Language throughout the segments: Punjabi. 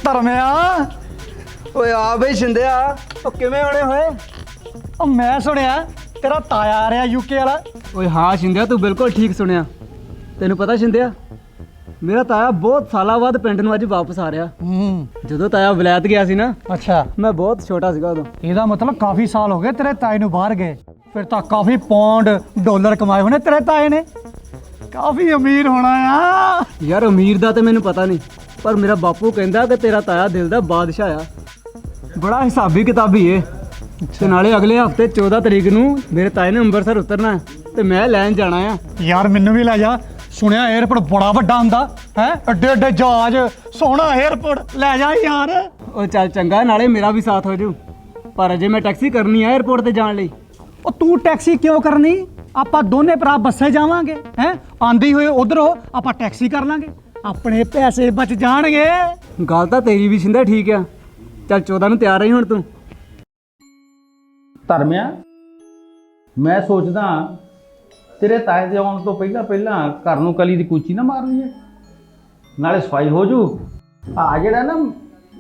ਧਰਮਿਆ ਓਏ ਆ ਬਈ ਸ਼ਿੰਦਿਆ ਉਹ ਕਿਵੇਂ ਹੋਣੇ ਹੋਏ? ਉਹ ਮੈਂ ਸੁਣਿਆ ਤੇਰਾ ਤਾਇਆ ਆ ਰਿਹਾ ਯੂਕੇ ਵਾਲਾ। ਓਏ ਹਾਂ ਸ਼ਿੰਦਿਆ, ਤੂੰ ਬਿਲਕੁਲ ਠੀਕ ਸੁਣਿਆ। ਤੈਨੂੰ ਪਤਾ ਸ਼ਿੰਦਿਆ, ਮੇਰਾ ਤਾਇਆ ਬਹੁਤ ਸਾਲਾਂ ਬਾਅਦ ਪਿੰਡ ਨੂੰ ਅੱਜ ਵਾਪਸ ਆ ਰਿਹਾ। ਜਦੋਂ ਤਾਇਆ ਵਲੈਤ ਗਿਆ ਸੀ ਨਾ, ਅੱਛਾ, ਮੈਂ ਬਹੁਤ ਛੋਟਾ ਸੀਗਾ ਉਦੋਂ। ਇਹਦਾ ਮਤਲਬ ਕਾਫੀ ਸਾਲ ਹੋ ਗਏ ਤੇਰੇ ਤਾਏ ਨੂੰ ਬਾਹਰ ਗਏ। ਫਿਰ ਤਾਂ ਕਾਫੀ ਪੌਂਡ ਡਾਲਰ ਕਮਾਏ ਹੋਣੇ ਤੇਰੇ ਤਾਏ ਨੇ। ਕਾਫੀ ਅਮੀਰ ਹੋਣਾ ਆ। ਯਾਰ ਅਮੀਰ ਦਾ ਤੇ ਮੈਨੂੰ ਪਤਾ ਨਹੀਂ, ਪਰ ਮੇਰਾ ਬਾਪੂ ਕਹਿੰਦਾ ਕਿ ਤੇਰਾ ਤਾਇਆ ਦਿਲ ਦਾ ਬਾਦਸ਼ਾਹ ਆ। ਬੜਾ ਹਿਸਾਬੀ ਕਿਤਾਬੀ ਏ। ਤੇ ਨਾਲੇ ਅਗਲੇ ਹਫਤੇ 14 ਤਰੀਕ ਨੂੰ ਮੇਰੇ ਤਾਏ ਨੇ ਅੰਮ੍ਰਿਤਸਰ ਉਤਰਨਾ ਤੇ ਮੈਂ ਲੈਣ ਜਾਣਾ ਆ। ਯਾਰ ਮੈਨੂੰ ਵੀ ਲੈ ਜਾ। ਸੁਣਿਆ 에ਅਰਪੋਰਟ ਬੜਾ ਵੱਡਾ ਹੁੰਦਾ ਹੈ, ਅੱਡੇ ਅੱਡੇ ਜਹਾਜ਼, ਸੋਹਣਾ 에ਅਰਪੋਰਟ। ਲੈ ਜਾ ਯਾਰ। ਉਹ ਚੱਲ ਚੰਗਾ, ਨਾਲੇ ਮੇਰਾ ਵੀ ਸਾਥ ਹੋ ਜੂ। ਪਰ ਅਜੇ ਮੈਂ ਟੈਕਸੀ ਕਰਨੀ ਆ 에ਅਰਪੋਰਟ ਤੇ ਜਾਣ ਲਈ। ਉਹ ਤੂੰ ਟੈਕਸੀ ਕਿਉਂ ਕਰਨੀ? ਆਪਾਂ ਦੋਨੇ ਭਰਾ ਬੱਸੇ ਜਾਵਾਂਗੇ। ਹੈ ਆਂਦੀ ਹੋਏ ਉਧਰੋਂ ਆਪਾਂ ਟੈਕਸੀ ਕਰ ਲਾਂਗੇ, ਆਪਣੇ ਪੈਸੇ ਬਚ ਜਾਣਗੇ। ਗੱਲ ਤਾਂ ਤੇਰੀ ਵੀ ਸ਼ਿੰਦਾ ਠੀਕ ਆ। ਚੱਲ 14 ਨੂੰ ਤਿਆਰ ਰਹੀ ਹੁਣ ਤੂੰ। ਧਰਮਿਆ, ਮੈਂ ਸੋਚਦਾ ਤੇਰੇ ਤਾਏ ਦੇ ਆਉਣ ਤੋਂ ਪਹਿਲਾਂ ਘਰ ਨੂੰ ਕਲੀ ਦੀ ਕੂਚੀ ਨਾ ਮਾਰ ਲਈਏ, ਨਾਲੇ ਸਫਾਈ ਹੋ ਜੂ। ਆ ਜਿਹੜਾ ਨਾ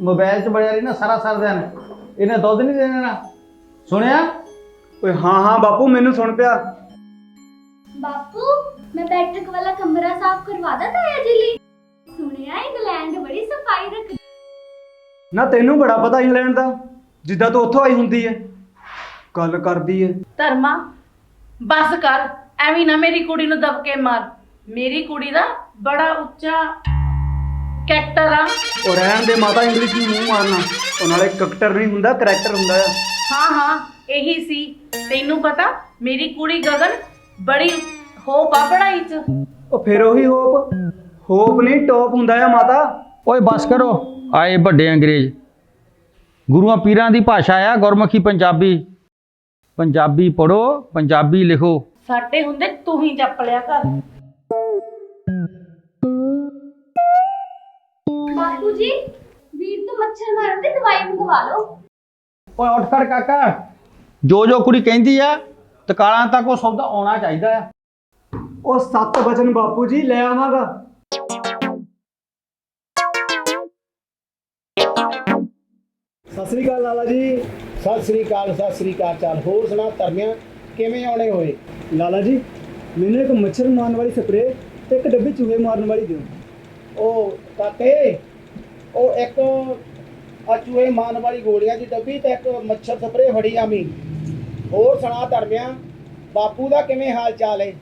ਮੋਬਾਈਲ 'ਚ ਬੜਿਆ ਰਹੀ ਨਾ ਸਾਰਾ ਦਿਨ, ਇਹਨੇ ਦੁੱਧ ਨਹੀਂ ਦੇਣਾ ਨਾ। ਸੁਣਿਆ? ਓਏ ਹਾਂ ਹਾਂ ਬਾਪੂ, ਮੈਨੂੰ ਸੁਣ ਪਿਆ। ਬਾਪੂ मैं बैठक वाला कमरा साफ करवा दा ताया जी ली। सुनिया इंग्लैंड बड़ी सफाई रख। ਨਾ ਤੈਨੂੰ ਬੜਾ ਪਤਾ ਇੰਗਲੈਂਡ ਦਾ, ਜਿੱਦਾਂ ਤੂੰ ਉੱਥੋਂ ਆਈ ਹੁੰਦੀ ਹੈ। ਗੱਲ ਕਰਦੀ ਹੈ ਧਰਮਾ, ਬਸ ਕਰ, ਐਵੇਂ ਨਾ ਮੇਰੀ ਕੁੜੀ ਨੂੰ ਦਬਕੇ ਮਾਰ। ਮੇਰੀ ਕੁੜੀ ਦਾ ਬੜਾ ਉੱਚਾ ਕੈਰੈਕਟਰ ਆ। ਉਹ ਰਹਿਣ ਦੇ ਮਾਤਾ, ਇੰਗਲਿਸ਼ ਨੂੰ ਮੂੰਹ ਮਾਰਨਾ। ਉਹ ਨਾਲੇ ਕੈਰੈਕਟਰ ਨਹੀਂ ਹੁੰਦਾ, ਕਰੈਕਟਰ ਹੁੰਦਾ ਆ। ਹਾਂ ਇਹੀ ਸੀ। ਤੈਨੂੰ ਪਤਾ ਮੇਰੀ ਕੁੜੀ ਗਗਨ ਬੜੀ ਹੋਪ ਆ ਪੜ੍ਹਾਈ 'ਚ। ਉਹ ਫਿਰ ਉਹੀ ਹੋਪ ਨਹੀਂ ਟੌਪ ਹੁੰਦਾ ਆ ਮਾਤਾ। ਓਏ ਬਸ ਕਰੋ, ਆਏ ਵੱਡੇ ਅੰਗਰੇਜ਼। ਗੁਰੂਆਂ ਪੀਰਾਂ ਦੀ ਭਾਸ਼ਾ ਆ ਗੁਰਮੁਖੀ ਪੰਜਾਬੀ। ਪੰਜਾਬੀ ਪੜੋ, ਪੰਜਾਬੀ ਲਿਖੋ। ਸਾਡੇ ਹੁੰਦੇ ਤੂੰ ਹੀ ਜਪ ਲਿਆ ਕਰ। बापू जी वीर तो मच्छर मारन दी दवाई मंगवा लो। ਓਏ ਉੱਠ ਕਰ ਕਾਕਾ, ਜੋ ਕੁੜੀ ਕਹਿੰਦੀ ਆ ਤਕਾਲਾਂ ਤੱਕ ਉਹ ਸੌਦਾ ਆਉਣਾ ਚਾਹੀਦਾ ਆ। ਉਹ 7 ਵਚਨ ਬਾਪੂ ਜੀ ਲੈ ਆਵਾਂਗਾ। ਸਤਿ ਸ੍ਰੀ ਅਕਾਲ ਲਾਲਾ ਜੀ। ਸਤਿ ਸ੍ਰੀ ਅਕਾਲ ਚੱਲ ਹੋਰ ਸੁਣਾ ਧਰਮਿਆ, ਕਿਵੇਂ ਆਉਣੇ ਹੋਏ? ਲਾਲਾ ਜੀ, ਮੈਨੂੰ ਇੱਕ ਮੱਛਰ ਮਾਰਨ ਵਾਲੀ ਸਪਰੇਅ ਤੇ ਇੱਕ ਡੱਬੀ ਚੂਹੇ ਮਾਰਨ ਵਾਲੀ ਦਿਓ। ਉਹ ਕਾਕੇ, ਉਹ ਇੱਕ ਆ ਚੂਹੇ ਮਾਰਨ ਵਾਲੀ ਗੋਲੀਆਂ ਦੀ ਡੱਬੀ ਤੇ ਇੱਕ ਮੱਛਰ ਸਪਰੇਅ ਫੜੀ ਆਵੀਂ। ਹੋਰ ਸੁਣਾ ਧਰਮਿਆ, ਬਾਪੂ ਦਾ ਕਿਵੇਂ ਹਾਲ ਚਾਲ ਹੈ?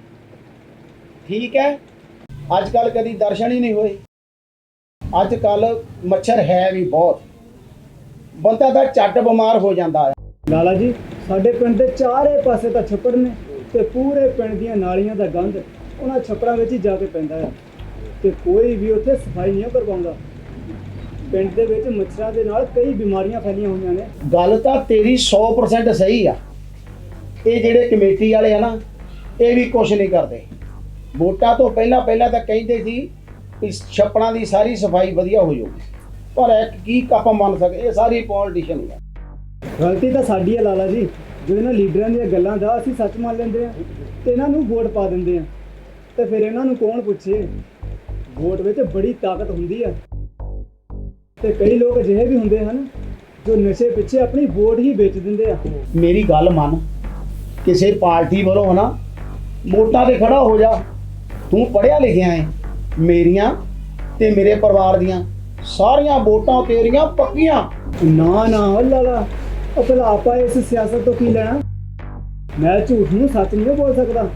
ਠੀਕ ਹੈ? ਅੱਜ ਕੱਲ ਕਦੀ ਦਰਸ਼ਨ ਹੀ ਨਹੀਂ ਹੋਏ। ਅੱਜ ਕੱਲ ਮੱਛਰ ਹੈ ਵੀ ਬਹੁਤ, ਬੰਦਾ ਤਾਂ ਝੱਟ ਬਿਮਾਰ ਹੋ ਜਾਂਦਾ ਆ। ਲਾਲਾ ਜੀ, ਸਾਡੇ ਪਿੰਡ ਦੇ ਚਾਰੇ ਪਾਸੇ ਤਾਂ ਛੱਪੜ ਨੇ ਤੇ ਪੂਰੇ ਪਿੰਡ ਦੀਆਂ ਨਾਲੀਆਂ ਦਾ ਗੰਦ ਉਹਨਾਂ ਛੱਪੜਾਂ ਵਿੱਚ ਹੀ ਜਾ ਕੇ ਪੈਂਦਾ ਆ ਤੇ ਕੋਈ ਵੀ ਉੱਥੇ ਸਫਾਈ ਨਹੀਂ ਕਰਵਾਉਂਦਾ। ਪਿੰਡ ਦੇ ਵਿੱਚ ਮੱਛਰਾਂ ਦੇ ਨਾਲ ਕਈ ਬਿਮਾਰੀਆਂ ਫੈਲੀਆਂ ਹੋਈਆਂ ਨੇ। ਗੱਲ ਤਾਂ ਤੇਰੀ 100% ਸਹੀ ਆ। ਇਹ ਜਿਹੜੇ ਕਮੇਟੀ ਵਾਲੇ ਆ ਨਾ, ਇਹ ਵੀ ਕੁਛ ਨਹੀਂ ਕਰਦੇ। ਵੋਟਾਂ ਤੋਂ ਪਹਿਲਾਂ ਤਾਂ ਕਹਿੰਦੇ ਸੀ ਇਸ ਛੱਪੜਾਂ ਦੀ ਸਾਰੀ ਸਫਾਈ ਵਧੀਆ ਹੋ ਜਾਊਗੀ, ਪਰ ਇੱਕ ਕੀ ਆਪਾਂ ਮੰਨ ਸਕਦੇ, ਇਹ ਸਾਰੀ ਪੋਲੀਟੀਸ਼ੀਅਨ ਹੀ ਆ। ਗਲਤੀ ਤਾਂ ਸਾਡੀ ਹੈ ਲਾਲਾ ਜੀ, ਜੋ ਇਹਨਾਂ ਲੀਡਰਾਂ ਦੀਆਂ ਗੱਲਾਂ ਦਾ ਅਸੀਂ ਸੱਚ ਮੰਨ ਲੈਂਦੇ ਆ ਤੇ ਇਹਨਾਂ ਨੂੰ ਵੋਟ ਪਾ ਦਿੰਦੇ ਆ। ਤੇ ਫਿਰ ਇਹਨਾਂ ਨੂੰ ਕੌਣ ਪੁੱਛੇ? ਵੋਟ ਵਿੱਚ ਬੜੀ ਤਾਕਤ ਹੁੰਦੀ ਆ ਤੇ ਕਈ ਲੋਕ ਅਜਿਹੇ ਵੀ ਹੁੰਦੇ ਹਨ ਜੋ ਨਸ਼ੇ ਪਿੱਛੇ ਆਪਣੀ ਵੋਟ ਹੀ ਵੇਚ ਦਿੰਦੇ ਆ। ਮੇਰੀ ਗੱਲ ਮੰਨ, ਕਿਸੇ ਪਾਰਟੀ ਵੱਲੋਂ ਨਾ ਵੋਟਾਂ ਤੇ ਖੜਾ ਹੋ ਜਾ। ਤੂੰ ਪੜ੍ਹਿਆ ਲਿਖਿਆ ਹੈ, ਮੇਰੀਆਂ ਤੇ ਮੇਰੇ ਪਰਿਵਾਰ ਦੀਆਂ ਸਾਰੀਆਂ ਵੋਟਾਂ ਤੇਰੀਆਂ ਪੱਕੀਆਂ। ਨਾ ਲਾਲਾ, ਉਹ ਭਲਾ ਆਪਾਂ ਇਸ ਸਿਆਸਤ ਤੋਂ ਕੀ ਲੈਣਾ? ਮੈਂ ਝੂਠ ਨੂੰ ਸੱਚ ਨਹੀਂ ਬੋਲ ਸਕਦਾ।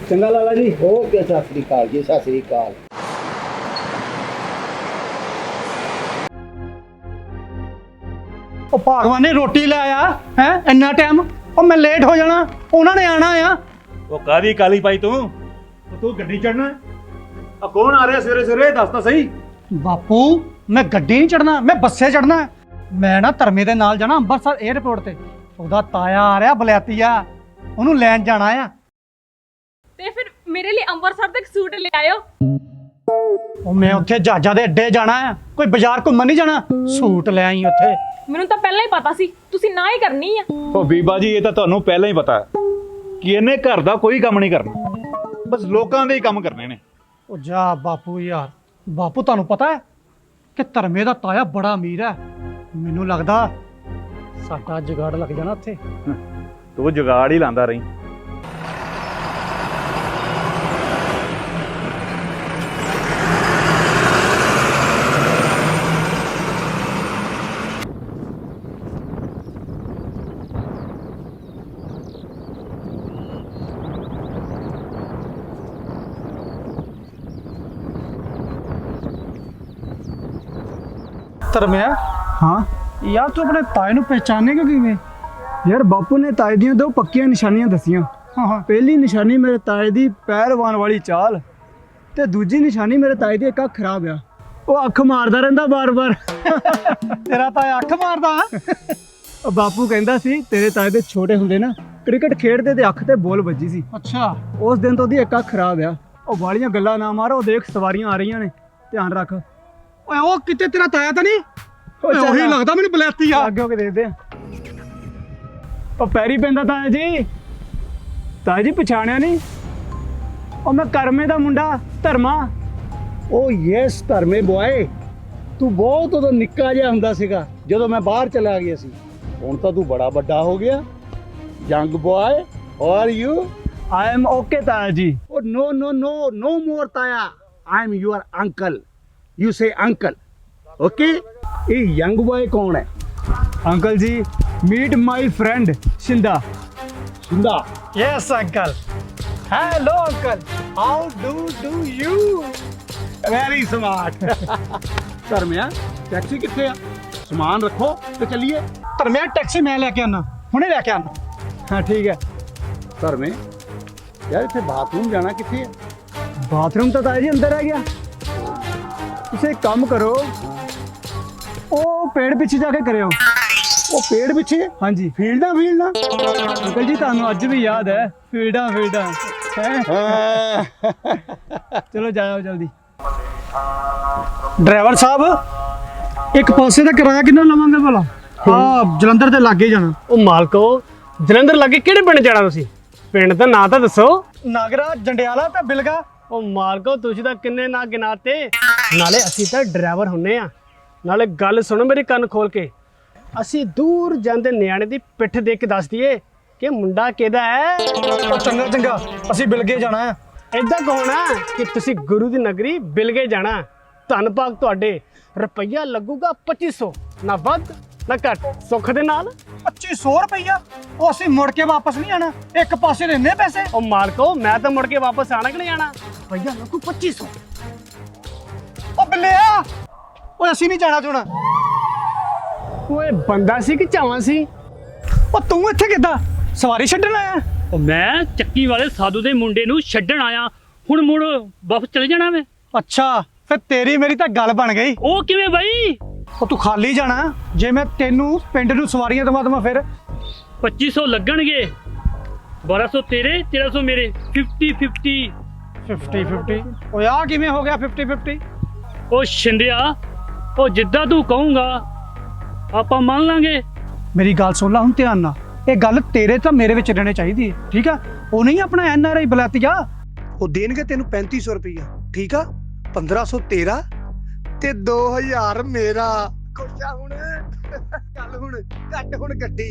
ਚੰਗਾ ਲਾਲਾ ਜੀ। ਓਕੇ, ਸਤਿ ਸ੍ਰੀ ਅਕਾਲ ਜੀ, ਸਤਿ ਸ੍ਰੀ ਅਕਾਲ। ਉਹ ਭਗਵਾਨ ਨੇ ਰੋਟੀ ਲੈ ਆਇਆ ਹੈ ਇੰਨਾ ਟਾਈਮ ਉਹ ਮੈਂ ਲੇਟ ਹੋ ਜਾਣਾ ਉਹਨਾਂ ਨੇ ਆਣਾ ਆ ਉਹ ਕਾਦੀ ਕਾਲੀ ਪਾਈ ਤੂੰ ਗੱਡੀ ਚੜਨਾ ਆ ਕੌਣ ਆ ਰਿਹਾ ਸਵੇਰੇ ਸਵੇਰੇ ਦੱਸ ਤਾਂ ਸਹੀ। ਬਾਪੂ ਮੈਂ ਗੱਡੀ ਨਹੀਂ ਚੜਨਾ ਮੈਂ ਬੱਸੇ ਚੜਨਾ ਮੈਂ ਨਾ ਧਰਮੇ ਦੇ ਨਾਲ ਜਾਣਾ ਅੰਮ੍ਰਿਤਸਰ 에ਅਰਪੋਰਟ ਤੇ ਉਹਦਾ ਤਾਇਆ ਆ ਰਿਹਾ ਬਲੈਤੀਆ ਉਹਨੂੰ ਲੈਣ ਜਾਣਾ ਆ ਤੇ ਫਿਰ ਮੇਰੇ ਲਈ ਅੰਮ੍ਰਿਤਸਰ ਦਾ ਇੱਕ ਸੂਟ ਲੈ ਆਇਓ। ਉਹ ਮੈਂ ਉੱਥੇ ਜਹਾਜ਼ਾਂ ਦੇ ਅੱਡੇ ਜਾਣਾ ਆ ਕੋਈ ਬਾਜ਼ਾਰ ਘੁੰਮਣ ਨਹੀਂ ਜਾਣਾ ਸੂਟ ਲੈ ਆਈ ਉੱਥੇ ਮੈਨੂੰ ਤਾਂ ਪਹਿਲਾਂ ਹੀ ਪਤਾ ਸੀ ਤੁਸੀਂ ਨਾ ਹੀ ਕਰਨੀ ਆ। ਉਹ ਬੀਬਾ ਜੀ ਇਹ ਤਾਂ ਤੁਹਾਨੂੰ ਪਹਿਲਾਂ ਹੀ ਪਤਾ ਕਿ ਇਹਨੇ ਘਰ ਦਾ ਕੋਈ ਕੰਮ ਨਹੀਂ ਕਰਨਾ, ਬਸ ਲੋਕਾਂ ਦੇ ਹੀ ਕੰਮ ਕਰਨੇ ਨੇ। ਉਹ ਜਾ ਬਾਪੂ ਯਾਰ ਬਾਪੂ ਤੁਹਾਨੂੰ ਪਤਾ ਹੈ ਕਿ ਧਰਮੇ ਦਾ ਤਾਇਆ ਬੜਾ ਅਮੀਰ ਹੈ ਮੈਨੂੰ ਲੱਗਦਾ ਸਾਡਾ ਜੁਗਾੜ ਲੱਗ ਜਾਣਾ ਉੱਥੇ ਤੂੰ ਜੁਗਾੜ ਹੀ ਲਾਂਦਾ ਰਹੀ। ਧਰਮਿਆ ਹਾਂ ਯਾਰ ਤੂੰ ਆਪਣੇ ਤਾਏ ਨੂੰ ਪਹਿਚਾਨੇਗਾ ਕਿਵੇਂ ਯਾਰ ਬਾਪੂ ਨੇ ਤਾਏ ਦੀਆਂ ਦੋ ਪੱਕੀਆਂ ਨਿਸ਼ਾਨੀਆਂ ਦੱਸੀਆਂ। ਹਾਂ ਪਹਿਲੀ ਨਿਸ਼ਾਨੀ ਮੇਰੇ ਤਾਏ ਦੀ ਪਹਿਲਵਾਨ ਵਾਲੀ ਚਾਲ ਤੇ ਦੂਜੀ ਨਿਸ਼ਾਨੀ ਮੇਰੇ ਤਾਏ ਦੀ ਇੱਕ ਅੱਖ ਖਰਾਬ ਆ ਉਹ ਅੱਖ ਮਾਰਦਾ ਰਹਿੰਦਾ ਬਾਰ-ਬਾਰ। ਤੇਰਾ ਤਾਇਆ ਅੱਖ ਮਾਰਦਾ ਉਹ ਬਾਪੂ ਕਹਿੰਦਾ ਸੀ ਤੇਰੇ ਤਾਏ ਦੇ ਛੋਟੇ ਹੁੰਦੇ ਨਾ ਕ੍ਰਿਕਟ ਖੇਡਦੇ ਤੇ ਅੱਖ ਤੇ ਬੋਲ ਵੱਜੀ ਸੀ ਅੱਛਾ ਉਸ ਦਿਨ ਤੋਂ ਉਹਦੀ ਇੱਕ ਅੱਖ ਖਰਾਬ ਆ। ਉਹ ਵਾਲੀਆਂ ਗੱਲਾਂ ਨਾ ਮਾਰ ਉਹ ਦੇਖ ਸਵਾਰੀਆਂ ਆ ਰਹੀਆਂ ਨੇ ਧਿਆਨ ਰੱਖ। ਓਏ ਉਹ ਕਿਤੇ ਤੇਰਾ ਤਾਇਆ ਤਾਂ ਨਹੀਂ ਓਏ ਚੱਲ ਉਹੀ ਆ। ਲੱਗਦਾ ਮੈਨੂੰ ਬਲੈਤੀ ਆ ਅੱਗੇ ਹੋ ਕੇ ਦੇਖਦੇ ਆ। ਉਹ ਪੈਰੀ ਪੈਂਦਾ ਤਾਇਆ ਜੀ ਤਾਇਆ ਜੀ ਪਛਾਣਿਆ ਨਹੀਂ ਉਹ ਮੈਂ ਕਰਮੇ ਦਾ ਮੁੰਡਾ ਧਰਮਾ। ਉਹ ਯੈਸ ਧਰਮੇ ਬੁਆਏ ਤੂੰ ਬਹੁਤ ਉਦੋਂ ਨਿੱਕਾ ਜਿਹਾ ਹੁੰਦਾ ਸੀਗਾ ਜਦੋਂ ਮੈਂ ਬਾਹਰ ਚਲਾ ਗਿਆ ਸੀ ਹੁਣ ਤਾਂ ਤੂੰ ਬੜਾ ਵੱਡਾ ਹੋ ਗਿਆ young boy are you I am okay ਤਾਇਆ ਜੀ। ਉਹ no no no no more ਤਾਇਆ I am your uncle you say uncle okay. ਇਹ ਯੰਗ ਬੁਆਏ ਕੌਣ ਹੈ ਅੰਕਲ ਜੀ meet my friend Shinda Shinda yes uncle hello uncle how do you very smart. ਧਰਮਿਆ ਟੈਕਸੀ ਕਿੱਥੇ ਆ ਸਮਾਨ ਰੱਖੋ ਤੇ ਚੱਲੀਏ। ਧਰਮਿਆ ਟੈਕਸੀ ਮੈਂ ਲੈ ਕੇ ਆਣਾ ਹੁਣੇ ਲੈ ਕੇ ਆਣਾ ਹਾਂ ਠੀਕ ਹੈ। ਧਰਮੇ ਯਾਰ ਇੱਥੇ ਬਾਥਰੂਮ ਜਾਣਾ ਕਿੱਥੇ ਹੈ ਬਾਥਰੂਮ ਤਾਂ ਤਾਇਆ ਜੀ ਅੰਦਰ ਆ ਗਿਆ। ਤੁਸੀਂ ਇੱਕ ਕੰਮ ਕਰੋ ਉਹ ਪੇੜ ਪਿੱਛੇ ਜਾ ਕੇ ਕਰਿਓ। ਉਹ ਪੇੜ ਪਿੱਛੇ ਹਾਂਜੀ ਫੀਲਡਾਂ ਅੰਕਲ ਜੀ ਤੁਹਾਨੂੰ ਅੱਜ ਵੀ ਯਾਦ ਹੈ ਫੀਲਡਾਂ ਹੈਂ? ਚਲੋ ਜਾਓ ਜਲਦੀ। ਡਰਾਈਵਰ ਸਾਹਿਬ ਇੱਕ ਪਾਸੇ ਦਾ ਕਿਰਾਇਆ ਕਿੰਨਾ ਲਵਾਂਗੇ ਭਲਾ ਆ ਜਲੰਧਰ ਦੇ ਲਾਗੇ ਜਾਣਾ ਉਹ ਮਾਲਕੋ ਜਲੰਧਰ ਲੱਗੇ ਕਿਹੜੇ ਪਿੰਡ ਜਾਣਾ ਤੁਸੀਂ ਪਿੰਡ ਦਾ ਨਾਂ ਤਾਂ ਦੱਸੋ। ਨਾਗਰਾ ਜੰਡਿਆਲਾ ਤੇ ਬਿਲਗਾ ਉਹ ਮਾਲਕੋ ਤੁਸੀਂ ਤਾਂ ਕਿੰਨੇ ਨਾਂ ਗਿਣਾਤੇ ਨਾਲੇ ਅਸੀਂ ਤਾਂ ਡਰਾਈਵਰ ਹੁੰਨੇ ਆ ਨਾਲੇ ਗੱਲ ਸੁਣੋ ਮੇਰੀ ਕੰਨ ਖੋਲ ਕੇ ਅਸੀਂ ਦੂਰ ਜਾਂਦੇ ਨਿਆਣੇ ਦੀ ਪਿੱਠ ਦੇਖ ਕੇ ਦੱਸ ਦਈਏ ਕਿ ਮੁੰਡਾ ਕਿਹਦਾ ਹੈ। ਉਹ ਚੰਗਾ ਅਸੀਂ ਬਿਲਗੇ ਜਾਣਾ ਹੈ ਏਦਾਂ ਕਹੋਣਾ ਕਿ ਤੁਸੀਂ ਗੁਰੂ ਦੀ ਨਗਰੀ ਬਿਲਗੇ ਜਾਣਾ ਧੰਨ ਭਾਗ ਤੁਹਾਡੇ ਰੁਪਈਆ ਲੱਗੂਗਾ 2500 ਨਾ ਵੱਧ ਨਾ ਘੱਟ ਸੁੱਖ ਦੇ ਨਾਲ। 2500 ਰੁਪਈਆ ਉਹ ਅਸੀਂ ਮੁੜ ਕੇ ਵਾਪਸ ਨਹੀਂ ਆਣਾ ਇੱਕ ਪਾਸੇ ਦੇ ਇੰਨੇ ਪੈਸੇ ਉਹ ਮਾਲਕੋ ਮੈਂ ਤਾਂ ਮੁੜ ਕੇ ਵਾਪਸ ਆਣਾ ਕਿ ਨਹੀਂ ਆਣਾ ਰੁਪਈਆ ਲੱਗੂ 2500। ਉਹ ਬਿੱਲਿਆ ਓਏ ਅਸੀਂ ਨਹੀਂ ਜਾਣਾ ਚੋਣਾ ਓਏ ਬੰਦਾ ਸੀ ਕਿ ਚਾਵਾਂ ਸੀ। ਉਹ ਤੂੰ ਇੱਥੇ ਕਿੱਦਾਂ ਸਵਾਰੀ ਛੱਡਣ ਆਇਆ ਉਹ ਮੈਂ ਚੱਕੀ ਵਾਲੇ ਸਾਧੂ ਦੇ ਮੁੰਡੇ ਨੂੰ ਛੱਡਣ ਆਇਆ ਹੁਣ ਮੁੜ ਵਾਪਸ ਚਲੇ ਜਾਣਾ ਮੈਂ। ਅੱਛਾ ਫਿਰ ਤੇਰੀ ਮੇਰੀ ਤਾਂ ਗੱਲ ਬਣ ਗਈ ਉਹ ਕਿਵੇਂ ਬਾਈ ਉਹ ਤੂੰ ਖਾਲੀ ਜਾਣਾ ਜੇ ਮੈਂ ਤੈਨੂੰ ਪਿੰਡ ਨੂੰ ਸਵਾਰੀਆਂ ਦਵਾ ਫਿਰ 2500 ਲੱਗਣਗੇ 1200 ਤੇਰੇ 1300 ਮੇਰੇ 50-50 50-50 ਓਏ ਆ ਕਿਵੇਂ ਹੋ ਗਿਆ 50-50 ਉਹ ਸ਼ਿੰਦਿਆ ਉਹ ਜਿੱਦਾਂ ਤੂੰ ਕਹੂੰਗਾ ਆਪਾਂ ਮੰਨ ਲਾਂਗੇ। ਮੇਰੀ ਗੱਲ ਸੁਣ ਲੈ ਹੁਣ ਧਿਆਨ ਨਾਲ ਇਹ ਗੱਲ ਤੇਰੇ ਤਾਂ ਮੇਰੇ ਵਿੱਚ ਰਹਿਣੀ ਚਾਹੀਦੀ ਹੈ ਠੀਕ ਆ ਉਹ ਨਹੀਂ ਆਪਣਾ NRI ਬਲੈਤੀਆ ਉਹ ਦੇਣਗੇ ਤੈਨੂੰ 3500 ਰੁਪਈਆ ਠੀਕ ਆ 1500 ਤੇਰਾ ਤੇ 2000 ਮੇਰਾ ਖੁਸ਼ਾ ਹੁਣ ਚੱਲ ਹੁਣ ਕੱਟ ਹੁਣ ਗੱਡੀ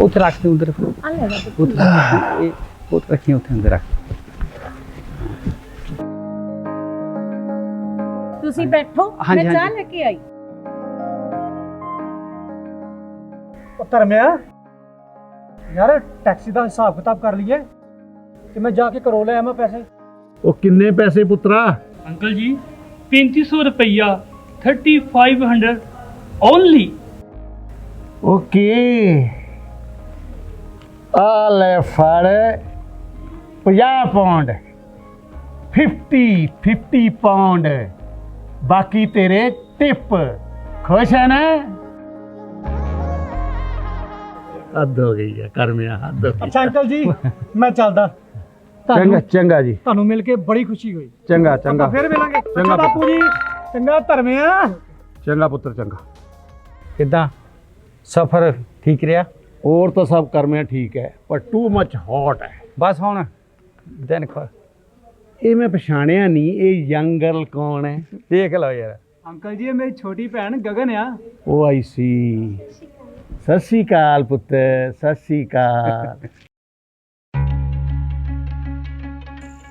ਉੱਥੇ ਰੱਖ ਦੇ ਉਧਰ ਉੱਥੇ ਰੱਖੀ ਉੱਥੇ ਅੰਦਰ ਰੱਖ। ਤੁਸੀਂ ਬੈਠੋ ਹਾਂਜੀ, ਮੈਂ ਚਾਹ ਹਾਂਜੀ। ਲੈ ਕੇ ਆਈ। ਉਹ ਧਰਮਿਆ ਯਾਰ ਟੈਕਸੀ ਦਾ ਹਿਸਾਬ ਕਿਤਾਬ ਕਰ ਲਈਏ ਤੇ ਮੈਂ ਜਾ ਕੇ ਕਰੋ ਲੈ ਆਵਾਂ ਪੈਸੇ। ਉਹ ਕਿੰਨੇ ਪੈਸੇ ਪੁੱਤਰਾ? ਅੰਕਲ ਜੀ 3500 ਰੁਪਈਆ 3500 ਓਨਲੀ। ਓਕੇ ਆ ਲੈ ਫੜ 50 ਪਾਉਂਡ 50 ਪਾਉਂਡ ਬਾਕੀ ਤੇਰੇ ਟਿਪ। ਖੁਸ਼ ਹੈ ਨਾ? ਹੱਦ ਹੋ ਗਈ ਹੈ ਕਰਮਿਆ, ਹੱਦ ਹੋ ਗਈ। ਅੱਛਾ ਅੰਕਲ ਜੀ ਮੈਂ ਚੱਲਦਾ। ਚੰਗਾ ਚੰਗਾ ਜੀ, ਤੁਹਾਨੂੰ ਮਿਲ ਕੇ ਬੜੀ ਖੁਸ਼ੀ ਹੋਈ। ਚੰਗਾ ਚੰਗਾ ਆਪਾਂ ਫਿਰ ਮਿਲਾਂਗੇ। ਚੰਗਾ ਬਾਪੂ ਜੀ ਚੰਗਾ ਧਰਮਿਆ। ਚੰਗਾ ਪੁੱਤਰ ਚੰਗਾ। ਕਿੱਦਾਂ ਸਫ਼ਰ ਠੀਕ ਰਿਹਾ? ਹੋਰ ਤਾਂ ਸਭ ਕਰਮਿਆ ਠੀਕ ਹੈ ਪਰ ਟੂ ਮੱਚ ਹੌਟ ਹੈ। ਬਸ ਹੁਣ ਦਿਨ ਖਾ ਇਹ ਮੈਂ ਪਛਾਣਿਆ ਨਹੀਂ ਇਹ ਯੰਗ ਗਰਲ ਕੌਣ ਹੈ? ਦੇਖ ਲਓ ਯਾਰ। ਅੰਕਲ ਜੀ ਇਹ ਮੇਰੀ ਛੋਟੀ ਭੈਣ ਗਗਨ ਆ। ਉਹ ਆਈ ਸੀ। ਸਤਿ ਸ਼੍ਰੀ ਅਕਾਲ ਪੁੱਤ, ਸਤਿ ਸ਼੍ਰੀ ਅਕਾਲ।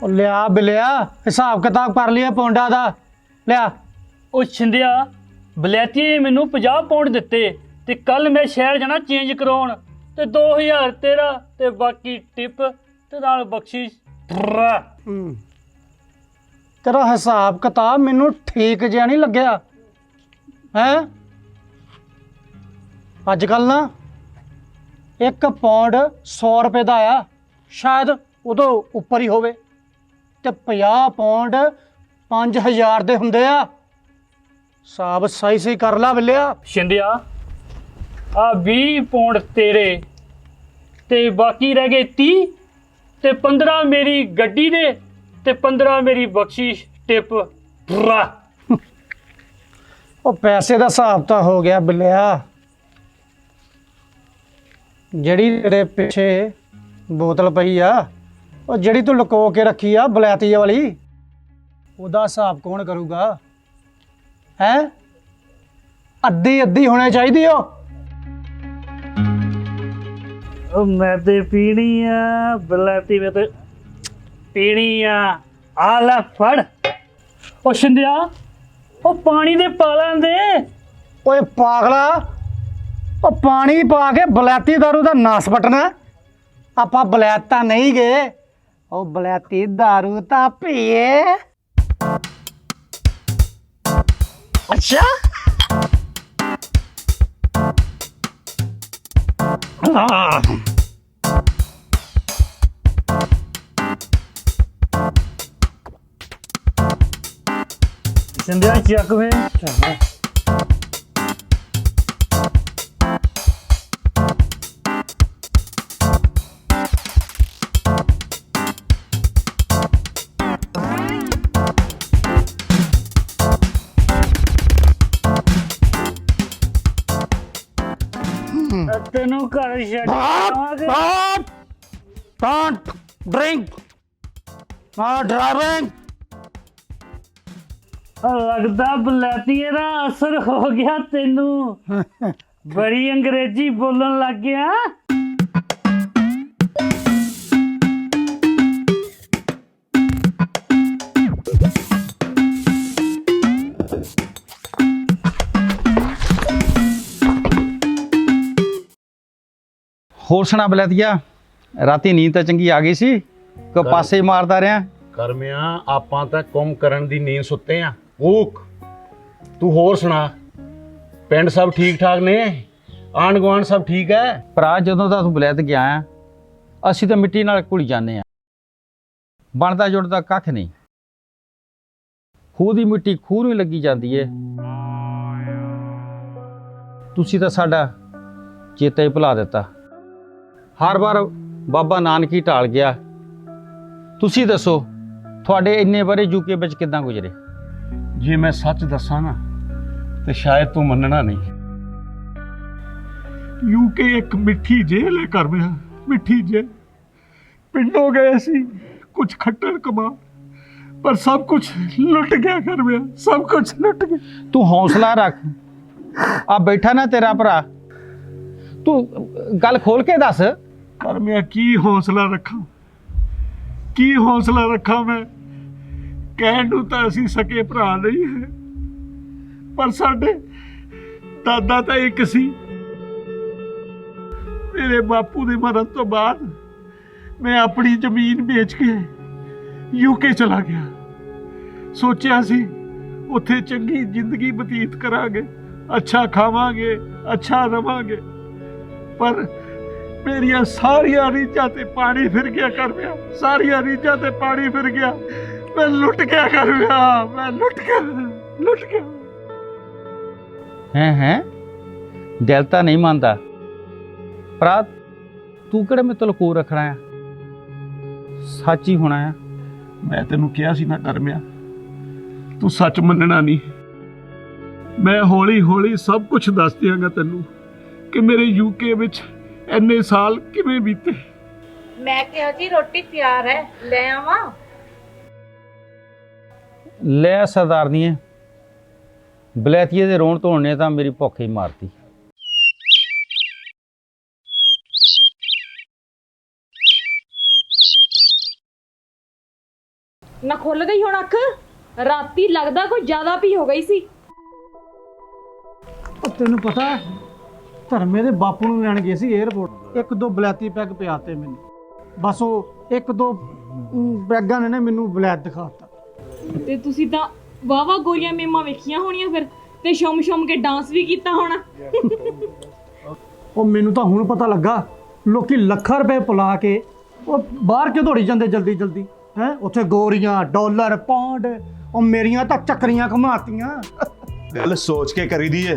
ਉਹ ਲਿਆ ਬਿਲਿਆ ਹਿਸਾਬ ਕਿਤਾਬ ਕਰ ਲਿਆ ਪੌਂਡਾ ਦਾ। ਲਿਆ। ਉਹ ਛਿੰਦਿਆ ਬਲੈਤੀ ਨੇ ਮੈਨੂੰ 50 ਪਾਉਂਡ ਦਿੱਤੇ ਤੇ ਕੱਲ ਮੈਂ ਸ਼ਹਿਰ ਜਾਣਾ ਚੇਂਜ ਕਰਾਉਣ ਤੇ 2000 ਤੇਰਾ ਤੇ ਬਾਕੀ ਟਿਪ ਤੇ ਨਾਲ ਬਖਸ਼ਿਸ਼। ਤੇਰਾ ਹਿਸਾਬ ਕਿਤਾਬ ਮੈਨੂੰ ਠੀਕ ਜਿਹਾ ਨਹੀਂ ਲੱਗਿਆ ਹੈ। ਅੱਜ ਕੱਲ ਨਾ 1 ਪੌਂਡ 100 ਰੁਪਏ ਦਾ ਆ, ਸ਼ਾਇਦ ਉਦੋਂ ਉੱਪਰ ਹੀ ਹੋਵੇ ਤੇ 50 ਪੌਂਡ 5000 ਦੇ ਹੁੰਦੇ ਆ। ਹਿਸਾਬ ਸਹੀ ਕਰ ਲਾ ਬਿੱਲਿਆ। ਛਿੰਦਿਆ ਆ 20 ਪਾਉਂਡ ਤੇਰੇ ਤੇ ਬਾਕੀ ਰਹਿ ਗਏ 30 ਤੇ 15 ਮੇਰੀ ਗੱਡੀ ਦੇ ਤੇ 15 ਮੇਰੀ ਬਖਸ਼ਿਸ਼ ਟਿਪ। ਉਹ ਪੈਸੇ ਦਾ ਹਿਸਾਬ ਤਾਂ ਹੋ ਗਿਆ ਬਿੱਲਿਆ। ਜਿਹੜੀ ਤੇਰੇ ਪਿੱਛੇ ਬੋਤਲ ਪਈ ਆ, ਉਹ ਜਿਹੜੀ ਤੂੰ ਲੁਕੋ ਕੇ ਰੱਖੀ ਆ ਬਲੈਤੀ ਵਾਲੀ, ਉਹਦਾ ਹਿਸਾਬ ਕੌਣ ਕਰੂਗਾ? ਹੈ ਅੱਧੀ ਹੋਣੀ ਚਾਹੀਦੀ ਓ। ਉਹ ਮੈਂ ਤੇ ਪੀਣੀ ਆ ਬਲੈਤੀ, ਮੈਂ ਤੇ ਪੀਣੀ ਆ ਲੈ ਫੜ। ਉਹ ਛਿੰਦਿਆ ਉਹ ਪਾਣੀ ਦੇ ਪਾ ਲੈਂਦੇ। ਓਏ ਪਾਗਲਾ, ਉਹ ਪਾਣੀ ਪਾ ਕੇ ਬਲੈਤੀ ਦਾਰੂ ਦਾ ਨਾਸ ਪਟਣਾ। ਆਪਾਂ ਬਲੈਤ ਤਾਂ ਨਹੀਂ ਗਏ, ਉਹ ਬਲੈਤੀ ਦਾਰੂ ਤਾਂ ਪੀਏ। ਅੱਛਾ ਛਿੰਦਿਆ ਚੱਕ ਵੇ। ਤੈਨੂੰ ਘਰ ਛੱਡ ਆਵਾਂਗੇ। Don't drink. No driving. ਲੱਗਦਾ ਬਲੈਤੀਏ ਦਾ ਅਸਰ ਹੋ ਗਿਆ ਤੈਨੂੰ। ਬੜੀ ਅੰਗਰੇਜ਼ੀ ਬੋਲਣ ਲੱਗ ਗਿਆ। ਹੋਰ ਸੁਣਾ ਬਲੈਤੀਆ, ਰਾਤੀ ਨੀਂਦ ਤਾਂ ਚੰਗੀ ਆ ਗਈ ਸੀ ਕਿ ਪਾਸੇ ਮਾਰਦਾ ਰਿਹਾ? ਕਰਮਿਆ ਆਪਾਂ ਤਾਂ ਕੁੰਮ ਕਰਨ ਦੀ ਨੀਂਦ ਸੁੱਤੇ ਆ। ਊਕ ਤੂੰ ਹੋਰ ਸੁਣਾ, ਪਿੰਡ ਸਭ ਠੀਕ ਠਾਕ ਨੇ? ਆਂਢ ਗੁਆਂਢ ਸਭ ਠੀਕ ਹੈ? ਭਰਾ ਜਦੋਂ ਦਾ ਤੂੰ ਬਲੈਤ ਗਿਆ ਆ ਅਸੀਂ ਤਾਂ ਮਿੱਟੀ ਨਾਲ ਘੁਲੀ ਜਾਂਦੇ ਆ, ਬਣਦਾ ਜੁੜਦਾ ਕੱਖ ਨਹੀਂ। ਖੂਹ ਦੀ ਮਿੱਟੀ ਖੂਹ ਨੂੰ ਲੱਗੀ ਜਾਂਦੀ ਏ। ਤੁਸੀਂ ਤਾਂ ਸਾਡਾ ਚੇਤਾ ਹੀ ਭੁਲਾ ਦਿੱਤਾ। ਹਰ ਵਾਰ ਬਾਬਾ ਨਾਨਕ ਹੀ ਢਾਲ ਗਿਆ। ਤੁਸੀਂ ਦੱਸੋ ਤੁਹਾਡੇ ਇੰਨੇ ਬਾਰੇ ਯੂਕੇ ਵਿੱਚ ਕਿੱਦਾਂ ਗੁਜ਼ਰੇ? ਜੇ ਮੈਂ ਸੱਚ ਦੱਸਾਂ ਨਾ ਤੇ ਸ਼ਾਇਦ ਤੂੰ ਮੰਨਣਾ ਨਹੀਂ। ਯੂਕੇ ਇੱਕ ਮਿੱਠੀ ਜੇਲ੍ਹ ਹੈ ਕਰਮਿਆ, ਮਿੱਠੀ ਜੇਲ੍ਹ। ਪਿੰਡੋਂ ਗਏ ਸੀ ਕੁਝ ਖੱਟਰ ਕਮਾ, ਪਰ ਸਭ ਕੁਝ ਲੁੱਟ ਗਿਆ ਕਰਮਿਆ, ਸਭ ਕੁਝ ਲੁੱਟ ਗਿਆ। ਤੂੰ ਹੌਸਲਾ ਰੱਖ। ਆ ਬੈਠਾ ਨਾ ਤੇਰਾ ਭਰਾ, ਤੂੰ ਗੱਲ ਖੋਲ ਕੇ ਦੱਸ। ਪਰ ਮੈਂ ਕੀ ਹੌਸਲਾ ਰੱਖਾਂ, ਕੀ ਹੌਸਲਾ ਰੱਖਾਂ ਮੈਂ? ਕਹਿਣ ਨੂੰ ਤਾਂ ਅਸੀਂ ਸਕੇ ਭਰਾ ਨਹੀਂ ਹੈ, ਪਰ ਸਾਡੇ ਦਾਦਾ ਤਾਂ ਇੱਕ ਸੀ। ਮੇਰੇ ਬਾਪੂ ਦੇ ਮਰਨ ਤੋਂ ਬਾਅਦ ਮੈਂ ਆਪਣੀ ਜ਼ਮੀਨ ਵੇਚ ਕੇ ਯੂਕੇ ਚਲਾ ਗਿਆ। ਸੋਚਿਆ ਸੀ ਉੱਥੇ ਚੰਗੀ ਜ਼ਿੰਦਗੀ ਬਤੀਤ ਕਰਾਂਗੇ, ਅੱਛਾ ਖਾਵਾਂਗੇ, ਅੱਛਾ ਰਵਾਂਗੇ, ਪਰ ਮੇਰੀਆਂ ਸਾਰੀਆਂ ਰੀਝਾਂ ਤੇ ਪਾਣੀ ਫਿਰ ਗਿਆ ਕਰ ਪਿਆ, ਸਾਰੀਆਂ ਰੀਝਾਂ ਤੇ ਪਾਣੀ ਫਿਰ ਗਿਆ। ਮੈਂ ਲੁੱਟ ਗਿਆ ਕਰ ਪਿਆ, ਮੈਂ ਲੁੱਟ ਗਿਆ। ਹੈ ਦਿਲ ਤਾਂ ਨਹੀਂ ਮੰਨਦਾ ਭਰਾ, ਤੂੰ ਕਿਹੜਾ ਮੇਰੇ ਤੋਂ ਲਕੋ ਰੱਖਣਾ ਆ, ਸੱਚ ਹੀ ਹੋਣਾ ਆ। ਮੈਂ ਤੈਨੂੰ ਕਿਹਾ ਸੀ ਨਾ ਕਰਮਿਆ, ਤੂੰ ਸੱਚ ਮੰਨਣਾ ਨਹੀਂ। ਮੈਂ ਹੌਲੀ ਹੌਲੀ ਸਭ ਕੁਝ ਦੱਸ ਦਿਆਂਗਾ ਤੈਨੂੰ ਕਿ ਮੇਰੇ ਯੂਕੇ ਵਿੱਚ ਇੰਨੇ ਸਾਲ ਕਿਵੇਂ ਬੀਤੇ। ਮੈਂ ਕਿਹਾ ਜੀ ਰੋਟੀ ਤਿਆਰ ਹੈ, ਲੈ ਆਵਾਂ? ਲੈ ਸਰਦਾਰਨੀਏ, ਬਲੈਤੀਏ ਦੇ ਰੋਣ ਧੋਣ ਨੇ ਤਾਂ ਮੇਰੀ ਭੁੱਖ ਹੀ ਮਾਰਤੀ। ਨਾ ਖੁੱਲ ਗਈ ਹੁਣ ਅੱਖ? ਰਾਤੀ ਲੱਗਦਾ ਕੋਈ ਜ਼ਿਆਦਾ ਪੀ ਹੋ ਗਈ ਸੀ। ਉਹ ਤੈਨੂੰ ਪਤਾ ਹੈ, ਧਰਮੇ ਦੇ ਬਾਪੂ ਨੂੰ ਲੈਣ ਗਏ ਸੀ 에ਅਰਪੋਰਟ, ਇੱਕ ਦੋ ਬਲੈਤੀ ਪੈਗ ਪਿਆਤੇ ਮੈਨੂੰ, ਬਸ ਉਹ ਇੱਕ ਦੋ ਪੈਗਾਂ ਨੇ ਮੈਨੂੰ ਬਲੈਤ ਦਿਖਾਤਾ। ਤੇ ਤੁਸੀਂ ਤਾਂ ਵਾਵਾ ਗੋਰੀਆਂ ਮੇਮਾਂ ਵੇਖੀਆਂ ਹੋਣੀਆਂ ਫਿਰ, ਤੇ ਸ਼ਮ ਕੇ ਡਾਂਸ ਵੀ ਕੀਤਾ ਹੋਣਾ। ਉਹ ਮੈਨੂੰ ਤਾਂ ਹੁਣ ਪਤਾ ਲੱਗਾ, ਲੋਕੀ ਲੱਖਾਂ ਰੁਪਏ ਪੁਲਾ ਕੇ ਉਹ ਬਾਹਰ ਕਿਉਂ ਦੌੜੀ ਜਾਂਦੇ ਜਲਦੀ ਜਲਦੀ ਹੈ। ਉੱਥੇ ਗੋਰੀਆਂ, ਡਾਲਰ, ਪੌਂਡ, ਉਹ ਮੇਰੀਆਂ ਤਾਂ ਚੱਕਰੀਆਂ ਘੁਮਾਤੀਆਂ। ਗੱਲ ਸੋਚ ਕੇ ਕਰੀਦੀ ਏ,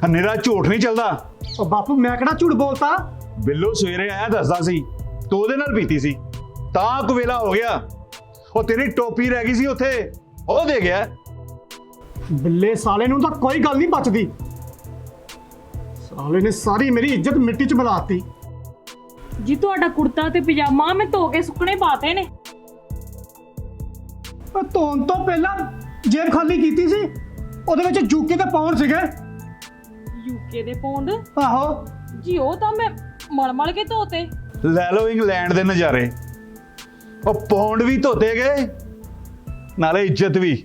ਹਨੇਰਾ ਝੂਠ ਨਹੀਂ ਚੱਲਦਾ। ਉਹ ਬਾਪੂ ਮੈਂ ਕਿਹੜਾ ਝੂਠ ਬੋਲਤਾ? ਬਿੱਲੂ ਸਵੇਰੇ ਆਇਆ ਦੱਸਦਾ ਸੀ ਤੂੰ ਉਹਦੇ ਨਾਲ ਪੀਤੀ ਸੀ, ਤਾਂ ਕੁਵੇਲਾ ਹੋ ਗਿਆ। ਉਹ ਤੇਰੀ ਟੋਪੀ ਰਹਿ ਗਈ ਸੀ ਉੱਥੇ, ਉਹ ਦੇ ਗਿਆ। ਬਿੱਲੇ ਸਾਲੇ ਨੂੰ ਤਾਂ ਕੋਈ ਗੱਲ ਨਹੀਂ ਬਚਦੀ, ਸਾਲੇ ਨੇ ਸਾਰੀ ਮੇਰੀ ਇੱਜ਼ਤ ਮਿੱਟੀ 'ਚ ਮਿਲਾਤੀ। ਜੀ ਤੁਹਾਡਾ ਕੁੜਤਾ ਤੇ ਪਜਾਮਾ ਮੈਂ ਧੋ ਕੇ ਸੁੱਕਣੇ ਪਾਤੇ ਨੇ। ਧੋਣ ਤੋਂ ਪਹਿਲਾਂ ਜੇਬ ਖਾਲੀ ਕੀਤੀ ਸੀ, ਉਹਦੇ ਵਿੱਚ ਯੂਕੇ ਦੇ ਪਾਉਂਡ ਸੀਗੇ। ਯੂਕੇ ਦੇ ਪੌਂਡ? ਆਹੋ ਜੀ ਉਹ ਤਾਂ ਮੈਂ ਮਲ ਕੇ ਧੋਤੇ। ਲੈ ਲਓ ਇੰਗਲੈਂਡ ਦੇ ਨਜ਼ਾਰੇ, ਉਹ ਪੌਂਡ ਵੀ ਧੋਤੇ ਗਏ ਨਾਲੇ ਇੱਜ਼ਤ ਵੀ।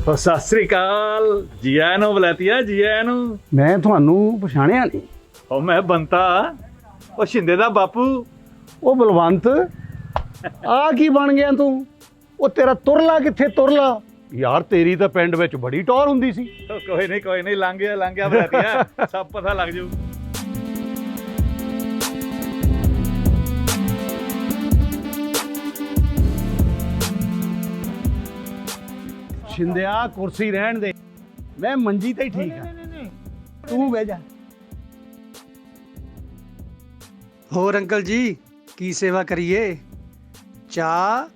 ਸਤਿ ਸ੍ਰੀ ਅਕਾਲ, ਜੀ ਆਇਆਂ ਨੂੰ ਬਲੈਤੀਆ, ਜੀ ਆਇਆਂ ਨੂੰ। ਮੈਂ ਤੁਹਾਨੂੰ ਪਛਾਣਿਆ ਨਹੀਂ। ਉਹ ਮੈਂ ਬੰਤਾ, ਉਹ ਸ਼ਿੰਦੇ ਦਾ ਬਾਪੂ। ਉਹ ਬਲਵੰਤ, ਆ ਕੀ ਬਣ ਗਿਆ ਤੂੰ? ਉਹ ਤੇਰਾ ਤੁਰਲਾ ਕਿੱਥੇ ਤੁਰਲਾ? ਯਾਰ ਤੇਰੀ ਤਾਂ ਪਿੰਡ ਵਿੱਚ ਬੜੀ ਟੌਰ ਹੁੰਦੀ ਸੀ। ਕੋਈ ਨਹੀਂ ਲੰਘ ਗਿਆ ਬਲੈਤੀਆ, ਸਭ ਪਤਾ ਲੱਗ ਜੂ। ਸ਼ਿੰਦਿਆ ਕੁਰਸੀ ਰਹਿਣ ਦੇ, ਮੈਂ ਮੰਜੀ ਤੇ ਹੀ ਠੀਕ ਆ, ਤੂੰ ਬਹਿ ਜਾ। ਹੋਰ ਅੰਕਲ ਜੀ, ਕੀ ਸੇਵਾ ਕਰੀਏ? ਚਾਹ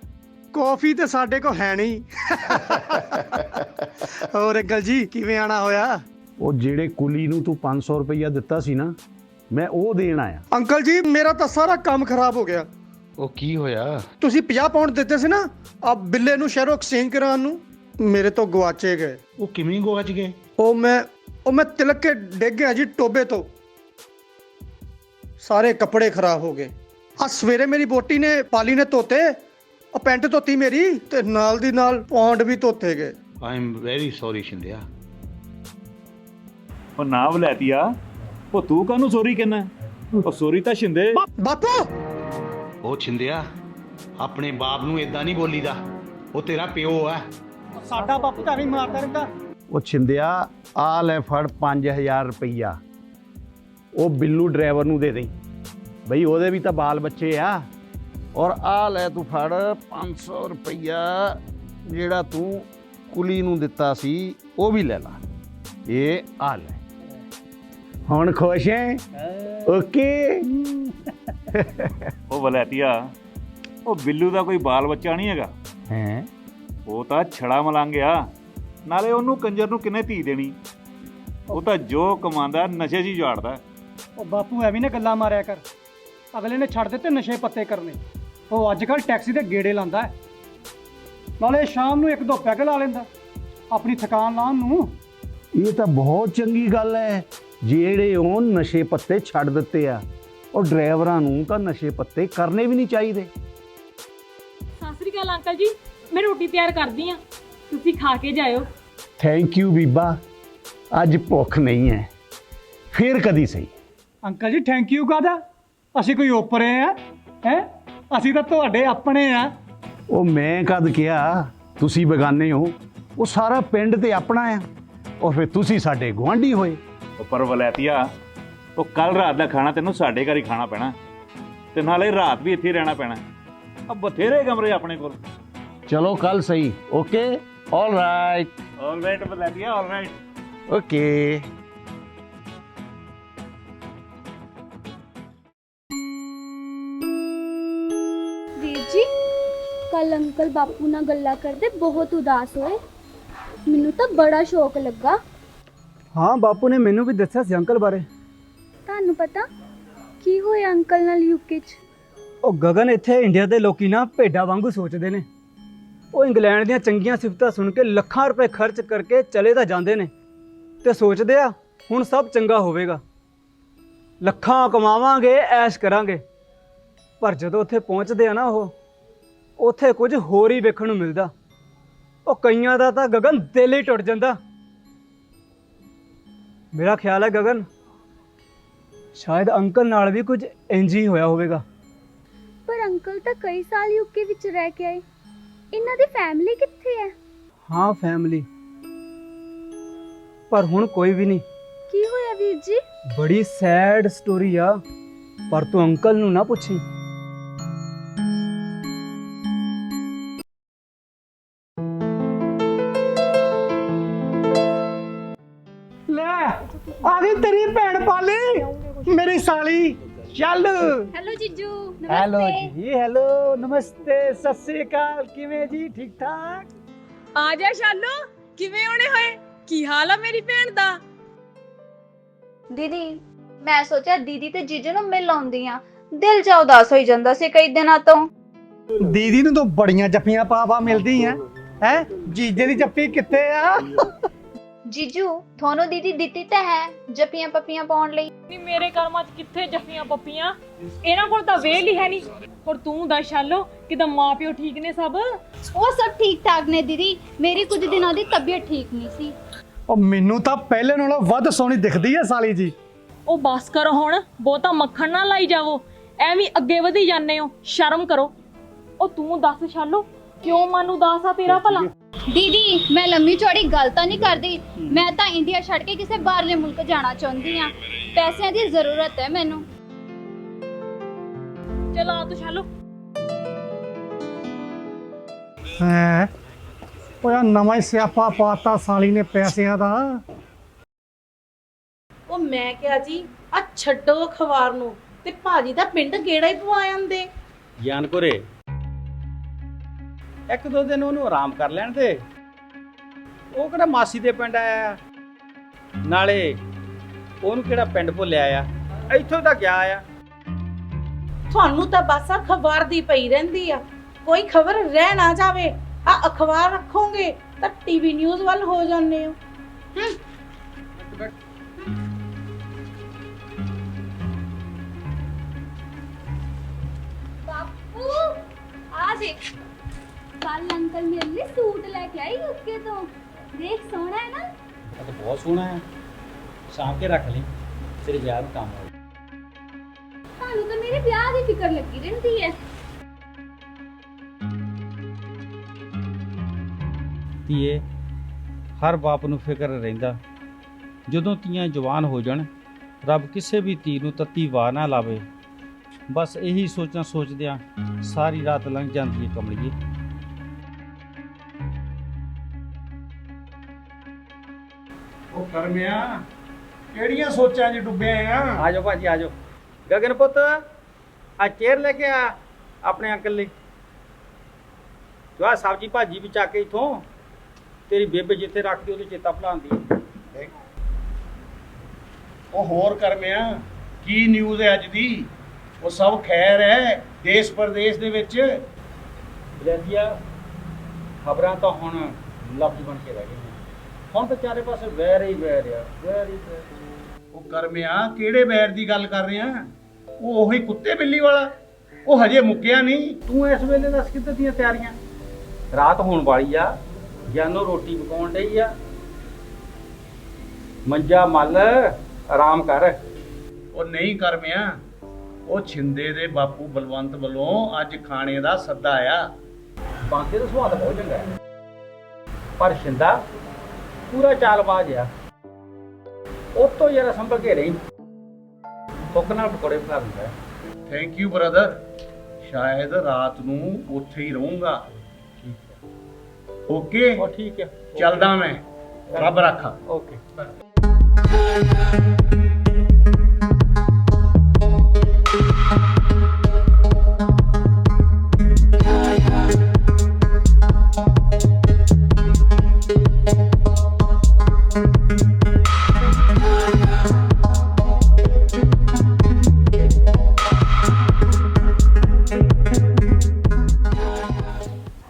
ਕੌਫੀ ਤੇ ਸਾਡੇ ਕੋ ਹੈ ਨਹੀਂ। ਹੋਰ ਅੰਕਲ ਜੀ ਕਿਵੇਂ ਆਣਾ ਹੋਇਆ? ਉਹ ਜਿਹੜੇ ਕੁਲੀ ਨੂੰ ਤੂੰ 500 ਰੁਪਈਆ ਦਿੱਤਾ ਸੀ ਨਾ, ਮੈਂ ਉਹ ਦੇਣ ਆਇਆ। ਅੰਕਲ ਜੀ ਮੇਰਾ ਤਾਂ ਸਾਰਾ ਕੰਮ ਖਰਾਬ ਹੋ ਗਿਆ। ਉਹ ਕੀ ਹੋਇਆ? ਤੁਸੀਂ 50 ਪਾਉਂਡ ਦਿੱਤੇ ਸੀ ਨਾ ਆ ਬਿੱਲੇ ਨੂੰ ਸ਼ਹਿਰੋਂ ਐਕਸਚੇਂਜ ਕਰਾਉਣ ਨੂੰ, ਮੇਰੇ ਤੋਂ ਗਵਾਚੇ ਗਏ। ਉਹ ਕਿਵੇਂ ਗਵਾਚ ਗਏ? ਉਹ ਮੈਂ ਤਿਲਕ ਕੇ ਡਿੱਗ ਗਿਆ ਜੀ ਟੋਬੇ ਤੋਂ, ਸਾਰੇ ਕੱਪੜੇ ਖਰਾਬ ਹੋ ਗਏ। ਆ ਸਵੇਰੇ ਮੇਰੀ ਬੋਟੀ ਨੇ ਪਾਲੀ ਨੇ ਧੋਤੇ, ਉਹ ਪੈਂਟ ਧੋਤੀ ਮੇਰੀ, ਤੇ ਨਾਲ ਦੀ ਨਾਲ ਪੌਂਡ ਵੀ ਧੋਤੇ ਗਏ। ਆਈ ਐਮ ਵੈਰੀ ਸੌਰੀ ਸ਼ਿੰਦਿਆ। ਉਹ ਨਾ ਬਲੈਤੀਆ, ਉਹ ਤੂੰ ਕਾਹਨੂੰ ਸੋਰੀ ਕਹਿਣਾ? ਉਹ ਸੋਰੀ ਤਾਂ ਸ਼ਿੰਦੇ। ਬਾਪੂ ਉਹ ਛਿੰਦਿਆ, ਆਪਣੇ ਬਾਪ ਨੂੰ ਇਦਾਂ ਨਹੀਂ ਬੋਲੀਦਾ, ਉਹ ਤੇਰਾ ਪਿਓ ਆ। ਸਾਡਾ ਬਾਪੂ ਤਾਂ ਨਹੀਂ ਮਾਰਦਾ ਰਹਿੰਦਾ। ਉਹ ਛਿੰਦਿਆ, ਆ ਲੈ ਫੜ 5000 ਰੁਪਈਆ, ਉਹ ਬਿੱਲੂ ਡਰਾਈਵਰ ਨੂੰ ਦੇ ਦੇ ਬਈ, ਉਹਦੇ ਵੀ ਤਾਂ ਬਾਲ ਬੱਚੇ ਆ। ਔਰ ਆ ਲੈ ਤੂੰ ਫੜ 500 ਰੁਪਈਆ, ਜਿਹੜਾ ਤੂੰ ਕੁਲੀ ਨੂੰ ਦਿੱਤਾ ਸੀ ਉਹ ਵੀ ਲੈ ਲਾ। ਇਹ ਆ ਲੈ, ਹੁਣ ਖੁਸ਼ ਹੈ? ਓਕੇ। ਉਹ ਬਲੈਤੀਆ, ਉਹ ਬਿੱਲੂ ਦਾ ਕੋਈ ਬਾਲ ਬੱਚਾ ਨਹੀਂ ਹੈਗਾ। ਹੈ ਉਹ ਤਾਂ ਛੜਾ ਮਲੰਗਿਆ, ਨਾਲੇ ਉਹਨੂੰ ਕੰਜਰ ਨੂੰ ਕਿੰਨੇ ਧੀ ਦੇਣੀ? ਉਹ ਤਾਂ ਜੋ ਕਮਾਉਂਦਾ ਨਸ਼ੇ 'ਚ ਹੀ ਝਾੜਦਾ। ਉਹ ਬਾਪੂ ਐਵੇਂ ਨਾ ਗੱਲਾਂ ਮਾਰਿਆ ਕਰ, ਅਗਲੇ ਨੇ ਛੱਡ ਦਿੱਤੇ ਨਸ਼ੇ ਪੱਤੇ ਕਰਨੇ। ਉਹ ਅੱਜ ਕੱਲ ਟੈਕਸੀ ਦੇ ਗੇੜੇ ਲਾਉਂਦਾ ਹੈ, ਨਾਲੇ ਸ਼ਾਮ ਨੂੰ 1-2 ਪੈਗ ਲਾ ਲੈਂਦਾ ਆਪਣੀ ਥਕਾਨ ਲਾਉਣ ਨੂੰ। ਇਹ ਤਾਂ ਬਹੁਤ ਚੰਗੀ ਗੱਲ ਹੈ ਜਿਹੜੇ ਉਹ ਨਸ਼ੇ ਪੱਤੇ ਛੱਡ ਦਿੱਤੇ ਆ। ਉਹ ਡਰਾਈਵਰਾਂ ਨੂੰ ਤਾਂ ਨਸ਼ੇ ਪੱਤੇ ਕਰਨੇ ਵੀ ਨਹੀਂ ਚਾਹੀਦੇ। ਸਤਿ ਸ੍ਰੀ ਅਕਾਲ ਅੰਕਲ ਜੀ, ਮੈਂ ਰੋਟੀ ਤਿਆਰ ਕਰਦੀ ਆ, ਤੁਸੀਂ ਖਾ ਕੇ ਜਾਇਓ। ਥੈਂਕ ਯੂ ਬੀਬਾ, ਅੱਜ ਭੁੱਖ ਨਹੀਂ ਹੈ, ਫੇਰ ਕਦੀ ਸਹੀ। ਅੰਕਲ ਜੀ ਥੈਂਕ ਯੂ ਕਾਹਦਾ, ਅਸੀਂ ਕੋਈ ਓਪਰੇ ਆ ਹੈ, ਅਸੀਂ ਤਾਂ ਤੁਹਾਡੇ ਆਪਣੇ ਆ। ਉਹ ਮੈਂ ਕਦ ਕਿਹਾ ਤੁਸੀਂ ਬੇਗਾਨੇ ਹੋ? ਉਹ ਸਾਰਾ ਪਿੰਡ ਤੇ ਆਪਣਾ ਆ, ਔਰ ਫਿਰ ਤੁਸੀਂ ਸਾਡੇ ਗੁਆਂਢੀ ਹੋਏ। ਪਰ ਵਲੈਤੀਆ, ਉਹ ਕੱਲ ਰਾਤ ਦਾ ਖਾਣਾ ਤੈਨੂੰ ਸਾਡੇ ਘਰ ਹੀ ਖਾਣਾ ਪੈਣਾ, ਤੇ ਨਾਲੇ ਰਾਤ ਵੀ ਇੱਥੇ ਰਹਿਣਾ ਪੈਣਾ। ਆ ਬਥੇਰੇ ਕਮਰੇ ਆਪਣੇ ਕੋਲ। ਚਲੋ ਕੱਲ ਸਹੀ। Okay, all right. All right ਵਲੈਤੀਆ, ਆਲ ਰਾਈਟ। ਓਕੇ। ਵੀਰ ਜੀ, ਕੱਲ ਅੰਕਲ ਬਾਪੂ ਨਾਲ ਗੱਲਾਂ ਕਰਦੇ ਬਹੁਤ ਉਦਾਸ ਹੋਏ, ਮੈਨੂੰ ਤਾਂ ਬੜਾ ਸ਼ੌਕ ਲੱਗਾ। ਹਾਂ, ਬਾਪੂ ਨੇ ਮੈਨੂੰ ਵੀ ਦੱਸਿਆ ਸੀ ਅੰਕਲ ਬਾਰੇ। ਤੁਹਾਨੂੰ ਪਤਾ ਕੀ ਹੋਇਆ ਅੰਕਲ ਨਾਲ ਯੂਕੇ 'ਚ? ਉਹ ਗਗਨ, ਇੱਥੇ ਇੰਡੀਆ ਦੇ ਲੋਕੀ ਨਾ ਭੇਡਾਂ ਵਾਂਗੂ ਸੋਚਦੇ ਨੇ। ਉਹ ਇੰਗਲੈਂਡ ਦੀਆਂ ਚੰਗੀਆਂ ਸਿਫਤਾਂ ਸੁਣ ਕੇ ਲੱਖਾਂ ਰੁਪਏ ਖਰਚ ਕਰਕੇ ਚਲੇ ਤਾਂ ਜਾਂਦੇ ਨੇ ਤੇ ਸੋਚਦੇ ਆ ਹੁਣ ਸਭ ਚੰਗਾ ਹੋਵੇਗਾ, ਲੱਖਾਂ ਕਮਾਵਾਂਗੇ, ਐਸ਼ ਕਰਾਂਗੇ। ਪਰ ਜਦੋਂ ਉੱਥੇ ਪਹੁੰਚਦੇ ਆ ਨਾ, ਉਹ ਉੱਥੇ ਕੁਝ ਹੋਰ ਹੀ ਵੇਖਣ ਨੂੰ ਮਿਲਦਾ। ਉਹ ਕਈਆਂ ਦਾ ਤਾਂ ਗਗਨ ਦਿਲ ਹੀ ਟੁੱਟ ਜਾਂਦਾ। ਮੇਰਾ ਖਿਆਲ ਹੈ ਗਗਨ, ਸ਼ਾਇਦ ਅੰਕਲ ਨਾਲ ਵੀ ਕੁਝ ਇੰਜ ਹੀ ਹੋਇਆ ਹੋਵੇਗਾ। ਪਰ ਅੰਕਲ ਤਾਂ ਕਈ ਸਾਲ ਯੂਕੇ ਵਿੱਚ ਰਹਿ ਕੇ ਆਏ, ਇਹਨਾਂ ਦੀ ਫੈਮਿਲੀ ਕਿੱਥੇ ਹੈ? ਹਾਂ, ਫੈਮਿਲੀ, ਪਰ ਹੁਣ ਕੋਈ ਵੀ ਨਹੀਂ। ਕੀ ਹੋਇਆ ਵੀਰ ਜੀ? ਬੜੀ ਸੈਡ ਸਟੋਰੀ ਆ, ਪਰ ਤੂੰ ਅੰਕਲ ਨੂੰ ਨਾ ਪੁੱਛੀ। ਲੈ ਆ ਗਈ ਤੇਰੀ ਭੈਣ ਪਾਲੀ, ਮੇਰੀ ਸਾਲੀ। ਚੱਲ। ਹੈਲੋ ਜੀਜੂ। ਹੈਲੋ ਜੀ, ਹੈਲੋ, ਨਮਸਤੇ, ਸਤਿ ਸ੍ਰੀ ਅਕਾਲ। ਕਿਵੇਂ ਜੀ? ਠੀਕ ਠਾਕ? ਆ ਜਾ ਸ਼ਾਲੂ, ਕਿਵੇਂ ਹੋਣੇ ਹੋਏ? ਕੀ ਹਾਲ ਆ ਮੇਰੀ ਭੈਣ ਦਾ? ਦੀਦੀ, ਮੈਂ ਸੋਚਿਆ ਦੀਦੀ ਤੇ ਜੀਜੂ ਨੂੰ ਮਿਲ ਆਉਂਦੀ ਆ, ਦਿਲ ਜਾ ਉਦਾਸ ਹੋਈ ਜਾਂਦਾ ਸੀ ਕਈ ਦਿਨਾਂ ਤੋਂ। ਦੀਦੀ ਨੂੰ ਤਾਂ ਬੜੀਆਂ ਜੱਫੀਆਂ ਪਾ ਮਿਲਦੀ ਆ ਹੈ, ਜੀਜੇ ਦੀ ਜੱਫੀ ਕਿੱਥੇ ਆ? ਜੀਜੂ, ਤੁਹਾਨੂੰ ਦੀਦੀ ਦਿੱਤੀ ਤਾਂ ਹੈ ਜੱਫੀਆਂ ਪੱਪੀਆਂ ਪਾਉਣ ਲਈ। ਨਹੀਂ, ਮੇਰੇ ਕਰਮਾਂ 'ਚ ਕਿੱਥੇ ਜੱਫੀਆਂ ਪੱਪੀਆਂ, ਇਹਨਾਂ ਕੋਲ ਤਾਂ ਵੇਲ ਹੀ ਹੈ ਨਹੀਂ। ਹੋਰ ਤੂੰ ਦੱਸ ਸ਼ਾਲੋ, ਕਿਦਾਂ ਮਾਂ ਪਿਓ ਠੀਕ ਨੇ ਸਭ? ਉਹ ਸਭ ਠੀਕ ਠਾਕ ਨੇ ਦੀਦੀ, ਮੇਰੀ ਕੁਝ ਦਿਨਾਂ ਦੀ ਤਬੀਅਤ ਠੀਕ ਨਹੀਂ ਸੀ। ਉਹ ਮੈਨੂੰ ਤਾਂ ਪਹਿਲੇ ਨਾਲੋਂ ਵੱਧ ਸੋਹਣੀ ਦਿਖਦੀ ਹੈ ਸਾਲੀ ਜੀ। ਉਹ ਬਸ ਕਰੋ ਹੁਣ, ਬਹੁਤਾ ਮੱਖਣ ਨਾ ਲਾਈ ਜਾਵੋ, ਐਵੇਂ ਅੱਗੇ ਵਧੀ ਜਾਂਦੇ ਹੋ, ਸ਼ਰਮ ਕਰੋ। ਉਹ ਤੂੰ ਦੱਸ ਸ਼ਾਲੋ, ਕਿਉਂ ਮਨ ਉਦਾਸ ਆ ਤੇਰਾ ਭਲਾ? ਦੀਦੀ, ਮੈਂ ਲੰਮੀ ਚੌੜੀ ਗੱਲ ਤਾਂ ਨਹੀਂ ਕਰਦੀ, ਮੈਂ ਤਾਂ ਇੰਡੀਆ ਛੱਡ ਕੇ ਕਿਸੇ ਬਾਹਰਲੇ ਮੁਲਕ ਜਾਣਾ ਚਾਹੁੰਦੀ ਆ। ਪੈਸਿਆਂ ਦੀ ਜ਼ਰੂਰਤ ਹੈ ਮੈਨੂੰ। ਚਲ ਆ ਤੂੰ ਸ਼ਾਲੋ। ਹੈ ਉਹ ਯਾਰ ਨਵਾਂ ਹੀ ਸਿਆਪਾ ਪਾਤਾ ਸਾਲੀ ਨੇ ਪੈਸਿਆਂ ਦਾ। ਉਹ ਮੈਂ ਕਿਹਾ ਜੀ, ਆ ਛੱਡੋ ਅਖਬਾਰ ਨੂੰ ਤੇ ਭਾਜੀ ਦਾ ਪਿੰਡ ਗੇੜਾ ਹੀ ਪਵਾ ਆਂਦੇ। ਗਿਆਨਪੁਰੇ ਇੱਕ ਦੋ ਦਿਨ ਉਹਨੂੰ ਆਰਾਮ ਕਰ ਲੈਣ ਦੇ। ਉਹ ਕਿਹੜਾ ਮਾਸੀ ਦੇ ਪਿੰਡ ਆਇਆ, ਨਾਲੇ ਉਹਨੂੰ ਕਿਹੜਾ ਪਿੰਡ ਭੁੱਲਿਆ ਆ, ਇੱਥੋਂ ਤਾਂ ਗਿਆ ਆ। ਤੁਹਾਨੂੰ ਤਾਂ ਬਸ ਆ ਖਬਰ ਦੀ ਪਈ ਰਹਿੰਦੀ ਆ, ਕੋਈ ਖਬਰ ਰਹਿ ਨਾ ਜਾਵੇ। ਆ ਅਖਬਾਰ ਰੱਖੋਗੇ ਤਾਂ ਟੀਵੀ ਨਿਊਜ਼ ਵੱਲ ਹੋ ਜਾਂਦੇ ਹੋ। ਬਾਪੂ ਆ ਦੇਖ, ਕੱਲ ਅੰਕਲ ਮੇਰੇ ਲਈ ਸੂਟ ਲੈ ਕੇ ਆਈ ਯੂਕੇ ਤੋਂ। ਦੇਖ ਸੋਹਣਾ ਹੈ ਨਾ? ਇਹ ਤਾਂ ਬਹੁਤ ਸੋਹਣਾ ਹੈ, ਸਾਂਭ ਕੇ ਰੱਖ ਲਈ, ਤੇਰੇ ਵਿਆਹ ਨੂੰ ਕੰਮ ਆਉ। ਤੁਹਾਨੂੰ ਤਾਂ ਮੇਰੇ ਵਿਆਹ ਦੀ ਫਿਕਰ ਲੱਗੀ ਰਹਿੰਦੀ ਹੈ। ਧੀਏ, ਹਰ ਬਾਪ ਨੂੰ ਫਿਕਰ ਰਹਿੰਦਾ ਜਦੋਂ ਧੀਆਂ ਜਵਾਨ ਹੋ ਜਾਣ, ਰੱਬ ਕਿਸੇ ਵੀ ਧੀ ਨੂੰ ਤੱਤੀ ਵਾਹ ਨਾ ਲਾਵੇ। ਬਸ ਇਹੀ ਸੋਚਦਿਆਂ ਸਾਰੀ ਰਾਤ ਲੰਘ ਜਾਂਦੀ ਹੈ ਕਮਲੀਏ। ਉਹ ਕਰਮਿਆ, ਕਿਹੜੀਆਂ ਸੋਚਾਂ 'ਚ ਡੁੱਬੇ ਆ? ਆ ਜਾਓ ਭਾਜੀ, ਆ ਜਾਓ। ਗਗਨ ਪੁੱਤ, ਆ ਚੇਅਰ ਲੈ ਕੇ ਆ ਆਪਣੇ ਅੰਕਲ ਲਈ। ਜੋ ਆ ਸਬਜ਼ੀ ਭਾਜੀ ਵੀ ਚੱਕ ਕੇ ਇਥੋਂ, ਤੇਰੀ ਬੇਬੇ ਜਿੱਥੇ ਰੱਖਦੀ ਉਹਦੇ ਚੇਤਾ ਭੁਲਾਉਂਦੀ। ਉਹ ਹੋਰ ਕਰਮਿਆ, ਕੀ ਨਿਊਜ਼ ਹੈ ਅੱਜ ਦੀ? ਉਹ ਸਭ ਖੈਰ ਹੈ ਦੇਸ਼ ਪ੍ਰਦੇਸ਼ ਦੇ ਵਿੱਚ। ਬਲੈਤੀਆ ਖਬਰਾਂ ਤਾਂ ਹੁਣ ਲਫ਼ਜ਼ ਬਣ ਕੇ ਰਹਿ ਗਈਆਂ। ਹੁਣ ਤਾਂ ਚਾਰੇ ਪਾਸੇ ਵੈਰ ਹੀ ਵੈਰ ਆ, ਵੈਰ ਹੀ ਵੈਰ। ਉਹ ਕਰਮਿਆ ਕਿਹੜੇ ਵੈਰ ਦੀ ਗੱਲ ਕਰ ਰਹੇ ਆ? ਉਹ ਉਹੀ ਕੁੱਤੇ ਬਿੱਲੀ ਵਾਲਾ, ਉਹ ਹਜੇ ਮੁੱਕਿਆ ਨਹੀਂ। ਤੂੰ ਇਸ ਵੇਲੇ ਦੱਸ ਕਿੱਦਾਂ ਦੀਆਂ ਤਿਆਰੀਆਂ? ਰਾਤ ਹੋਣ ਵਾਲੀ ਆ, ਜਾਨੋ ਰੋਟੀ ਪਕਾਉਣ ਡਈ ਆ। ਮੰਜਾ ਮੱਲ, ਆਰਾਮ ਕਰ। ਉਹ ਨਹੀਂ ਕਰਮਿਆ, ਉਹ ਛਿੰਦੇ ਦੇ ਬਾਪੂ ਬਲਵੰਤ ਵੱਲੋਂ ਅੱਜ ਖਾਣੇ ਦਾ ਸੱਦਾ ਆਇਆ। ਬਾਂਕੇ ਦਾ ਸੁਭਾਅ ਤਾਂ ਬਹੁਤ ਚੰਗਾ ਹੈ, ਪਰ ਸ਼ਿੰਦਾ ਪੂਰਾ ਚਾਲਬਾਜ਼ ਆ। ਉਹ ਤੋਂ ਜਰਾ ਸੰਭਲ ਕੇ ਰਹੀ, ਤੁੱਕ ਨਾਲ ਪਕੌੜੇ ਬਣਾ ਦਿੰਦਾ। ਥੈਂਕ ਯੂ ਬ੍ਰਦਰ, ਸ਼ਾਇਦ ਰਾਤ ਨੂੰ ਉੱਥੇ ਹੀ ਰਹੂੰਗਾ। ਓਕੇ, ਉਹ ਠੀਕ ਹੈ, ਚੱਲਦਾ ਮੈਂ, ਰੱਬ ਰੱਖਾ। ਓਕੇ।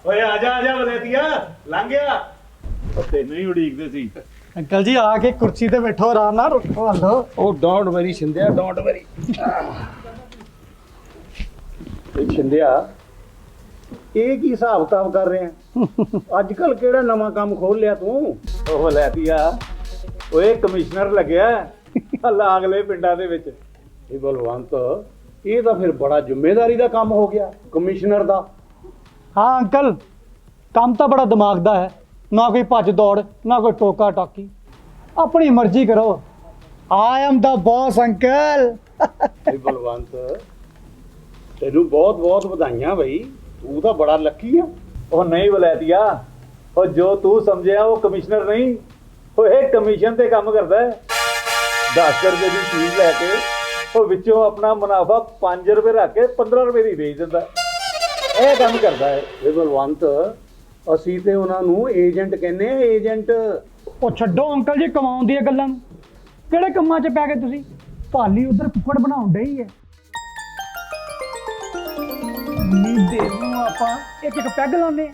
ਓਏ ਆ ਜਾ ਬਲੈਤੀਆ, ਲੰਘ ਗਿਆ। ਉਹ ਤੈਨੂੰ ਹੀ ਉਡੀਕਦੇ ਸੀ। ਅੰਕਲ ਜੀ ਆ ਕੇ ਕੁਰਸੀ ਤੇ ਬੈਠੋ, ਆਰਾਮ ਨਾਲ ਰੋਟੋ ਹਲੋ। ਉਹ ਡੋਂਟ ਵਰੀ ਛਿੰਦਿਆ, ਡੋਂਟ ਵਰੀ। ਇਹ ਛਿੰਦਿਆ, ਇਹ ਕੀ ਹਿਸਾਬ ਕਿਤਾਬ ਕਰ ਰਹੇ ਆ? ਅੱਜ ਕੱਲ ਕਿਹੜਾ ਨਵਾਂ ਕੰਮ ਖੋਲ ਲਿਆ ਤੂੰ? ਉਹ ਬਲੈਤੀਆ, ਓਏ ਕਮਿਸ਼ਨਰ ਲੱਗਿਆ ਲਾਗਲੇ ਪਿੰਡਾਂ ਦੇ ਵਿੱਚ। ਇਹ ਬਲਵੰਤ, ਇਹ ਤਾਂ ਫਿਰ ਬੜਾ ਜ਼ਿੰਮੇਵਾਰੀ ਦਾ ਕੰਮ ਹੋ ਗਿਆ, ਕਮਿਸ਼ਨਰ ਦਾ। ਹਾਂ ਅੰਕਲ, ਕੰਮ ਤਾਂ ਬੜਾ ਦਿਮਾਗ ਦਾ ਹੈ, ਨਾ ਕੋਈ ਭੱਜ ਦੌੜ, ਨਾ ਕੋਈ ਟੋਕਾ ਟਾਕੀ, ਆਪਣੀ ਮਰਜ਼ੀ ਕਰੋ। I am the boss uncle. ਇਹ ਬਲਵੰਤ, ਤੈਨੂੰ ਬਹੁਤ ਬਹੁਤ ਵਧਾਈਆਂ ਬਈ, ਤੂੰ ਤਾਂ ਬੜਾ ਲੱਕੀ ਆ। ਉਹ ਨਹੀਂ ਬਲੈਤੀਆ, ਉਹ ਜੋ ਤੂੰ ਸਮਝਿਆ ਉਹ ਕਮਿਸ਼ਨਰ ਨਹੀਂ, ਉਹ ਇਹ ਕਮਿਸ਼ਨ ਤੇ ਕੰਮ ਕਰਦਾ ਹੈ। 10 ਰੁਪਏ ਦੀ ਚੀਜ਼ ਲੈ ਕੇ ਉਹ ਵਿੱਚੋਂ ਆਪਣਾ ਮੁਨਾਫਾ 5 ਰੁਪਏ ਰੱਖ ਕੇ 15 ਰੁਪਏ ਦੀ ਵੇਚ ਦਿੰਦਾ। ਇਹ ਕੰਮ ਕਰਦਾ ਹੈ। ਇਹ ਬਲਵੰਤ, ਅਸੀਂ ਤੇ ਉਹਨਾਂ ਨੂੰ ਏਜੰਟ ਕਹਿੰਦੇ ਆ, ਏਜੰਟ। ਉਹ ਛੱਡੋ ਅੰਕਲ ਜੀ ਕਮਾਉਣ ਦੀਆਂ ਗੱਲਾਂ ਨੂੰ, ਕਿਹੜੇ ਕੰਮਾਂ 'ਚ ਪੈ ਗਏ ਤੁਸੀਂ? ਭਾਲੀ ਉਧਰ ਫੁੱਫੜ ਬਣਾਉਣ ਡਈ ਹੈ। ਨੀਂਦੇ ਨੂੰ ਆਪਾਂ ਇੱਕ ਇੱਕ ਪੈਗ ਲਾਉਂਦੇ ਆ,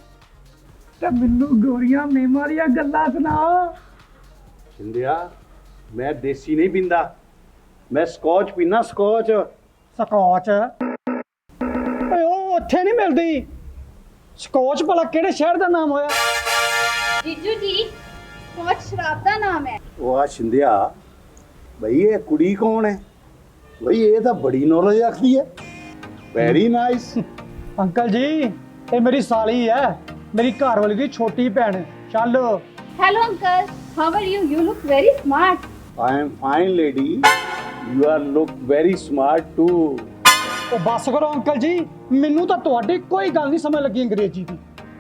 ਤੇ ਮੈਨੂੰ ਗੋਰੀਆਂ ਮੇਮਾਂ ਦੀਆਂ ਗੱਲਾਂ ਸੁਣਾ। ਛਿੰਦਿਆ, ਮੈਂ ਦੇਸੀ ਨਹੀਂ ਪੀਂਦਾ, ਮੈਂ ਸਕੌਚ ਪੀਣਾ, ਸਕੌਚ। ਸਕੌਚ ਓਏ ਉਹ ਉੱਥੇ ਨਹੀਂ ਮਿਲਦੀ। ਸਕੌਚ ਭਲਾ ਕਿਹੜੇ ਸ਼ਹਿਰ ਦਾ ਨਾਮ ਹੋਇਆ? ਜੀਜੂ ਜੀ, ਸਕੌਚ ਸ਼ਰਾਬ ਦਾ ਨਾਮ ਹੈ। ਉਹ ਆ ਛਿੰਦਿਆ, ਬਈ ਇਹ ਕੁੜੀ ਕੌਣ ਹੈ? ਬਈ ਇਹ ਤਾਂ ਬੜੀ ਨੌਲੇਜ ਰੱਖਦੀ ਹੈ। Very nice. ਅੰਕਲ ਜੀ, ਇਹ ਮੇਰੀ ਸਾਲੀ ਹੈ, ਮੇਰੀ ਘਰ ਵਾਲੀ ਦੀ ਛੋਟੀ ਭੈਣ। ਚੱਲ। Hello uncle, how are you? You look very smart. I am fine lady, you are look very smart too. ਉਹ ਬੱਸ ਕਰੋ ਅੰਕਲ ਜੀ, ਮੈਨੂੰ ਤਾਂ ਤੁਹਾਡੀ ਕੋਈ ਗੱਲ ਨਹੀਂ ਸਮਝ ਲੱਗੀ ਅੰਗਰੇਜ਼ੀ ਦੀ।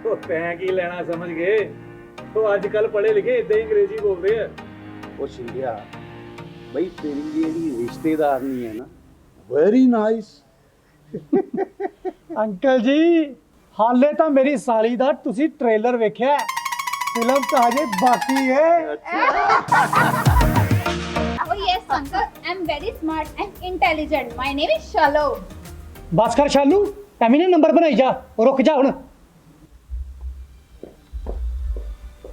ਉਹ ਤੈਂ ਕੀ ਲੈਣਾ ਸਮਝ ਗਏ, ਉਹ ਅੱਜ ਕੱਲ ਪੜ੍ਹੇ ਲਿਖੇ ਇਦਾਂ ਹੀ ਅੰਗਰੇਜ਼ੀ ਬੋਲਦੇ ਆ। ਉਹ ਛਿੰਦਿਆ, ਬਈ ਤੇਰੀ ਜਿਹੜੀ ਰਿਸ਼ਤੇਦਾਰਨੀ ਹੈ ਨਾ, ਵੈਰੀ ਨਾਈਸ। ਅੰਕਲ ਜੀ, ਹਾਲੇ ਤਾਂ ਮੇਰੀ ਸਾਲੀ ਦਾ ਤੁਸੀਂ ਟ੍ਰੇਲਰ ਵੇਖਿਆ, ਫਿਲਮ ਤਾਂ ਹਜੇ ਬਾਕੀ ਹੈ। Oh yes uncle, I'm very smart and intelligent. My name is Shalo. ਬਸ ਕਰ ਸ਼ਾਲੂ, ਐਵੇਂ ਨਾ ਨੰਬਰ ਬਣਾਈ ਜਾ, ਰੁਕ ਜਾ ਹੁਣ।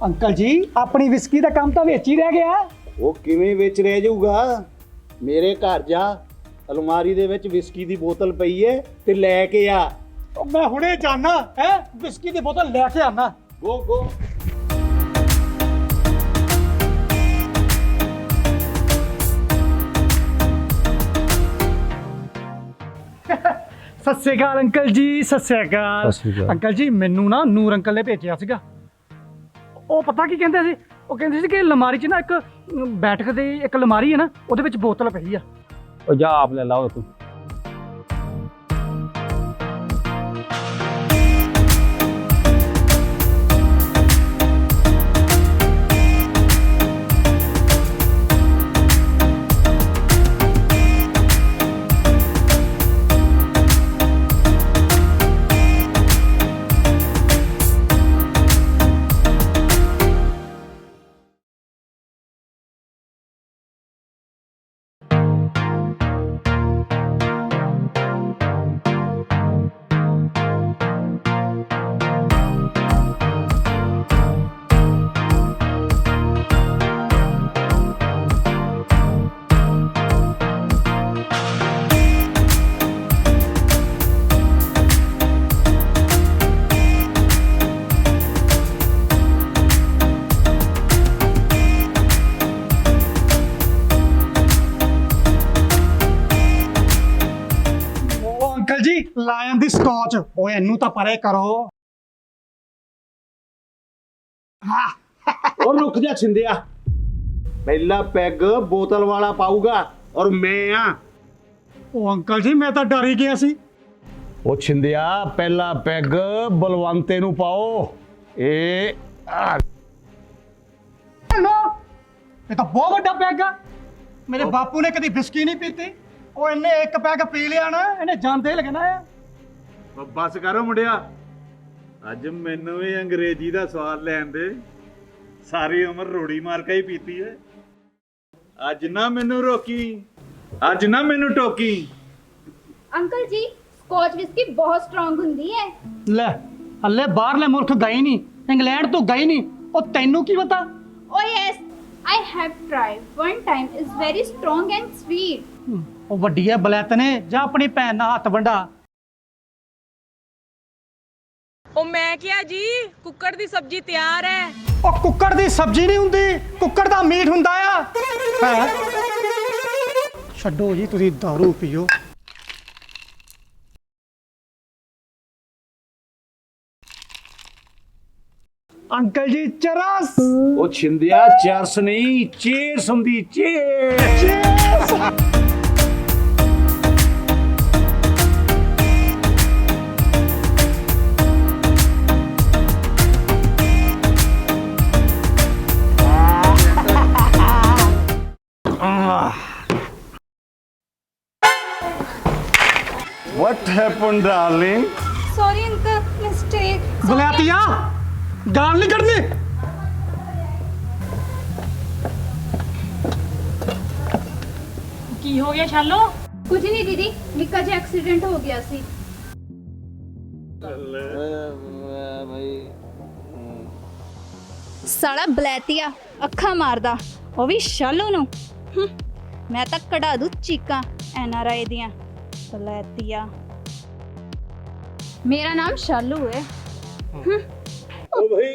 ਅੰਕਲ ਜੀ, ਆਪਣੀ ਵਿਸਕੀ ਦਾ ਕੰਮ ਤਾਂ ਵਿੱਚ ਹੀ ਰਹਿ ਗਿਆ। ਉਹ ਕਿਵੇਂ ਵਿੱਚ ਰਹਿ ਜਾਊਗਾ? ਮੇਰੇ ਘਰ ਜਾ, ਅਲਮਾਰੀ ਦੇ ਵਿੱਚ ਵਿਸਕੀ ਦੀ ਬੋਤਲ ਪਈ ਹੈ, ਤੇ ਲੈ ਕੇ ਆ। ਮੈਂ ਹੁਣੇ ਜਾਣਾ ਹੈ, ਵਿਸਕੀ ਦੀ ਬੋਤਲ ਲੈ ਕੇ ਆਣਾ। ਗੋ ਗੋ। ਸਤਿ ਸ਼੍ਰੀ ਅਕਾਲ ਅੰਕਲ ਜੀ, ਸਤਿ ਸ਼੍ਰੀ ਅਕਾਲ। ਅੰਕਲ ਜੀ, ਮੈਨੂੰ ਨਾ ਨੂਰ ਅੰਕਲ ਨੇ ਭੇਜਿਆ ਸੀਗਾ। ਉਹ ਪਤਾ ਕੀ ਕਹਿੰਦੇ ਸੀ? ਉਹ ਕਹਿੰਦੇ ਸੀ ਕਿ ਅਲਮਾਰੀ 'ਚ ਨਾ ਇੱਕ ਬੈਠਕ ਦੀ ਇੱਕ ਅਲਮਾਰੀ ਹੈ ਨਾ, ਉਹਦੇ ਵਿੱਚ ਬੋਤਲ ਪਈ ਆ। ਉਹ ਜਾ ਆਪ ਲੈ ਲਾਓ ਤੂੰ। ਸਕੌਚ ਓਏ ਇਹਨੂੰ ਤਾਂ ਪਰੇ ਕਰੋ। ਉਹ ਰੁਕ ਜਾ ਛਿੰਦਿਆ, ਪਹਿਲਾ ਪੈਗ ਬੋਤਲ ਵਾਲਾ ਪਾਊਗਾ ਔਰ ਮੈਂ ਆ। ਉਹ ਅੰਕਲ ਜੀ ਮੈਂ ਤਾਂ ਡਰ ਹੀ ਗਿਆ ਸੀ। ਉਹ ਛਿੰਦਿਆ ਪਹਿਲਾ ਪੈਗ ਬਲਵੰਤੇ ਨੂੰ ਪਾਓ। ਇਹ ਇਹ ਤਾਂ ਬਹੁਤ ਵੱਡਾ ਪੈਗ ਆ। ਮੇਰੇ ਬਾਪੂ ਨੇ ਕਦੀ ਵਿਸਕੀ ਨਹੀਂ ਪੀਤੀ, ਉਹ ਇਹਨੇ ਇੱਕ ਪੈਗ ਪੀ ਲਿਆ ਨਾ ਇਹਨੇ ਜਾਂਦੇ ਲੱਗਣਾ ਆ। ਬਸ ਕਰੋ ਮੁੰਡਿਆ, ਅੱਜ ਮੈਨੂੰ ਵੀ ਅੰਗਰੇਜ਼ੀ ਦਾ ਸਵਾਦ ਲੈਣ ਦੇ। ਸਾਰੀ ਉਮਰ ਰੋੜੀ ਮਾਰ ਕੇ ਹੀ ਪੀਤੀ ਹੈ। ਅੱਜ ਨਾ ਮੈਨੂੰ ਰੋਕੀ, ਅੱਜ ਨਾ ਮੈਨੂੰ ਟੋਕੀ। ਅੰਕਲ ਜੀ ਸਕੌਚ ਵਿਸਕੀ ਬਹੁਤ ਸਟਰੋਂਗ ਹੁੰਦੀ ਹੈ। ਲੈ ਹੱਲੇ ਬਾਹਰਲੇ ਮੁਲਕ ਗਈ ਨਹੀਂ, ਇੰਗਲੈਂਡ ਤੋਂ ਗਈ ਨਹੀਂ, ਉਹ ਤੈਨੂੰ ਕੀ ਪਤਾ? Oh yes, I have tried one time. It's very strong and sweet. ਉਹ ਵੱਡੀ ਹੈ ਬਲੈਤ ਨੇ, ਜਾਂ ਆਪਣੀ ਭੈਣ ਨਾਲ ਹੱਥ ਵੰਡਾ। ਉਹ ਮੈਂ ਕਿਹਾ ਜੀ ਕੁੱਕੜ ਦੀ ਸਬਜ਼ੀ ਤਿਆਰ ਹੈ। ਉਹ ਕੁੱਕੜ ਦੀ ਸਬਜ਼ੀ ਨਹੀਂ ਹੁੰਦੀ, ਕੁੱਕੜ ਦਾ ਮੀਟ ਹੁੰਦਾ ਆ। ਹੈਂ? ਛੱਡੋ ਜੀ ਤੁਸੀਂ ਦਾਰੂ ਪੀਓ। ਅੰਕਲ ਜੀ ਚਰਸ। ਉਹ ਛਿੰਦਿਆ ਚਰਸ ਨਹੀਂ, ਚੇਸ ਹੁੰਦੀ, chess. What happened, darling? Sorry uncle, mistake. ਬਲੈਤੀਆ ਗਾਲ ਨਹੀਂ ਕੱਢਣੀ। ਕੀ ਹੋ ਗਿਆ ਸ਼ਾਲੋ? ਕੁਝ ਨਹੀਂ ਦੀਦੀ, ਨਿੱਕਾ ਜਿਹਾ ਐਕਸੀਡੈਂਟ ਹੋ ਗਿਆ ਸੀ। ਸਾਲਾ ਬਲੈਤੀਆ ਅੱਖਾਂ ਮਾਰਦਾ, ਉਹ ਵੀ ਸ਼ਾਲੂ ਨੂੰ। ਮੈਂ ਤਾਂ ਕਢਾ ਦੂ ਚੀਕਾਂ NRI ਦੀਆਂ। ਬਲੈਤੀਆ ਮੇਰਾ ਨਾਮ ਸ਼ਾਲੂ ਹੈ। ਉਹ ਭਾਈ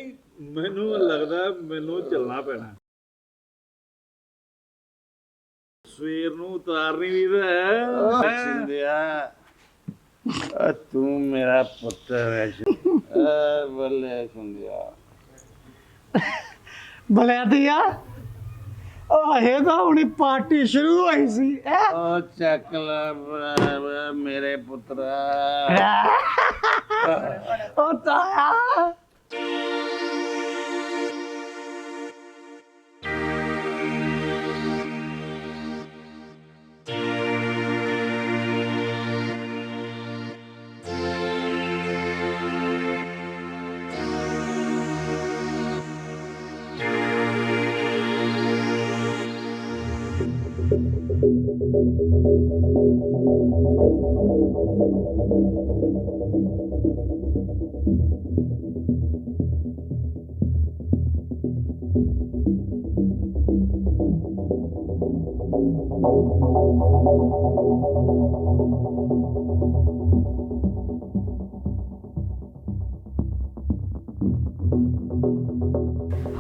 ਮੈਨੂੰ ਲੱਗਦਾ ਮੈਨੂੰ ਚੱਲਣਾ ਪੈਣਾ। ਸਵੇਰ ਨੂੰ ਉਤਾਰਨੀ ਵੀ ਤਾਂ ਹੈ। ਛਿੰਦਿਆ ਤੂੰ ਮੇਰਾ ਪੁੱਤਰ ਹੈ। ਬੱਲੇ ਛਿੰਦਿਆ। ਬਲੈਤੀਆ ਉਹ ਇਹ ਤਾਂ ਹੁਣੀ ਪਾਰਟੀ ਸ਼ੁਰੂ ਹੋਈ ਸੀ। ਉਹ ਚੱਕ ਲੈ ਮੇਰੇ ਪੁੱਤਰਾ। ਉਹ ਤਾਇਆ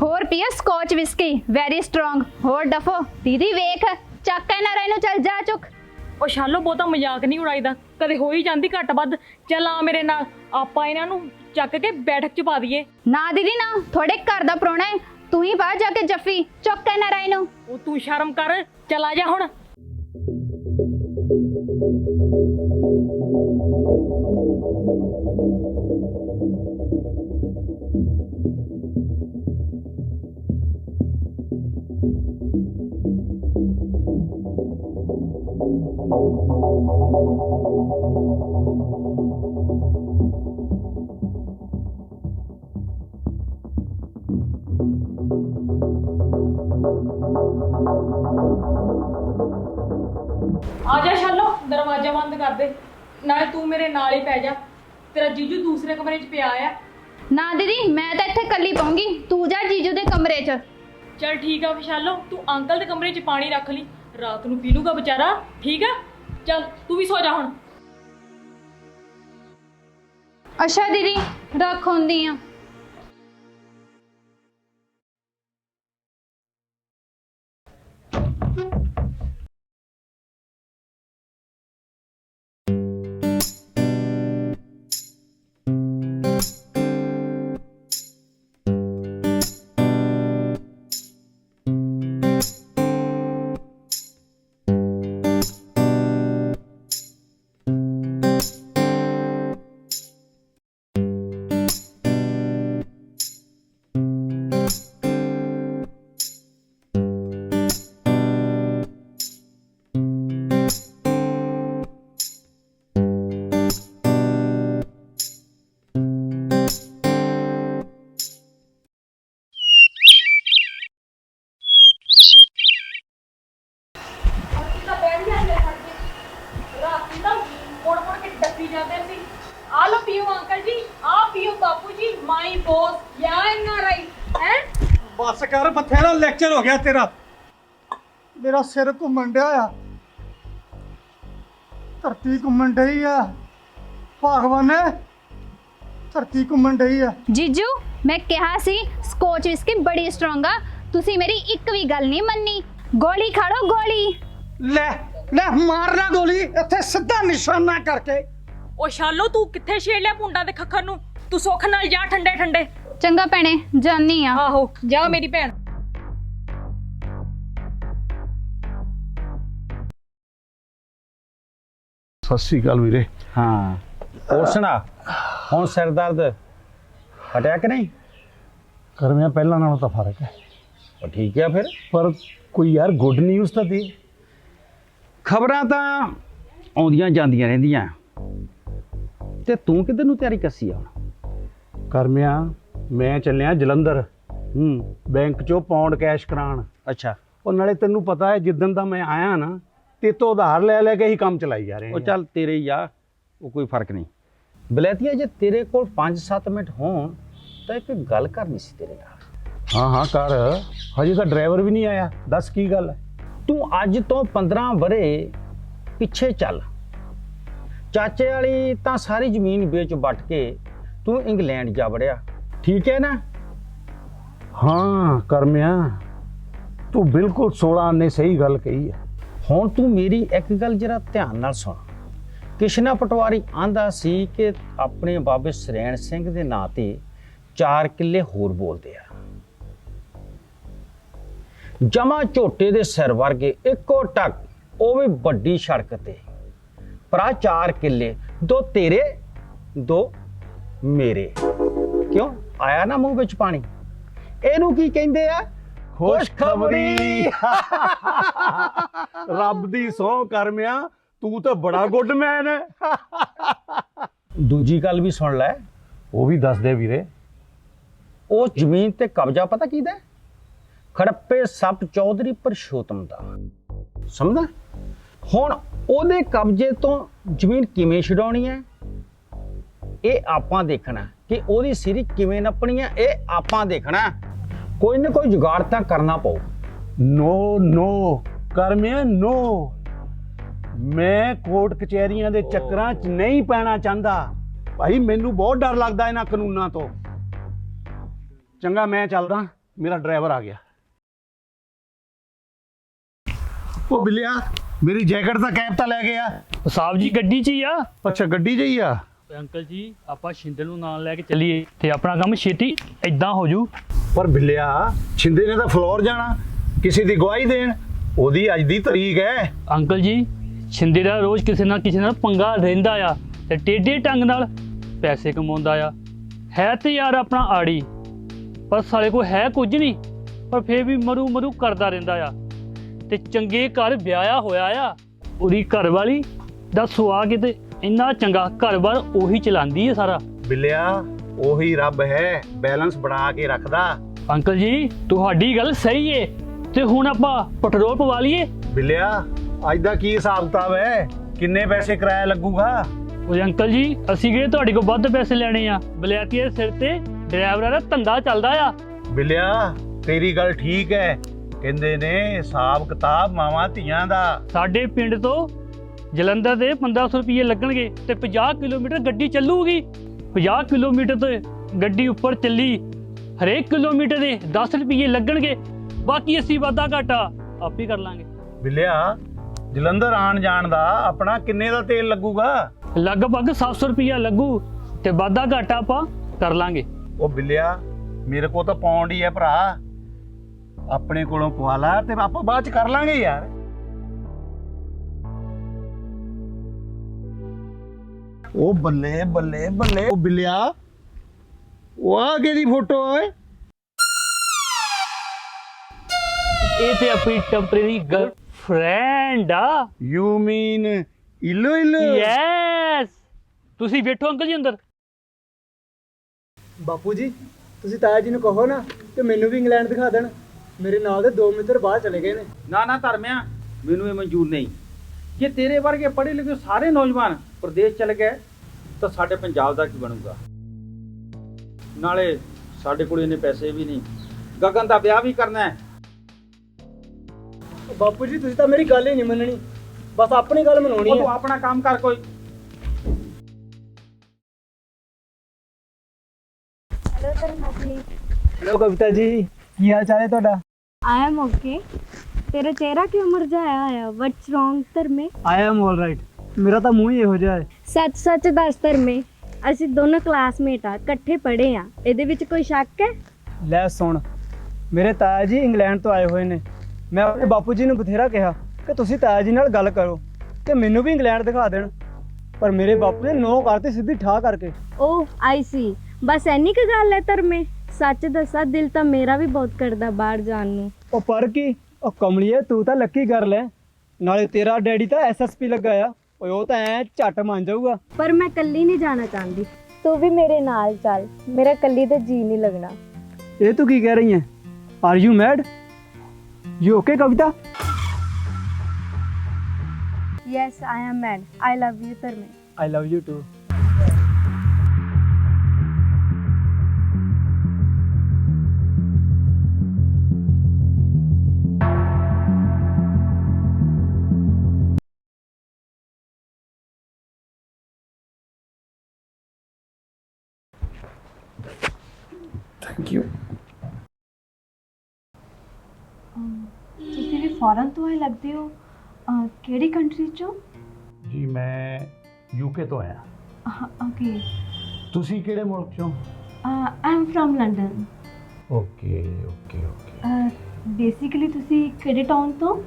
ਹੋਰ ਪੀਆ ਸਕੌਚ ਵਿਸਕੀ, ਵੈਰੀ ਸਟਰੋਂਗ। ਹੋਰ ਡਫੋ ਦੀਦੀ ਵੇਖ, ਚੱਕ NRI ਨੂੰ, ਚੱਲ ਜਾ ਚੁੱਕ। ਉਹ ਸ਼ਾਲੋ ਬਹੁਤਾ ਮਜ਼ਾਕ ਨਹੀਂ ਉਡਾਈਦਾ, ਕਦੇ ਹੋ ਹੀ ਜਾਂਦੀ ਘੱਟ ਵੱਧ। ਚੱਲ ਆ ਮੇਰੇ ਨਾਲ, ਆਪਾਂ ਇਹਨਾਂ ਨੂੰ ਚੱਕ ਕੇ ਬੈਠਕ 'ਚ ਪਾ ਦਈਏ। ਨਾ ਦੀਦੀ ਨਾ, ਤੁਹਾਡੇ ਘਰ ਦਾ ਪ੍ਰਾਹੁਣਾ ਹੈ, ਤੂੰ ਹੀ ਬਾਹਰ ਜਾ ਕੇ ਜੱਫੀ ਚੁੱਕ NRI ਨੂੰ। ਉਹ ਤੂੰ ਸ਼ਰਮ ਕਰ, ਚੱਲ ਆ ਜਾ ਹੁਣ। ਆ ਜਾ ਸ਼ਾਲੋ, ਦਰਵਾਜ਼ਾ ਬੰਦ ਕਰ ਦੇ, ਨਾਲੇ ਤੂੰ ਮੇਰੇ ਨਾਲ ਹੀ ਪੈ ਜਾ। ਤੇਰਾ ਜੀਜੂ ਦੂਸਰੇ ਕਮਰੇ 'ਚ ਪਿਆ ਆ। ਨਾ ਦੀਦੀ ਮੈਂ ਤਾਂ ਇੱਥੇ ਕੱਲੀ ਪਾਉਂਗੀ, ਤੂੰ ਜਾ ਜੀਜੂ ਦੇ ਕਮਰੇ 'ਚ। ਚੱਲ ਠੀਕ ਆ ਵਿਸ਼ਾਲੋ, ਤੂੰ ਅੰਕਲ ਦੇ ਕਮਰੇ 'ਚ ਪਾਣੀ ਰੱਖ ਲਈ, ਰਾਤ ਨੂੰ ਪੀ ਲੂਗਾ ਵਿਚਾਰਾ। ਠੀਕ ਆ, ਚੱਲ ਤੂੰ ਵੀ ਸੋ ਜਾ ਹੁਣ। ਅੱਛਾ ਦੀਦੀ ਰੱਖ ਹੁੰਦੀ ਆ। ਅਸੀਂ ਤਾਂ ਬੈਠ ਜਾਂਦੇ ਸਾਡੇ ਰਾਤੀ ਤਾਂ ਮੁੜ ਮੁੜ ਕੇ ਡੱਕੀ ਜਾਂਦੇ ਸੀ। ਆ ਲੋ ਪੀਓ ਅੰਕਲ ਜੀ, ਆ ਪੀਓ ਬਾਪੂ ਜੀ, ਮਾਈ ਬੋਸ ਯਾ NRI ਹੈ। ਬਸ ਕਰ, ਬਥੇਰਾ ਲੈਕਚਰ ਹੋ ਗਿਆ ਤੇਰਾ। ਮੇਰਾ ਸਿਰ ਘੁੰਮਣ ਡਿਆ ਆ, ਧਰਤੀ ਘੁੰਮਣ ਡਈ ਆ। ਭਗਵਾਨੇ, ਧਰਤੀ ਘੁੰਮਣ ਡਈ ਆ। ਜੀਜੂ ਮੈਂ ਕਿਹਾ ਸੀ ਸਕੋਚ ਵਿਸਕੀ ਬੜੀ ਸਟਰੋਂਗ ਆ, ਤੁਸੀਂ ਮੇਰੀ ਇੱਕ ਵੀ ਗੱਲ ਨਹੀਂ ਮੰਨੀ। ਗੋਲੀ ਖਾੜੋ ਗੋਲੀ। ਲੈ ਲੈ ਮਾਰ ਲੈ ਗੋਲੀ ਇੱਥੇ ਸਿੱਧਾ ਨਿਸ਼ਾਨਾ ਕਰਕੇ। ਉਹ ਸ਼ਾਲੋ ਤੂੰ ਕਿੱਥੇ ਛੇੜ ਲਿਆ ਪੁੰਡਾ ਦੇ ਖੱਖਰ ਨੂੰ? ਤੂੰ ਸੁੱਖ ਨਾਲ ਜਾ ਠੰਡੇ ਠੰਡੇ। ਚੰਗਾ ਭੈਣੇ ਜਾਨੀ ਆ। ਆਹੋ ਜਾ ਮੇਰੀ ਭੈਣ। ਸਤਿ ਸ਼੍ਰੀ ਅਕਾਲ ਵੀਰੇ। ਹਾਂ ਹੋਰ ਸੁਣਾ, ਹੁਣ ਸਿਰ ਦਰਦ ਹਟਿਆ ਕਿ ਨਹੀਂ? ਕਰਮਿਆ ਪਹਿਲਾਂ ਨਾਲੋਂ ਤਾਂ ਫਰਕ ਹੈ। ਉਹ ਠੀਕ ਆ ਫਿਰ। ਪਰ ਕੋਈ ਯਾਰ ਗੁੱਡ ਨਿਊਜ਼ ਤਾਂ ਦੇ। ਖਬਰਾਂ ਤਾਂ ਆਉਂਦੀਆਂ ਜਾਂਦੀਆਂ ਰਹਿੰਦੀਆਂ, ਤੇ ਤੂੰ ਕਿੱਧਰ ਨੂੰ ਤਿਆਰੀ ਕੱਸੀ ਆ ਹੁਣ? ਕਰਮਿਆ ਮੈਂ ਚੱਲਿਆ ਜਲੰਧਰ ਬੈਂਕ ਚੋਂ ਪਾਉਂਡ ਕੈਸ਼ ਕਰਾਉਣ। ਅੱਛਾ। ਉਹ ਨਾਲੇ ਤੈਨੂੰ ਪਤਾ ਹੈ ਜਿੱਦਣ ਦਾ ਮੈਂ ਆਇਆ ਨਾ ਤੇ ਤੋਂ ਉਧਾਰ ਲੈ ਲੈ ਕੇ ਹੀ ਕੰਮ ਚਲਾਈ ਜਾ ਰਹੇ ਉਹ ਚੱਲ ਤੇਰੇ ਹੀ ਆ, ਉਹ ਕੋਈ ਫਰਕ ਨਹੀਂ। ਬਲੈਤੀਆ ਜੇ ਤੇਰੇ ਕੋਲ 5-7 ਮਿੰਟ ਹੋਣ ਤਾਂ ਇੱਕ ਗੱਲ ਕਰਨੀ ਸੀ ਤੇਰੇ ਨਾਲ। ਹਾਂ ਹਾਂ ਕਰ, ਹਜੇ ਤਾਂ ਡਰਾਈਵਰ ਵੀ ਨਹੀਂ ਆਇਆ। ਦੱਸ ਕੀ ਗੱਲ ਹੈ? ਤੂੰ ਅੱਜ ਤੋਂ 15 ਵਰੇ ਪਿੱਛੇ ਚੱਲ। ਚਾਚੇ ਵਾਲੀ ਤਾਂ ਸਾਰੀ ਜ਼ਮੀਨ ਵੇਚ ਵੱਟ ਕੇ ਤੂੰ ਇੰਗਲੈਂਡ ਜਾ ਵੜਿਆ, ਠੀਕ ਹੈ ਨਾ? ਹਾਂ ਕਰਮਿਆ, ਤੂੰ ਬਿਲਕੁਲ 16 ਨੇ ਸਹੀ ਗੱਲ ਕਹੀ ਹੈ। ਹੁਣ ਤੂੰ ਮੇਰੀ ਇੱਕ ਗੱਲ ਜਰਾ ਧਿਆਨ ਨਾਲ ਸੁਣ। ਕਿਸ਼ਨਾ ਪਟਵਾਰੀ ਆਂਦਾ ਸੀ ਕਿ ਆਪਣੇ ਬਾਬੇ ਸਰੈਣ ਸਿੰਘ ਦੇ ਨਾਂ ਤੇ 4 ਕਿੱਲੇ ਹੋਰ ਬੋਲਦੇ ਆ। ਜਮਾ ਝੋਟੇ ਦੇ ਸਿਰ ਵਰਗੇ ਇੱਕੋ ਟੱਕ, ਉਹ ਵੀ ਵੱਡੀ ਸੜਕ ਤੇ। ਭਰਾ 4 ਕਿੱਲੇ, 2 ਤੇਰੇ 2 ਮੇਰੇ। ਕਿਉਂ ਆਇਆ ਨਾ ਮੂੰਹ ਵਿੱਚ ਪਾਣੀ? ਇਹਨੂੰ ਕੀ ਕਹਿੰਦੇ ਆ? ਖੁਸ਼ਖਬਰੀ। ਰੱਬ ਦੀ ਸਹੁੰ ਕਰਮਿਆ, ਤੂੰ ਤਾਂ ਬੜਾ ਗੁੱਡ ਮੈਨ ਹੈ। ਦੂਜੀ ਗੱਲ ਵੀ ਸੁਣ ਲੈ। ਉਹ ਵੀ ਦੱਸ ਦੇ ਵੀਰੇ। ਉਹ ਜ਼ਮੀਨ ਤੇ ਕਬਜ਼ਾ ਪਤਾ ਕਿਹਦਾ? ਖੜੱਪੇ ਸੱਪ ਚੌਧਰੀ ਪਰਸ਼ੋਤਮ ਦਾ, ਸਮਝਦਾ? ਹੁਣ ਉਹਦੇ ਕਬਜ਼ੇ ਤੋਂ ਜ਼ਮੀਨ ਕਿਵੇਂ ਛਡਾਉਣੀ ਹੈ, ਇਹ ਆਪਾਂ ਦੇਖਣਾ। ਕਿ ਉਹਦੀ ਸਿਰੀ ਕਿਵੇਂ ਨੱਪਣੀ ਹੈ, ਇਹ ਆਪਾਂ ਦੇਖਣਾ। ਕੋਈ ਨਾ ਕੋਈ ਜੁਗਾੜ ਤਾਂ ਕਰਨਾ ਪਊ। ਨੋ ਨੋ ਕਰਮਿਆ ਨੋ, ਮੈਂ ਕੋਰਟ ਕਚਹਿਰੀਆਂ ਦੇ ਚੱਕਰਾਂ 'ਚ ਨਹੀਂ ਪੈਣਾ ਚਾਹੁੰਦਾ ਭਾਈ। ਮੈਨੂੰ ਬਹੁਤ ਡਰ ਲੱਗਦਾ ਇਹਨਾਂ ਕਾਨੂੰਨਾਂ ਤੋਂ। ਚੰਗਾ ਮੈਂ ਚੱਲਦਾ, ਮੇਰਾ ਡਰਾਈਵਰ ਆ ਗਿਆ। ਉਹ ਬਿੱਲਿਆ, ਮੇਰੀ ਜੈਕਟ ਦਾ ਕੈਪ ਤਾਂ ਲੈ ਗਿਆ। ਸਾਹਿਬ ਜੀ ਗੱਡੀ 'ਚ ਹੀ ਆ। ਅੱਛਾ ਗੱਡੀ 'ਚ ਹੀ ਆ। ਅੰਕਲ ਜੀ ਆਪਾਂ ਛਿੰਦੇ ਨੂੰ ਨਾਲ ਲੈ ਕੇ ਚੱਲੀਏ ਤੇ ਆਪਣਾ ਕੰਮ ਛੇਤੀ ਇਦਾਂ ਹੋ ਜੂ। ਪਰ ਬਿੱਲਿਆ, ਛਿੰਦੇ ਨੇ ਤਾਂ ਫਲੋਰ ਜਾਣਾ, ਕਿਸੇ ਦੀ ਗਵਾਹੀ ਦੇਣ। ਉਹਦੀ ਅੱਜ ਦੀ ਤਰੀਕ ਹੈ। ਅੰਕਲ ਜੀ ਛਿੰਦੇ ਦਾ ਰੋਜ਼ ਕਿਸੇ ਨਾਲ ਪੰਗਾ ਰਹਿੰਦਾ ਆ ਤੇ ਟੇਢੇ ਢੰਗ ਨਾਲ ਪੈਸੇ ਕਮਾਉਂਦਾ ਆ। ਹੈ ਤੇ ਯਾਰ ਆਪਣਾ ਆੜੀ, ਪਰ ਸਾਲੇ ਕੋਲ ਹੈ ਕੁਝ ਨਹੀਂ, ਪਰ ਫੇਰ ਵੀ ਮਰੂ ਕਰਦਾ ਰਹਿੰਦਾ ਆ। ਤੇ ਚੰਗੇ ਘਰ ਵਿਆਹਿਆ ਹੋਇਆ ਆ। ਉਹਦੀ ਘਰ ਵਾਲੀ ਦਾ ਸੁਆਹ ਕਿਤੇ ਇੰਨਾ ਚੰਗਾ, ਘਰ-ਬਾਰ ਉਹੀ ਚਲਾਉਂਦੀ ਹੈ ਸਾਰਾ। ਬਿੱਲਿਆ ਉਹੀ ਰੱਬ ਹੈ, ਬੈਲੈਂਸ ਬਣਾ ਕੇ ਰੱਖਦਾ। ਅੰਕਲ ਜੀ ਤੁਹਾਡੀ ਗੱਲ ਸਹੀ ਏ, ਤੇ ਹੁਣ ਆਪਾਂ ਪੈਟਰੋਲ ਪਵਾ ਲਈਏ। ਬਿੱਲਿਆ ਅੱਜ ਦਾ ਕੀ ਹਿਸਾਬ ਕਿਤਾਬ ਹੈ? ਕਿੰਨੇ ਪੈਸੇ ਕਿਰਾਇਆ ਲੱਗੂਗਾ? ਉਹ ਅੰਕਲ ਜੀ ਅਸੀਂ ਕਿਹੜੇ ਤੁਹਾਡੇ ਕੋਲ ਵੱਧ ਪੈਸੇ ਲੈਣੇ ਆ? ਬਲੈਤੀਏ ਸਿਰ ਤੇ ਡਰਾਈਵਰਾਂ ਦਾ ਧੰਦਾ ਚੱਲਦਾ ਆ। ਬਿੱਲਿਆ ਤੇਰੀ ਗੱਲ ਠੀਕ ਹੈ, ਕਹਿੰਦੇ ਨੇ ਹਿਸਾਬ ਕਿਤਾਬ ਮਾਵਾਂ ਧੀਆਂ ਦਾ। ਸਾਡੇ ਪਿੰਡ ਤੋਂ ਜਲੰਧਰ ਦੇ 1500 ਰੁਪਏ ਲੱਗਣਗੇ ਤੇ 50 ਕਿਲੋਮੀਟਰ ਗੱਡੀ ਚੱਲੂਗੀ। 50 ਕਿਲੋਮੀਟਰ ਤੇ ਗੱਡੀ ਉੱਪਰ ਚੱਲੀ, ਹਰੇਕ ਕਿਲੋਮੀਟਰ ਦੇ 10 ਰੁਪਏ ਲੱਗਣਗੇ। ਬਾਕੀ ਅਸੀਂ ਵਾਧਾ ਘਾਟਾ ਆਪ ਹੀ ਕਰ ਲਾਂਗੇ। ਬਿੱਲਿਆ ਜਲੰਧਰ ਆਣ ਜਾਣ ਦਾ ਆਪਣਾ ਕਿੰਨੇ ਦਾ ਤੇਲ ਲੱਗੂਗਾ? ਲਗਭਗ 700 ਰੁਪਇਆ ਲੱਗੂ ਤੇ ਵਾਧਾ ਘਾਟਾ ਆਪਾਂ ਕਰ ਲਾਂਗੇ। ਉਹ ਬਿੱਲਿਆ ਮੇਰੇ ਕੋਲ ਤਾਂ ਪੌਂਡ ਹੀ ਹੈ ਭਰਾ, ਆਪਣੇ ਕੋਲੋਂ ਪਵਾ ਲਾ ਤੇ ਆਪਾਂ ਬਾਅਦ ਚ ਕਰ ਲਾਂਗੇ ਯਾਰ। ਉਹ ਬੱਲੇ ਬੱਲੇ ਬੱਲੇ, ਉਹ ਬਿੱਲਿਆ ਉਹ ਆ ਕਿਹਦੀ ਫੋਟੋ ਓਏ? ਇਹ ਤੇ ਆਪਣੀ ਟੈਂਪਰੇਰੀ ਗਰਲਫ੍ਰੈਂਡ ਆ। ਯੂ ਮੀਨ ਇਲੋ ਇਲੋ? ਯੈਸ। ਤੁਸੀਂ ਬੈਠੋ ਅੰਕਲ ਜੀ ਅੰਦਰ। ਬਾਪੂ ਜੀ ਤੁਸੀਂ ਤਾਇਆ ਜੀ ਨੂੰ ਕਹੋ ਨਾ ਕਿ ਮੈਨੂੰ ਵੀ ਇੰਗਲੈਂਡ ਦਿਖਾ ਦੇਣ। ਮੇਰੇ ਨਾਲ ਦੇ 2 ਮਿੱਤਰ ਬਾਹਰ ਚਲੇ ਗਏ ਨੇ। ਨਾ ਧਰਮਿਆ, ਮੈਨੂੰ ਇਹ ਮਨਜ਼ੂਰ ਨਹੀਂ। ਜੇ ਤੇਰੇ ਵਰਗੇ ਪੜ੍ਹੇ ਲਿਖੇ ਸਾਰੇ ਨੌਜਵਾਨ ਪ੍ਰਦੇਸ਼ ਚਲੇ ਗਏ ਤਾਂ ਸਾਡੇ ਪੰਜਾਬ ਦਾ ਕੀ ਬਣੂਗਾ? ਨਾਲੇ ਸਾਡੇ ਕੋਲ ਇੰਨੇ ਪੈਸੇ ਵੀ ਨਹੀਂ, ਗਗਨ ਦਾ ਵਿਆਹ ਵੀ ਕਰਨਾ ਹੈ। ਬਾਪੂ ਜੀ ਤੁਸੀਂ ਤਾਂ ਮੇਰੀ ਗੱਲ ਹੀ ਨਹੀਂ ਮੰਨਣੀ, ਬਸ ਆਪਣੀ ਗੱਲ ਮਨਾਉਣੀ ਉਹ ਹੈ। ਤੂੰ ਆਪਣਾ ਕੰਮ ਕਰ ਕੋਈ। हेलो तरन्नुम जी। हेलो कविता जी, ਕੀ ਹਾਲ ਚਾਲ ਹੈ ਤੁਹਾਡਾ? I am okay. तेरा चेहरा क्यों मुरझाया आया? व्हाट्स रॉन्ग तरमे? I am all right. ਮੇਰਾ ਤਾਂ ਮੂੰਹ ਹੀ ਇਹੋ ਜਿਹਾ ਹੈ। सच सच दस तरमे, ਅਸੀਂ ਦੋਨੋਂ ਕਲਾਸਮੇਟ ਆ, ਇਕੱਠੇ ਪੜ੍ਹੇ ਆ, ਇਹਦੇ ਵਿੱਚ ਕੋਈ ਸ਼ੱਕ ਹੈ? ਲੈ ਸੁਣ, ਮੇਰੇ ਤਾਇਆ ਜੀ ਇੰਗਲੈਂਡ ਤੋਂ ਆਏ ਹੋਏ ਨੇ। ਮੈਂ ਆਪਣੇ ਬਾਪੂ ਜੀ ਨੂੰ ਬਥੇਰਾ ਕਿਹਾ ਕਿ ਤੁਸੀਂ ਤਾਇਆ ਜੀ ਨਾਲ ਗੱਲ ਕਰੋ ਕਿ ਮੈਨੂੰ ਵੀ ਇੰਗਲੈਂਡ ਦਿਖਾ ਦੇਣ, ਪਰ ਮੇਰੇ ਬਾਪੂ ਨੇ ਨੋ ਕਰਤੀ ਸਿੱਧੀ ਠਾ ਕਰਕੇ। ਓਹ ਆਈ ਸੀ, ਬਸ ਐਨੀ ਕੁ ਗੱਲ ਹੈ ਤਰਮੇ। ਸੱਚ ਦੱਸਾਂ, ਦਿਲ ਤਾਂ ਮੇਰਾ ਵੀ ਬਹੁਤ ਕਰਦਾ ਬਾਹਰ ਜਾਣ ਨੂੰ। ਉਹ ਪਰ ਕੀ, ਉਹ ਕਮਲੀਏ ਤੂੰ ਤਾਂ ਲੱਕੀ ਗਰਲ ਹੈ, ਨਾਲੇ ਤੇਰਾ ਡੈਡੀ ਤਾਂ ਐਸਐਸਪੀ ਲੱਗਾ ਆ, ਓਏ ਉਹ ਤਾਂ ਐ ਝੱਟ ਮੰਨ ਜਾਊਗਾ। ਪਰ ਮੈਂ ਇਕੱਲੀ ਨਹੀਂ ਜਾਣਾ ਚਾਹੁੰਦੀ, ਤੂੰ ਵੀ ਮੇਰੇ ਨਾਲ ਚੱਲ, ਮੇਰਾ ਇਕੱਲੀ ਤੇ ਜੀ ਨਹੀਂ ਲੱਗਣਾ। ਇਹ ਤੂੰ ਕੀ ਕਹਿ ਰਹੀ ਹੈ? Are you mad? You okay Kavita? Yes I am mad. I love you ਤਰਮੇ। I love you too. Thank you. ਤੁਸੀਂ ਵੀ ਫੋਰਨ ਤੋਂ ਆਏ ਲੱਗਦੇ ਹੋ, ਕਿਹੜੀ ਕੰਟਰੀ ਚੋਂ? ਜੀ ਮੈਂ ਯੂਕੇ ਤੋਂ ਆਇਆ। ਓਕੇ। ਤੁਸੀਂ ਕਿਹੜੇ ਮੁਲਕ ਚੋਂ? I am from London. Okay okay okay. Basically ਤੁਸੀਂ ਕਿਹੜੇ ਟਾਊਨ ਤੋਂ?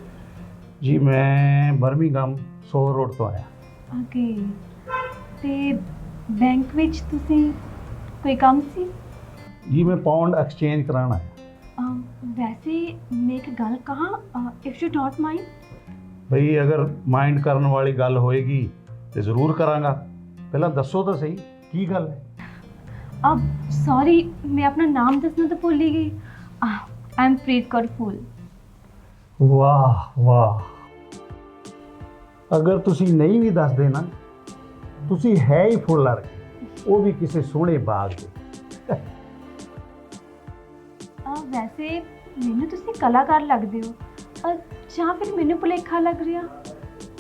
ਜੀ ਮੈਂ ਬਰਮਿੰਘਮ ਸੋਰ ਰੋਡ ਤੋਂ ਆਇਆ। ਓਕੇ। ਤੇ ਬੈਂਕ ਵਿੱਚ ਤੁਸੀਂ ਕੋਈ ਕੰਮ ਸੀ? ਜੀ ਮੈਂ ਪਾਉਂਡ ਐਕਸਚੇਂਜ ਕਰਾਉਣ ਆਇਆ। ਵੈਸੇ ਮੈਂ ਇੱਕ ਗੱਲ ਕਹਾਂ, ਇਫ ਯੂ ਡੋਂਟ ਮਾਈਂਡ? ਭਈ ਅਗਰ ਮਾਈਂਡ ਕਰਨ ਵਾਲੀ ਗੱਲ ਹੋਏਗੀ ਤੇ ਜ਼ਰੂਰ ਕਰਾਂਗਾ। ਪਹਿਲਾਂ ਦੱਸੋ ਤਾਂ ਸਹੀ ਕੀ ਗੱਲ ਹੈ। ਸੌਰੀ, ਮੈਂ ਆਪਣਾ ਨਾਮ ਦੱਸਣਾ ਤਾਂ ਭੁੱਲ ਹੀ ਗਈ। ਆਈ ਐਮ ਪ੍ਰੀਤ ਕੌਰ ਫੂਲ। ਵਾਹ ਵਾਹ, ਅਗਰ ਤੁਸੀਂ ਨਹੀਂ ਵੀ ਦੱਸਦੇ ਨਾ, ਤੁਸੀਂ ਹੈ ਹੀ ਫੁੱਲ ਵਰਗੇ, ਉਹ ਵੀ ਕਿਸੇ ਸੋਹਣੇ ਬਾਗ ਦੇ। ਵੈਸੇ ਮੈਨੂੰ ਤੁਸੀਂ ਕਲਾਕਾਰ ਲੱਗਦੇ ਹੋ, ਜਾਂ ਫਿਰ ਮੈਨੂੰ ਭੁਲੇਖਾ ਲੱਗ ਰਿਹਾ।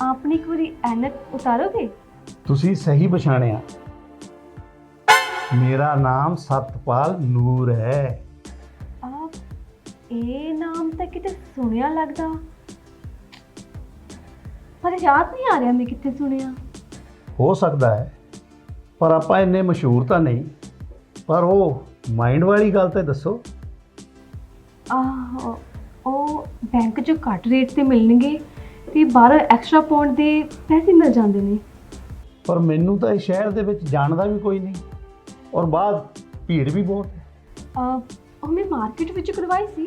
ਆਪਣੀ ਇੱਕ ਵਾਰੀ ਐਨਕ ਉਤਾਰੋਗੇ? ਤੁਸੀਂ ਸਹੀ ਪਛਾਣਿਆ, ਮੇਰਾ ਨਾਮ ਸਤਪਾਲ ਨੂਰ ਹੈ। ਇਹ ਨਾਮ ਤਾਂ ਕਿਤੇ ਸੁਣਿਆ ਲੱਗਦਾ, ਪਰ ਯਾਦ ਨਹੀਂ ਆ ਰਿਹਾ ਮੈਂ ਕਿੱਥੇ ਸੁਣਿਆ। ਹੋ ਸਕਦਾ ਹੈ, ਪਰ ਆਪਾਂ ਇੰਨੇ ਮਸ਼ਹੂਰ ਤਾਂ ਨਹੀਂ। ਪਰ ਉਹ ਮਾਈਂਡ ਵਾਲੀ ਗੱਲ ਤੇ ਦੱਸੋ। ਉਹ ਬੈਂਕ 'ਚੋਂ ਘੱਟ ਰੇਟ ਤੇ ਮਿਲਣਗੇ ਤੇ ਬਾਹਰ ਐਕਸਟਰਾ ਪਾਉਂਡ ਦੇ ਪੈਸੇ ਮਿਲ ਜਾਂਦੇ ਨੇ। ਪਰ ਮੈਨੂੰ ਤਾਂ ਇਸ ਸ਼ਹਿਰ ਦੇ ਵਿੱਚ ਜਾਣਦਾ ਵੀ ਕੋਈ ਨਹੀਂ, ਔਰ ਬਾਅਦ ਭੀੜ ਵੀ ਬਹੁਤ ਹੈ। ਉਹ ਮੈਂ ਮਾਰਕੀਟ ਵਿੱਚ ਕਰਵਾਈ ਸੀ।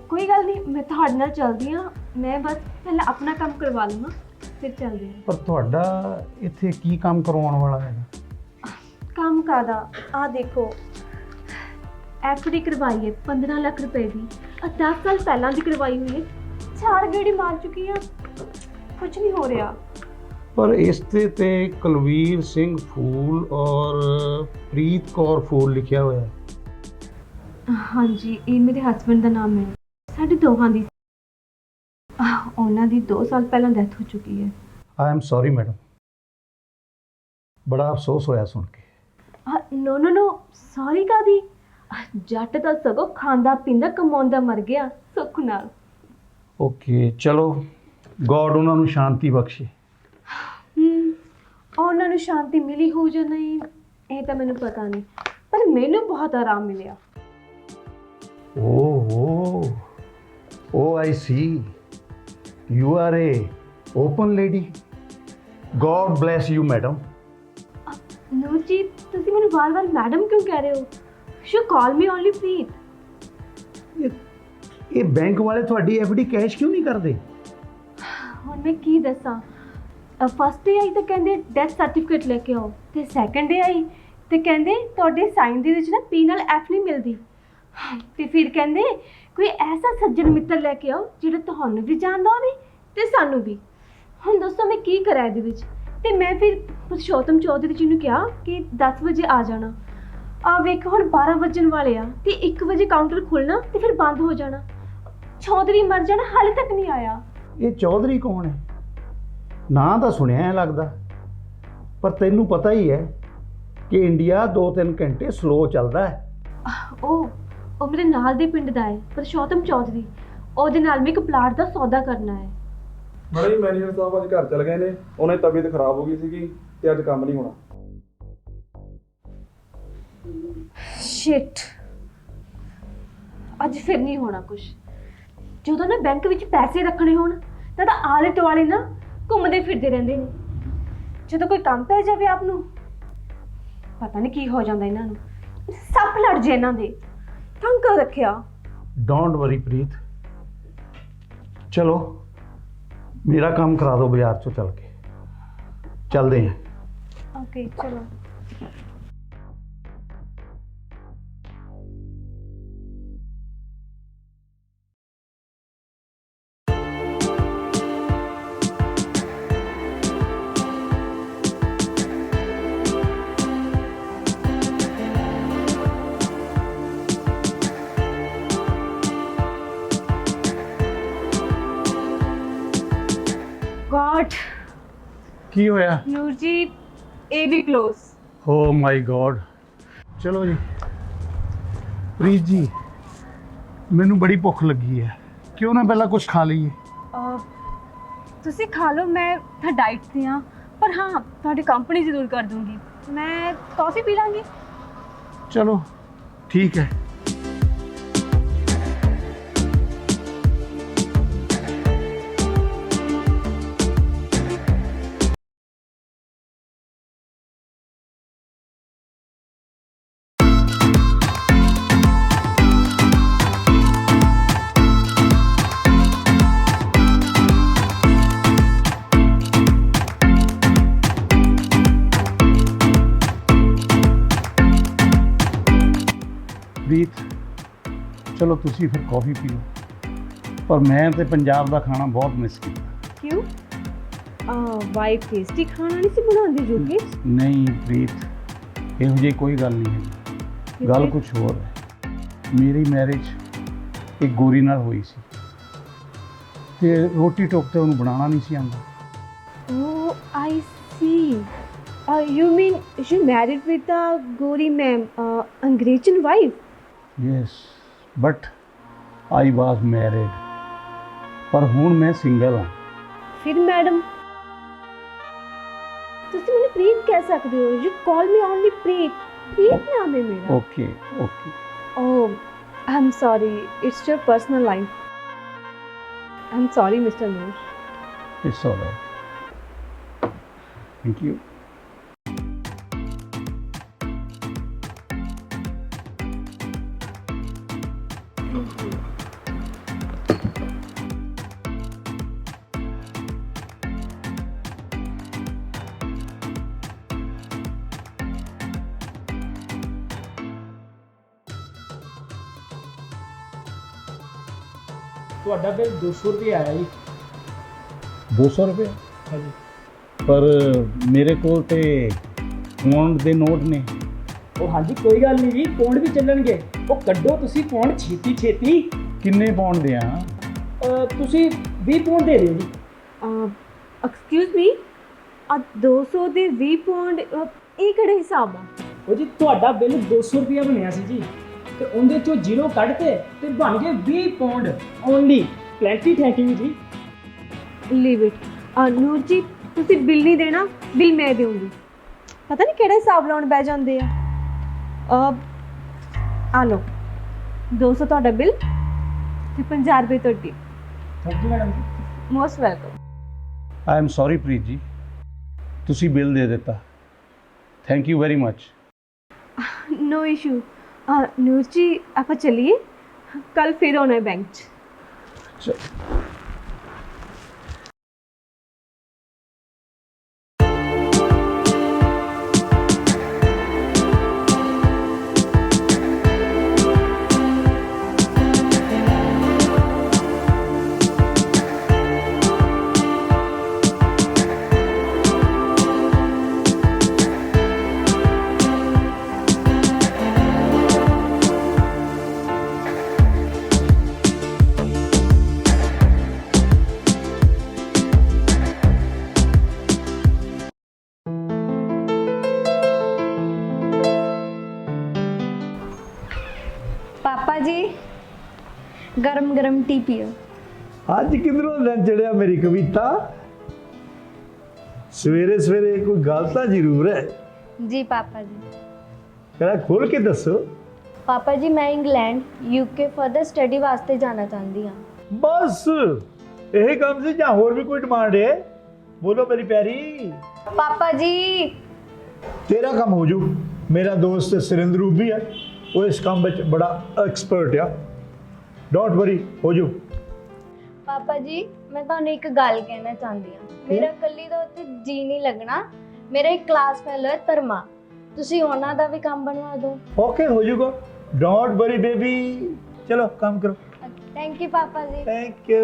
ਕੋਈ ਗੱਲ ਨਹੀਂ, ਮੈਂ ਤੁਹਾਡੇ ਨਾਲ ਚੱਲਦੀ ਹਾਂ। ਮੈਂ ਬਸ ਪਹਿਲਾਂ ਆਪਣਾ ਕੰਮ ਕਰਵਾ ਲਵਾਂ, ਫਿਰ ਚੱਲਦੇ ਹਾਂ। ਪਰ ਤੁਹਾਡਾ ਇੱਥੇ ਕੀ ਕੰਮ ਕਰਵਾਉਣ ਵਾਲਾ ਹੈ? ਕੰਮ ਕਾਹਦਾ? ਆਹ ਦੇਖੋ, ਐਫਡੀ ਕਰਵਾਈ ਹੈ 15 ਲੱਖ ਰੁਪਏ ਦੀ। 10 ਸਾਲ ਪਹਿਲਾਂ ਦੀ ਕਰਵਾਈ ਹੋਈ ਹੈ। 4 ਗੇੜੀ ਮਾਰ ਚੁੱਕੀ ਆ, ਕੁਝ ਨਹੀਂ ਹੋ ਰਿਹਾ। ਪਰ ਇਸ ਤੇ ਕੁਲਵੀਰ ਸਿੰਘ ਫੂਲ ਔਰ ਪ੍ਰੀਤ ਕੌਰ ਫੂਲ ਲਿਖਿਆ ਹੋਇਆ ਹੈ। ਹਾਂਜੀ, ਇਹ ਮੇਰੇ ਹਸਬੰਡ ਦਾ ਨਾਮ ਹੈ। ਸਾਡੇ ਦੋਹਾਂ ਦੀ, ਉਹਨਾਂ ਦੀ 2 ਸਾਲ ਪਹਿਲਾਂ ਡੈਥ ਹੋ ਚੁੱਕੀ ਹੈ। ਆਈ ਐਮ ਸੌਰੀ ਮੈਡਮ, ਬੜਾ ਅਫਸੋਸ ਹੋਇਆ ਸੁਣ ਕੇ। ਨੋ ਸੌਰੀ ਕਾਦੀ? ਜੱਟ ਤਾਂ ਸਗੋਂ ਖਾਂਦਾ ਪੀਂਦਾ ਕਮਾਉਂਦਾ ਮਰ ਗਿਆ ਸੁੱਖ ਨਾਲ। ਓਕੇ ਚਲੋ, ਗੋਡ ਉਹਨਾਂ ਨੂੰ ਸ਼ਾਂਤੀ ਬਖਸ਼ੇ। ਉਹਨਾਂ ਨੂੰ ਸ਼ਾਂਤੀ ਮਿਲੀ ਹੋ ਜਾਂ ਨਹੀਂ, ਇਹ ਤਾਂ ਮੈਨੂੰ ਪਤਾ ਨਹੀਂ, ਪਰ ਮੈਨੂੰ ਬਹੁਤ ਆਰਾਮ ਮਿਲਿਆ। Oh, I see. You are a open lady. God bless you, madam. ਨੂਰ ਜੀ, ਤੁਸੀਂ ਮੈਨੂੰ ਵਾਰ-ਵਾਰ ਮੈਡਮ ਕਿਉਂ ਕਹਿ ਰਹੇ ਹੋ? You call me only ਪ੍ਰੀਤ। ਇਹ ਬੈਂਕ ਵਾਲੇ ਤੁਹਾਡੀ ਐਫਡੀ ਕੈਸ਼ ਕਿਉਂ ਨਹੀਂ ਕਰਦੇ? ਹੁਣ ਮੈਂ ਕੀ ਦੱਸਾਂ। ਫਸਟ ਡੇ ਆਈ ਤਾਂ ਕਹਿੰਦੇ ਡੈਥ ਸਰਟੀਫਿਕੇਟ ਲੈ ਕੇ ਆਓ, ਤੇ ਸੈਕੰਡ ਡੇ ਆਈ ਤੇ ਕਹਿੰਦੇ ਤੁਹਾਡੇ ਸਾਈਨ ਦੇ ਵਿੱਚ ਨਾ ਪੀ ਨਾਲ ਐਫ ਨਹੀਂ ਮਿਲਦੀ, ਤੇ ਫਿਰ ਕਹਿੰਦੇ ਕੋਈ ਐਸਾ ਸੱਜਣ ਮਿੱਤਰ ਲੈ ਕੇ ਆਓ ਜਿਹੜਾ ਤੁਹਾਨੂੰ ਵੀ ਜਾਣਦਾ ਹੋਵੇ ਤੇ ਸਾਨੂੰ ਵੀ। ਹੁਣ ਦੱਸੋ ਮੈਂ ਕੀ ਕਰਾਂ ਇਹਦੇ ਵਿੱਚ। ਤੇ ਮੈਂ ਫਿਰ ਪੁਰਸ਼ੋਤਮ ਚੌਧਰੀ ਜੀ ਨੂੰ ਕਿਹਾ ਕਿ 10 ਵਜੇ ਆ ਜਾਣਾ। ਆ ਵੇਖ ਹੁਣ 12 ਵੱਜਣ ਵਾਲੇ ਆ ਤੇ 1 ਵਜੇ ਕਾਊਂਟਰ ਖੁੱਲਣਾ ਤੇ ਫਿਰ ਬੰਦ ਹੋ ਜਾਣਾ। ਚੌਧਰੀ ਮਰ ਜਾਣਾ, ਹਾਲੇ ਤੱਕ ਨਹੀਂ ਆਇਆ। ਇਹ ਚੌਧਰੀ ਕੌਣ ਹੈ? ਨਾਂ ਤਾਂ ਸੁਣਿਆ ਹੈ ਲੱਗਦਾ, ਪਰ ਤੈਨੂੰ ਪਤਾ ਹੀ ਹੈ ਕਿ ਇੰਡੀਆ 2-3 ਘੰਟੇ ਸਲੋ ਚੱਲਦਾ ਹੈ। ਉਹ ਮੇਰੇ ਨਾਲ ਦੇ ਪਿੰਡ ਦਾ ਹੈ, ਪੁਰਸ਼ੋਤਮ ਚੌਧਰੀ। ਉਹਦੇ ਨਾਲ ਮੈਂ ਇੱਕ ਪਲਾਟ ਦਾ ਸੌਦਾ ਕਰਨਾ ਹੈ। ਮੈਡਮ ਮੈਨੇਜਰ ਸਾਹਿਬ ਅੱਜ ਘਰ ਚਲ ਗਏ ਨੇ, ਉਹਨਾਂ ਦੀ ਤਬੀਅਤ ਖਰਾਬ ਹੋ ਗਈ ਸੀਗੀ ਤੇ ਅੱਜ ਕੰਮ ਨਹੀਂ ਹੋਣਾ। ਸ਼ਿਟ, ਅੱਜ ਫਿਰ ਨਹੀਂ ਹੋਣਾ ਕੁਝ। ਜਦੋਂ ਨਾ ਬੈਂਕ ਵਿੱਚ ਪੈਸੇ ਰੱਖਣੇ ਹੋਣ ਤਾਂ ਆਲੇ ਦੁਆਲੇ ਨਾ ਘੁੰਮਦੇ ਫਿਰਦੇ ਰਹਿੰਦੇ ਨੇ। ਜਦੋਂ ਕੋਈ ਕੰਮ ਪੈ ਜਾਵੇ ਆਪ ਨੂੰ, ਪਤਾ ਨਹੀਂ ਕੀ ਹੋ ਜਾਂਦਾ ਇਹਨਾਂ ਨੂੰ। ਸੱਪ ਲੜ ਜੇ ਇਹਨਾਂ ਦੇ, ਤੰਗ ਕਰ ਰੱਖਿਆ। ਡੋਂਟ ਵਰੀ ਪ੍ਰੀਤ, ਚਲੋ ਮੇਰਾ ਕੰਮ ਕਰਾ ਦਿਓ ਬਾਜ਼ਾਰ ਚੋਂ ਚੱਲ ਕੇ। ਚੱਲਦੇ ਹਾਂ। ਓਕੇ ਚਲੋ। गॉड, ਕੀ ਹੋਇਆ? ਨੂਰ ਜੀ ਇਹ ਵੀ ক্লোਜ਼। ਓ ਮਾਈ ਗॉड। ਚਲੋ ਜੀ ਪ੍ਰੀਤ ਜੀ, ਮੈਨੂੰ ਬੜੀ ਭੁੱਖ ਲੱਗੀ ਹੈ, ਕਿਉਂ ਨਾ ਪਹਿਲਾਂ ਕੁਝ ਖਾ ਲਈਏ। ਤੁਸੀਂ ਖਾ ਲਓ, ਮੈਂ ਤਾਂ ਡਾਈਟ ਤੇ ਹਾਂ। ਪਰ ਹਾਂ, ਤੁਹਾਡੀ ਕੰਪਨੀ ਜ਼ਰੂਰ ਕਰ ਦੂੰਗੀ। ਮੈਂ ਕਾਫੀ ਪੀ ਲਾਂਗੀ। ਚਲੋ ਠੀਕ ਹੈ। ਪ੍ਰੀਤ ਚਲੋ ਤੁਸੀਂ ਫਿਰ ਕੌਫੀ ਪੀਓ, ਪਰ ਮੈਂ ਤੇ ਪੰਜਾਬ ਦਾ ਖਾਣਾ ਬਹੁਤ ਮਿਸ ਕੀਤਾ। ਕਿਉਂ? ਵਾਈਫ ਟੇਸਟੀ ਖਾਣਾ ਨਹੀਂ ਸੀ ਬਣਾਉਂਦੀ ਜੋ ਕਿ? ਨਹੀਂ ਪ੍ਰੀਤ, ਇਹੋ ਜਿਹੀ ਕੋਈ ਗੱਲ ਨਹੀਂ ਹੈ। ਗੱਲ ਕੁਝ ਹੋਰ ਹੈ। ਮੇਰੀ ਮੈਰਿਜ ਇੱਕ ਗੋਰੀ ਨਾਲ ਹੋਈ ਸੀ ਤੇ ਰੋਟੀ ਟੋਕ ਤੇ ਉਹਨੂੰ ਬਣਾਉਣਾ ਨਹੀਂ ਸੀ ਆਉਂਦਾ। ਓਹ ਆਈ ਸੀ। You mean you married with a Gori ma'am, Angrezan wife? Yes, but I was married. ਪਰ ਹੁਣ ਮੈਂ ਸਿੰਗਲ ਹਾਂ। ਫਿਰ ਮੈਡਮ ਤੁਸੀਂ ਮੈਨੂੰ ਪ੍ਰੀਤ ਕਹਿ ਸਕਦੇ ਹੋ। You call me only ਪ੍ਰੀਤ। ਪ੍ਰੀਤ ਨਾਮ ਹੈ ਮੇਰਾ। Okay, okay. Oh, I'm sorry. It's your personal life. I'm sorry, Mr. Noor. It's all right. Thank you. ਤੁਹਾਡਾ ਬਿੱਲ 200 ਰੁਪਏ ਆਇਆ ਜੀ। 200 ਰੁਪਏ? ਹਾਂਜੀ। ਪਰ ਮੇਰੇ ਕੋਲ ਤੇ ਪੌਂਡ ਦੇ ਨੋਟ ਨੇ। ਉਹ ਹਾਂਜੀ ਕੋਈ ਗੱਲ ਨਹੀਂ ਜੀ, ਪੌਂਡ ਵੀ ਚੱਲਣਗੇ। ਉਹ ਕੱਢੋ ਤੁਸੀਂ ਪੌਂਡ ਛੇਤੀ ਛੇਤੀ। ਕਿੰਨੇ ਪੌਂਡ ਦਿਆਂ? ਤੁਸੀਂ 20 ਪੌਂਡ ਦੇ ਦਿਓ ਜੀ। ਐਕਸਕਿਊਜ਼ ਮੀ, 200 ਦੇ 20 ਪੌਂਡ, ਇਹ ਕਿਹੜਾ ਹਿਸਾਬ ਆ? ਉਹ ਜੀ ਤੁਹਾਡਾ ਬਿੱਲ 200 ਰੁਪਏ ਬਣਿਆ ਸੀ ਜੀ, ਤੇ ਉਹਦੇ ਚੋਂ ਜ਼ੀਰੋ ਕੱਢਤੇ ਤੇ ਬਣ ਗਏ 20 pound only. Plenty thank you ਜੀ। Leave it. ਨੂਰ ਜੀ ਤੁਸੀਂ ਬਿੱਲ ਨਹੀਂ ਦੇਣਾ, ਬਿੱਲ ਮੈਂ ਦੇਵਾਂਗੀ। ਪਤਾ ਨਹੀਂ ਕਿਹੜਾ ਹਿਸਾਬ ਲਾਉਣ ਬਹਿ ਜਾਂਦੇ ਆ। ਆ ਲਓ 200 ਤੁਹਾਡਾ ਬਿੱਲ ਤੇ 50 ਰੁਪਏ ਤੁਹਾਡੀ। Thank you madam. Most welcome. I am sorry Preet ji, ਤੁਸੀਂ ਬਿੱਲ ਦੇ ਦਿੱਤਾ। Thank you very much. No issue. Noor ji आप चलिए, कल फिर आना है बैंक च। ਗਰਮ ਗਰਮ ਟੀ ਪੀਓ। ਅੱਜ ਕਿਧਰੋਂ ਦਿਨ ਚੜਿਆ ਮੇਰੀ ਕਵਿਤਾ? ਸਵੇਰੇ ਸਵੇਰੇ ਕੋਈ ਗੱਲ ਤਾਂ ਜ਼ਰੂਰ ਹੈ। ਜੀ ਪਾਪਾ ਜੀ। ਜਰਾ ਖੋਲ ਕੇ ਦੱਸੋ। ਪਾਪਾ ਜੀ ਮੈਂ ਇੰਗਲੈਂਡ ਯੂਕੇ ਫਰਦਰ ਸਟੱਡੀ ਵਾਸਤੇ ਜਾਣਾ ਚਾਹੁੰਦੀ ਹਾਂ। ਬਸ ਇਹ ਕੰਮ ਸੀ ਜਾਂ ਹੋਰ ਵੀ ਕੋਈ ਡਿਮਾਂਡ ਹੈ? ਬੋਲੋ ਮੇਰੀ ਪਿਆਰੀ। ਪਾਪਾ ਜੀ ਤੇਰਾ ਕੰਮ ਹੋ ਜੂ। ਮੇਰਾ ਦੋਸਤ ਸੁਰਿੰਦਰ ਰੂਬੀ ਹੈ, ਉਹ ਇਸ ਕੰਮ ਵਿੱਚ ਬੜਾ ਐਕਸਪਰਟ ਆ। ਡੋਂਟ ਵਰੀ, ਹੋ ਜੂ। ਪਾਪਾ ਜੀ ਮੈਂ ਤੁਹਾਨੂੰ ਇੱਕ ਗੱਲ ਕਹਿਣਾ ਚਾਹੁੰਦੀ ਹਾਂ। ਮੇਰਾ ਇਕੱਲੀ ਦਾ ਉੱਥੇ ਜੀ ਨਹੀਂ ਲੱਗਣਾ। ਮੇਰਾ ਇੱਕ ਕਲਾਸ ਫੈਲੋ ਹੈ ਧਰਮਾ, ਤੁਸੀਂ ਉਹਨਾਂ ਦਾ ਵੀ ਕੰਮ ਬਣਵਾ ਦਿਓ। ਓਕੇ ਹੋ ਜੂਗਾ। Don't worry baby. ਚਲੋ ਕੰਮ ਕਰੋ। ਥੈਂਕ ਯੂ ਪਾਪਾ ਜੀ। Thank you.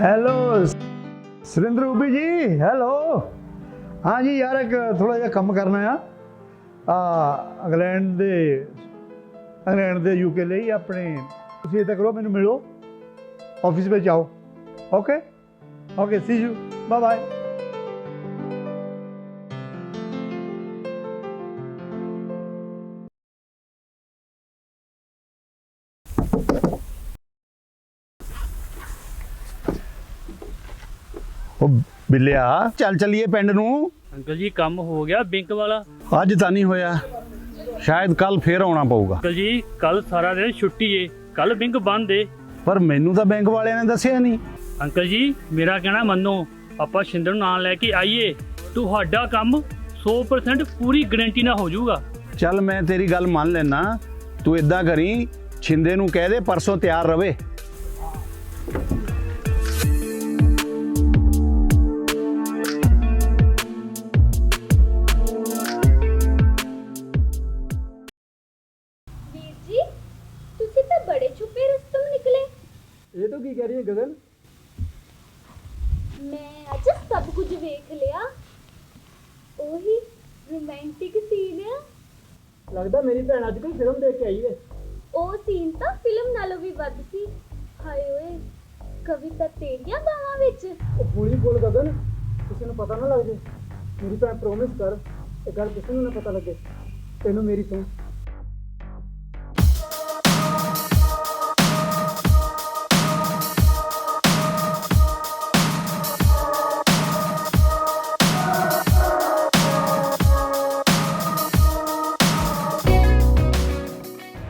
Hello Surendra Ruby ji, hello. हाँ जी यार, एक थोड़ा जिहा कम करना इंग्लैंड दे यूके लिए अपने तुसीं इदां करो, मैनूं मिलो ऑफिस में आओ। Okay okay, see you, bye bye. ਬਿੱਲਿਆ ਚੱਲ ਚੱਲੀਏ ਪਿੰਡ ਨੂੰ। ਅੰਕਲ ਜੀ ਕੰਮ ਹੋ ਗਿਆ ਬੈਂਕ ਵਾਲਾ? ਅੱਜ ਤਾਂ ਨਹੀਂ ਹੋਇਆ, ਸ਼ਾਇਦ ਕੱਲ ਫੇਰ ਆਉਣਾ ਪਊਗਾ। ਅੰਕਲ ਜੀ ਕੱਲ ਸਾਰਾ ਦਿਨ ਛੁੱਟੀ ਏ, ਕੱਲ ਬੈਂਕ ਬੰਦ ਏ। ਪਰ ਮੈਨੂੰ ਤਾਂ ਬੈਂਕ ਵਾਲਿਆਂ ਨੇ ਦੱਸਿਆ ਨਹੀਂ। ਅੰਕਲ ਜੀ ਮੇਰਾ ਕਹਿਣਾ ਮੰਨੋ, ਆਪਾਂ ਸ਼ਿੰਦਰ ਨੂੰ ਨਾਲ ਲੈ ਕੇ ਆਈਏ, ਤੁਹਾਡਾ ਕੰਮ 100% ਪੂਰੀ ਗਾਰੰਟੀ ਨਾਲ ਹੋ ਜਾਊਗਾ। ਚੱਲ ਮੈਂ ਤੇਰੀ ਗੱਲ ਮੰਨ ਲੈਣਾ, ਤੂੰ ਇਦਾਂ ਕਰੀ, ਛਿੰਦੇ ਨੂੰ ਕਹਿ ਦੇ ਪਰਸੋਂ ਤਿਆਰ ਰਵੇ। ये तो की कह रही है गगन? मैं आज सब कुछ देख लिया। ओही रोमांटिक सीन है। लगता मेरी भैन आज कोई फिल्म देख के आई है। ओ सीन ਤਾਂ ਫਿਲਮ ਨਾਲੋਂ ਵੀ ਵੱਧ ਸੀ। ਹਾਏ ਓਏ ਕਵਿਤਾ ਤੇਰੀਆਂ ਬਾਹਾਂ ਵਿੱਚ। ਉਹ ਹੌਲੀ ਬੋਲ ਗਗਨ, ਕਿਸੇ ਨੂੰ ਪਤਾ ਨਾ ਲੱਗ ਜੇ। ਮੇਰੀ ਭੈਣ ਪ੍ਰੋਮਿਸ ਕਰ, ਇਹ ਗੱਲ ਕਿਸੇ ਨੂੰ ਨਾ ਪਤਾ ਲੱਗੇ। ਤੈਨੂੰ ਮੇਰੀ ਸੁਣ।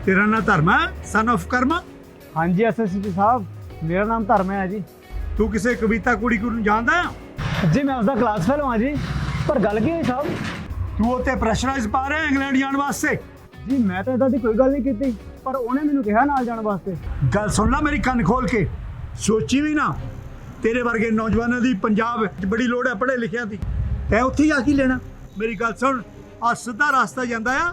तेरा नाम धर्म है, सन ऑफ कर्मा? हाँ जी एसएसपी साहब, मेरा नाम धर्म है जी। तू किसी कविता कुड़ी को जानदा है? जी मैं उसका क्लास फेलो हाँ जी। पर गल की है साहब? तू उत्ते प्रेशराइज पा रहा है इंग्लैंड जाने वास्ते? जी मैं तो इदां दी कोई गल नहीं की, पर उन्हें मैनू कहा नाल जाने वास्ते। गल सुन ला मेरी, कान खोल के सोची भी ना। तेरे वर्गे नौजवानों की पंजाब बड़ी लोड़ है पढ़े लिखिया की। तै उत्थे आ की लेना? मेरी गल सुन, आ सीधा रास्ता जाता है,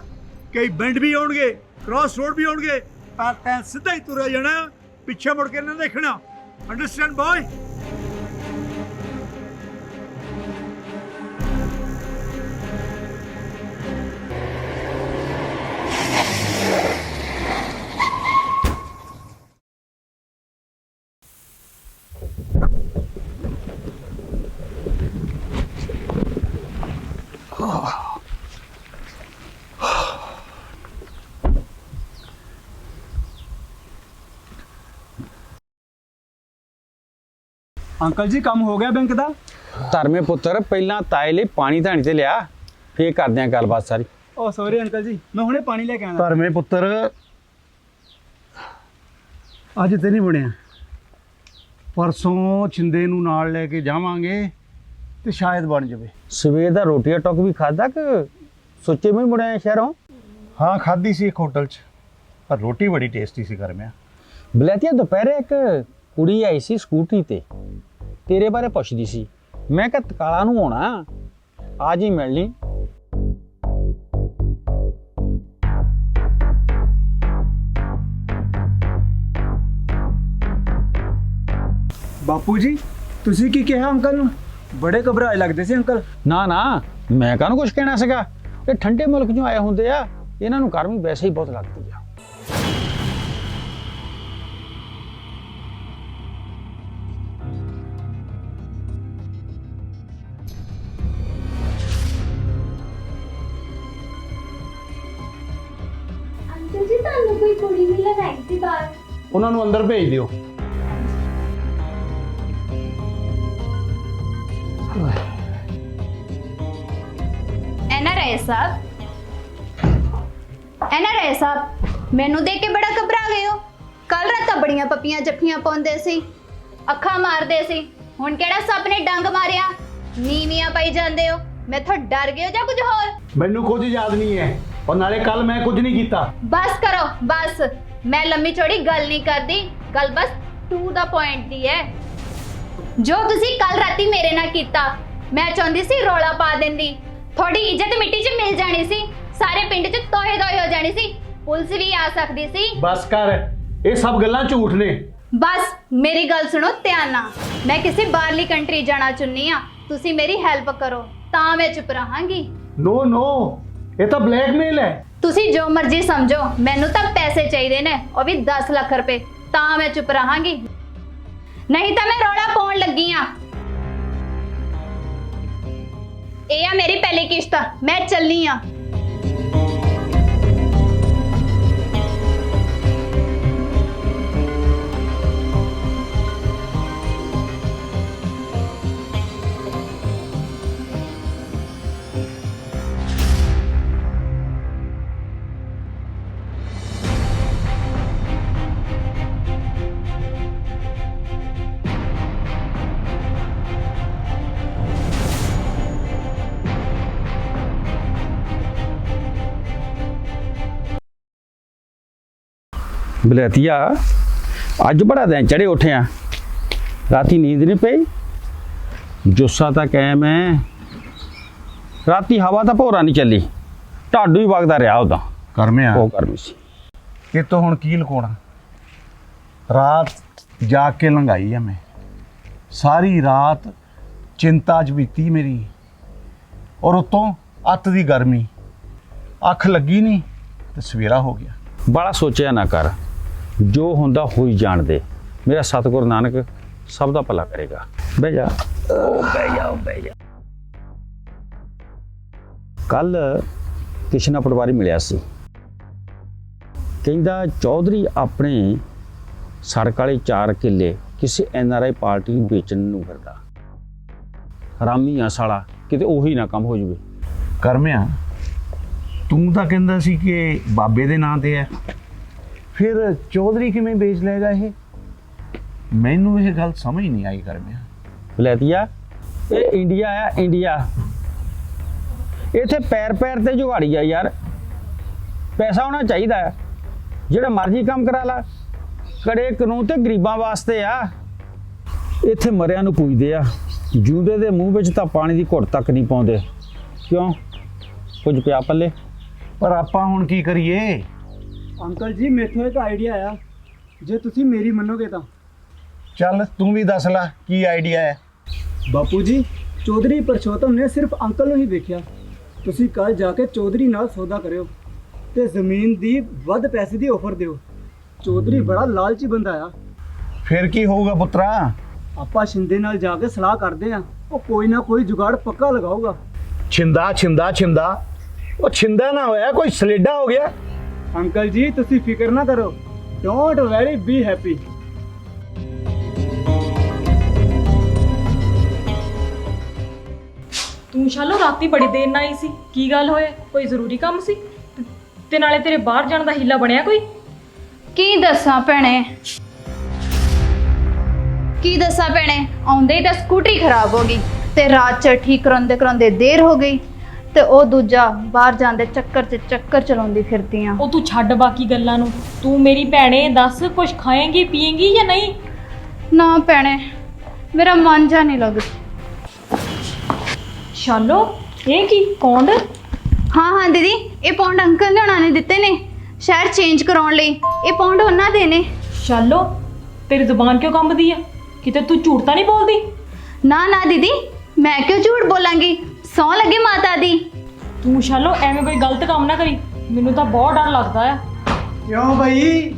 कई बेंड भी होणगे, क्रॉस रोड भी होणगे, पर तैं सीधा ही तुरा जाना, पिछे मुड़ के ना देखना। Understand boy? अंकल जी काम हो गया बैंक का? ਧਰਮੇ ਪੁੱਤਰ ਪਹਿਲਾਂ ਤਾਏ ਲਈ ਪਾਣੀ ਧਾਣੀ ਤੇ ਲਿਆ, ਫੇਰ ਕਰਦੇ ਆਂ ਗੱਲਬਾਤ ਸਾਰੀ। ओ सॉरी अंकल जी, मैं हुणे पानी लेके आना। ਧਰਮੇ ਪੁੱਤਰ ਅੱਜ ਤੇ ਨਹੀਂ ਬਣਿਆ, ਪਰਸੋਂ ਛਿੰਦੇ ਨੂੰ ਨਾਲ ਲੈ ਕੇ ਜਾਵਾਂਗੇ ਤੇ ਸ਼ਾਇਦ ਬਣ ਜਾਵੇ। ਸਵੇਰ ਦਾ ਰੋਟੀ ਟੁੱਕ ਵੀ ਖਾਦਾ ਕਿ ਸੋਚੇ ਮੈਂ ਮੁੜਿਆ ਸ਼ਹਿਰੋਂ? ਹਾਂ ਖਾਧੀ ਸੀ ਇੱਕ ਹੋਟਲ 'ਚ, ਪਰ ਰੋਟੀ ਬੜੀ ਟੇਸਟੀ ਸੀ ਗਰਮਿਆ। ਬਲੈਤੀਆ ਦੁਪਹਿਰੇ ਇੱਕ ਕੁੜੀ ਆਈ ਸੀ ਸਕੂਟਰੀ ਤੇ, ਤੇਰੇ ਬਾਰੇ ਪੁੱਛਦੀ ਸੀ। ਮੈਂ ਕਿਹਾ ਤਕਾਲਾ ਨੂੰ ਆਉਣਾ, ਅੱਜ ਹੀ ਮਿਲ ਲਈ। ਬਾਪੂ ਜੀ ਤੁਸੀਂ ਕੀ ਕਿਹਾ ਅੰਕਲ ਨੂੰ? ਬੜੇ ਘਬਰਾਏ ਲੱਗਦੇ ਸੀ ਅੰਕਲ। ਨਾ ਨਾ, ਮੈਂ ਕਾਹਨੂੰ ਕੁਝ ਕਹਿਣਾ ਸੀਗਾ। ਇਹ ਠੰਡੇ ਮੁਲਕ 'ਚੋਂ ਆਏ ਹੁੰਦੇ ਆ, ਇਹਨਾਂ ਨੂੰ ਗਰਮੀ ਵੈਸੇ ਹੀ ਬਹੁਤ ਲੱਗਦੀ ਆ। ਅੰਕਲ ਜੀ ਤੁਹਾਨੂੰ ਕੋਈ ਕੁੜੀ ਮਿਲਣ ਆਈ ਸੀ ਬਾਹਰ। ਉਹਨਾਂ ਨੂੰ ਅੰਦਰ ਭੇਜ ਦਿਓ। ਐਨਆਰਆਈ ਸਾਹਿਬ ਮੈਨੂੰ ਦੇਖ ਕੇ ਬੜਾ ਘਬਰਾ ਗਏ ਹੋ। ਕੱਲ ਰਾਤ ਤਾਂ ਬੜੀਆਂ ਪੱਪੀਆਂ ਜੱਫੀਆਂ ਪਾਉਂਦੇ ਸੀ, ਅੱਖਾਂ ਮਾਰਦੇ ਸੀ, ਹੁਣ ਕਿਹੜਾ ਸੱਪ ਨੇ ਡੰਗ ਮਾਰਿਆ, ਨੀਵੀਆਂ ਪਾਈ ਜਾਂਦੇ ਹੋ। ਮੈਥੋਂ ਡਰ ਗਏ ਹੋ ਜਾਂ ਕੁਝ ਹੋਰ? ਮੈਨੂੰ ਕੁਝ ਯਾਦ ਨਹੀਂ ਹੈ, ਔਰ ਨਾਲੇ ਕੱਲ ਮੈਂ ਕੁਝ ਨਹੀਂ ਕੀਤਾ। ਬਸ ਕਰੋ ਬਸ, ਮੈਂ ਲੰਮੀ ਚੌੜੀ ਗੱਲ ਨਹੀਂ ਕਰਦੀ, ਗੱਲ ਬਸ ਟੂ ਦਾ ਪੁਆਇੰਟ ਦੀ ਹੈ। ਜੋ ਤੁਸੀਂ ਕੱਲ ਰਾਤੀ ਮੇਰੇ ਨਾਲ ਕੀਤਾ, ਮੈਂ ਚਾਹੁੰਦੀ ਸੀ ਰੌਲਾ ਪਾ ਦਿੰਦੀ, ਥੋੜੀ ਇੱਜ਼ਤ ਮਿੱਟੀ 'ਚ ਮਿਲ ਜਾਣੀ ਸੀ, ਸਾਰੇ ਪਿੰਡ 'ਚ ਤੋਹੇ ਦੋਹੇ ਹੋ ਜਾਣੀ ਸੀ, ਪੁਲਿਸ ਵੀ ਆ ਸਕਦੀ ਸੀ। ਬਸ ਕਰ, ਇਹ ਸਭ ਗੱਲਾਂ ਝੂਠ ਨੇ। ਬਸ ਮੇਰੀ ਗੱਲ ਸੁਣੋ ਧਿਆਨ ਨਾਲ, ਮੈਂ ਕਿਸੇ ਬਾਹਰਲੀ ਕੰਟਰੀ ਜਾਣਾ ਚਾਹੁੰਦੀ ਆ, ਤੁਸੀਂ ਮੇਰੀ ਹੈਲਪ ਕਰੋ ਤਾਂ ਮੈਂ ਚੁੱਪ ਰਹਾਂਗੀ। ਨੋ ਨੋ, ਇਹ ਤਾਂ ਬਲੈਕਮੇਲ ਹੈ। ਤੁਸੀਂ ਜੋ ਮਰਜ਼ੀ ਸਮਝੋ, ਮੈਨੂੰ ਤਾਂ ਪੈਸੇ ਚਾਹੀਦੇ ਨੇ, ਉਹ ਵੀ 10 ਲੱਖ ਰੁਪਏ, ਤਾਂ ਮੈਂ ਚੁੱਪ ਰਹਾਂਗੀ, ਨਹੀਂ ਤਾਂ ਮੈਂ ਰੌਲਾ ਪਾਉਣ ਲੱਗੀ ਆ। ਇਹ ਆ ਮੇਰੀ ਪਹਿਲੀ ਕਿਸ਼ਤ, ਮੈਂ ਚੱਲੀ ਆ। ਬਲੈਤੀਆ, ਅੱਜ ਬੜਾ ਦਿਨ ਚੜੇ ਉੱਠਿਆ, ਰਾਤੀ ਨੀਂਦ ਨਹੀਂ ਪਈ? ਜੁੱਸਾ ਤਾਂ ਕਾਇਮ ਹੈ, ਰਾਤੀ ਹਵਾ ਤਾਂ ਭੋਰਾ ਨਹੀਂ ਚੱਲੀ, ਢਾਡੂ ਹੀ ਵਗਦਾ ਰਿਹਾ ਉਹਦਾ। ਕਰਮਿਆ, ਉਹ ਗਰਮੀ ਸੀ। ਇਹ ਤੋਂ ਹੁਣ ਕੀ ਲੁਕਾਉਣਾ? ਰਾਤ ਜਾਗ ਕੇ ਲੰਘਾਈ ਆ ਮੈਂ, ਸਾਰੀ ਰਾਤ ਚਿੰਤਾ 'ਚ ਬੀਤੀ ਮੇਰੀ, ਔਰ ਉਤੋਂ ਅੱਤ ਦੀ ਗਰਮੀ, ਅੱਖ ਲੱਗੀ ਨਹੀਂ ਤੇ ਸਵੇਰਾ ਹੋ ਗਿਆ। ਬੜਾ ਸੋਚਿਆ ਨਾ ਕਰ, ਜੋ ਹੁੰਦਾ ਹੋਈ ਜਾਣ ਦੇ। ਮੇਰਾ ਸਤਿਗੁਰ ਨਾਨਕ ਸਭ ਦਾ ਭਲਾ ਕਰੇਗਾ। ਬਹਿ ਜਾ, ਬਹਿ ਜਾ, ਬਹਿ ਜਾ। ਕੱਲ ਕਿਸ਼ਨਾ ਪਟਵਾਰੀ ਮਿਲਿਆ ਸੀ, ਕਹਿੰਦਾ ਚੌਧਰੀ ਆਪਣੇ ਸੜਕ ਵਾਲੇ 4 ਕਿੱਲੇ ਕਿਸੇ NRI ਪਾਰਟੀ ਨੂੰ ਵੇਚਣ ਨੂੰ ਫਿਰਦਾ। ਹਰਾਮੀ ਆ ਸਾਲਾ, ਕਿਤੇ ਉਹੀ ਨਾ ਕੰਮ ਹੋ ਜਾਵੇ। ਕਰਮਿਆ, ਤੂੰ ਤਾਂ ਕਹਿੰਦਾ ਸੀ ਕਿ ਬਾਬੇ ਦੇ ਨਾਂ ਤੇ ਹੈ, ਫਿਰ ਚੌਧਰੀ ਕਿਵੇਂ ਵੇਚ ਲਏਗਾ ਇਹ? ਮੈਨੂੰ ਇਹ ਗੱਲ ਸਮਝ ਨਹੀਂ ਆਈ ਕਰਮਿਆ। ਬਲੈਤੀਆ, ਇਹ ਇੰਡੀਆ ਆ, ਇੰਡੀਆ। ਇੱਥੇ ਪੈਰ ਪੈਰ ਤੇ ਜੁਗਾੜੀ ਆ ਯਾਰ, ਪੈਸਾ ਹੋਣਾ ਚਾਹੀਦਾ ਹੈ, ਜਿਹੜਾ ਮਰਜ਼ੀ ਕੰਮ ਕਰਾ ਲਾ। ਕੜੇ ਕਾਨੂੰਨ ਤੇ ਗਰੀਬਾਂ ਵਾਸਤੇ ਆ। ਇੱਥੇ ਮਰਿਆਂ ਨੂੰ ਪੂਜਦੇ ਆ, ਜਿਉਂਦੇ ਦੇ ਮੂੰਹ ਵਿੱਚ ਤਾਂ ਪਾਣੀ ਦੀ ਘੁੱਟ ਤੱਕ ਨਹੀਂ ਪਾਉਂਦੇ। ਕਿਉਂ, ਕੁਝ ਪਿਆ ਪੱਲੇ? ਪਰ ਆਪਾਂ ਹੁਣ ਕੀ ਕਰੀਏ? ਅੰਕਲ ਜੀ, ਮੈਥੋਂ ਇੱਕ ਆਈਡੀਆ ਆਇਆ, ਜੇ ਤੁਸੀਂ ਮੇਰੀ ਮੰਨੋਗੇ ਤਾਂ। ਚੱਲ ਤੂੰ ਵੀ ਦੱਸ ਲੈ ਕੀ ਆਈਡੀਆ ਹੈ। ਬਾਪੂ ਜੀ, ਚੌਧਰੀ ਪਰਸ਼ੋਤਮ ਨੇ ਸਿਰਫ ਅੰਕਲ ਨੂੰ ਹੀ ਵੇਖਿਆ। ਤੁਸੀਂ ਕੱਲ ਜਾ ਕੇ ਚੌਧਰੀ ਨਾਲ ਸੌਦਾ ਕਰਿਓ ਤੇ ਜ਼ਮੀਨ ਦੀ ਵੱਧ ਪੈਸੇ ਦੀ ਆਫਰ ਦਿਓ। ਚੌਧਰੀ ਬੜਾ ਲਾਲਚੀ ਬੰਦਾ ਆ। ਫਿਰ ਕੀ ਹੋਊਗਾ ਪੁੱਤਰਾ? ਆਪਾਂ ਸ਼ਿੰਦੇ ਨਾਲ ਜਾ ਕੇ ਸਲਾਹ ਕਰਦੇ ਆ, ਉਹ ਕੋਈ ਨਾ ਕੋਈ ਜੁਗਾੜ ਪੱਕਾ ਲਗਾਊਗਾ। ਛਿੰਦਾ ਛਿੰਦਾ ਛਿੰਦਾ, ਉਹ ਛਿੰਦਾ ਨਾ ਹੋਇਆ, ਕੋਈ ਸਲੇਡਾ ਹੋ ਗਿਆ। ਅੰਕਲ ਜੀ, ਤੁਸੀਂ ਫਿਕਰ ਨਾ ਕਰੋ, ਡੋਂਟ ਵੈਰੀ, ਬੀ ਹੈਪੀ। ਤੂੰ ਸ਼ਾਲੋ ਰਾਤੀ ਬੜੀ ਦੇਰ ਨਾਲ ਆਈ ਸੀ, ਕੀ ਗੱਲ ਹੋਇਆ? ਕੋਈ ਜ਼ਰੂਰੀ ਕੰਮ ਸੀ? ਤੇ ਨਾਲੇ ਤੇਰੇ ਬਾਹਰ ਜਾਣ ਦਾ ਹੀਲਾ ਬਣਿਆ ਕੋਈ? ਕੀ ਦੱਸਾਂ ਭੈਣੇ, ਆਉਂਦੇ ਹੀ ਤਾਂ ਸਕੂਟਰੀ ਖਰਾਬ ਹੋ ਗਈ ਤੇ ਰਾਤ ਚ ਠੀਕ ਕਰਾਉਂਦੇ ਦੇਰ ਹੋ ਗਈ, ਤੇ ਉਹ ਦੂਜਾ ਬਾਹਰ ਜਾਂਦੇ ਚੱਕਰ ਚਲਾਉਂਦੀ ਫਿਰਦੀ ਆ। ਉਹ ਤੂੰ ਛੱਡ ਬਾਕੀ ਗੱਲਾਂ ਨੂੰ, ਤੂੰ ਮੇਰੀ ਭੈਣੇ ਦੱਸ, ਕੁਝ ਖਾਏਂਗੀ ਪੀਏਂਗੀ ਜਾਂ ਨਹੀਂ? ਨਾ ਭੈਣੇ, ਮੇਰਾ ਮਨ ਜਾ ਨਹੀਂ ਲੱਗਦਾ। ਸ਼ਾਲੋ, ਇਹ ਕੀ ਪੌਂਡ? ਹਾਂ ਦੀਦੀ, ਇਹ ਪੌਂਡ ਅੰਕਲ ਨੇ ਉਹਨਾਂ ਨੇ ਦਿੱਤੇ ਨੇ ਸ਼ਹਿਰ ਚੇਂਜ ਕਰਾਉਣ ਲਈ। ਇਹ ਪੌਂਡ ਉਹਨਾਂ ਦੇ ਨੇ। ਸ਼ਾਲੋ, ਤੇਰੀ ਜ਼ੁਬਾਨ ਕਿਉਂ ਕੰਬਦੀ ਆ? ਕਿਤੇ ਤੂੰ ਝੂਠ ਤਾਂ ਨਹੀਂ ਬੋਲਦੀ? ਨਾ ਦੀਦੀ, ਮੈਂ ਕਿਉਂ ਝੂਠ ਬੋਲਾਂਗੀ, ਸੌ ਲੱਗੇ ਮਾਤਾ ਦੀ। ਤੂੰ ਸ਼ਾਲੋ ਐਵੇਂ ਕੋਈ ਗਲਤ ਕੰਮ ਨਾ ਕਰੀ, ਮੈਨੂੰ ਤਾਂ ਬਹੁਤ ਡਰ ਲੱਗਦਾ ਆ। ਕਿਉਂ ਬਈ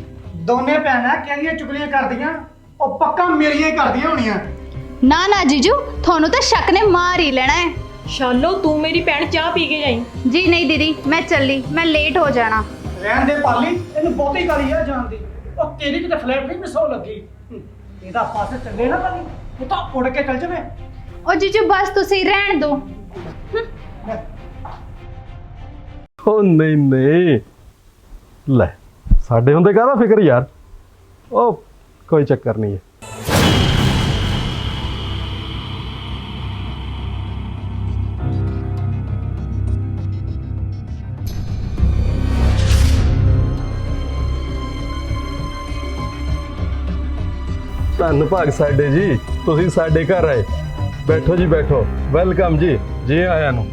ਦੋਨੇ ਭੈਣਾਂ ਕਿਹੜੀਆਂ ਚੁਗਲੀਆਂ ਕਰਦੀਆਂ? ਉਹ ਪੱਕਾ ਮੇਰੀਆਂ ਹੀ ਕਰਦੀਆਂ ਹੋਣੀਆਂ। ਨਾ ਨਾ ਜੀਜੂ, ਤੁਹਾਨੂੰ ਤਾਂ ਸ਼ੱਕ ਨੇ ਮਾਰ ਹੀ ਲੈਣਾ ਹੈ। ਸ਼ਾਲੋ ਤੂੰ ਮੇਰੀ ਭੈਣ ਚਾਹ ਪੀ ਕੇ ਜਾਈ। ਜੀ ਨਹੀਂ ਦੀਦੀ, ਮੈਂ ਚੱਲੀ, ਮੈਂ ਲੇਟ ਹੋ ਜਾਣਾ। ਰਹਿਣ ਦੇ ਪਾਲੀ, ਇਹਨੂੰ ਬਹੁਤੀ ਕਾਲੀ ਆ ਜਾਣ ਦੀ। ਉਹ ਤੇਰੀ ਕਿਤੇ ਫਲੈਟ ਨਹੀਂ ਮਿਸੋ ਲੱਗੀ। ਇਹਦਾ ਪਾਸੇ ਚੱਲੇ ਨਾ ਪਾਲੀ, ਉਹ ਤਾਂ ਉੜ ਕੇ ਚੱਲ ਜਾਵੇ। ਉਹ ਜੀਜੂ ਬਸ ਤੁਸੀਂ ਰਹਿਣ ਦਿਓ। ਉਹ ਨਹੀਂ ਨਹੀਂ, ਲੈ ਸਾਡੇ ਹੁੰਦੇ ਕਾਹਦਾ ਫਿਕਰ ਯਾਰ। ਉਹ ਕੋਈ ਚੱਕਰ ਨਹੀਂ ਹੈ। ਧੰਨ ਭਾਗ ਸਾਡੇ ਜੀ, ਤੁਸੀਂ ਸਾਡੇ ਘਰ ਆਏ। ਬੈਠੋ ਜੀ ਬੈਠੋ, ਵੈਲਕਮ ਜੀ, ਜੀ ਆਇਆਂ ਨੂੰ।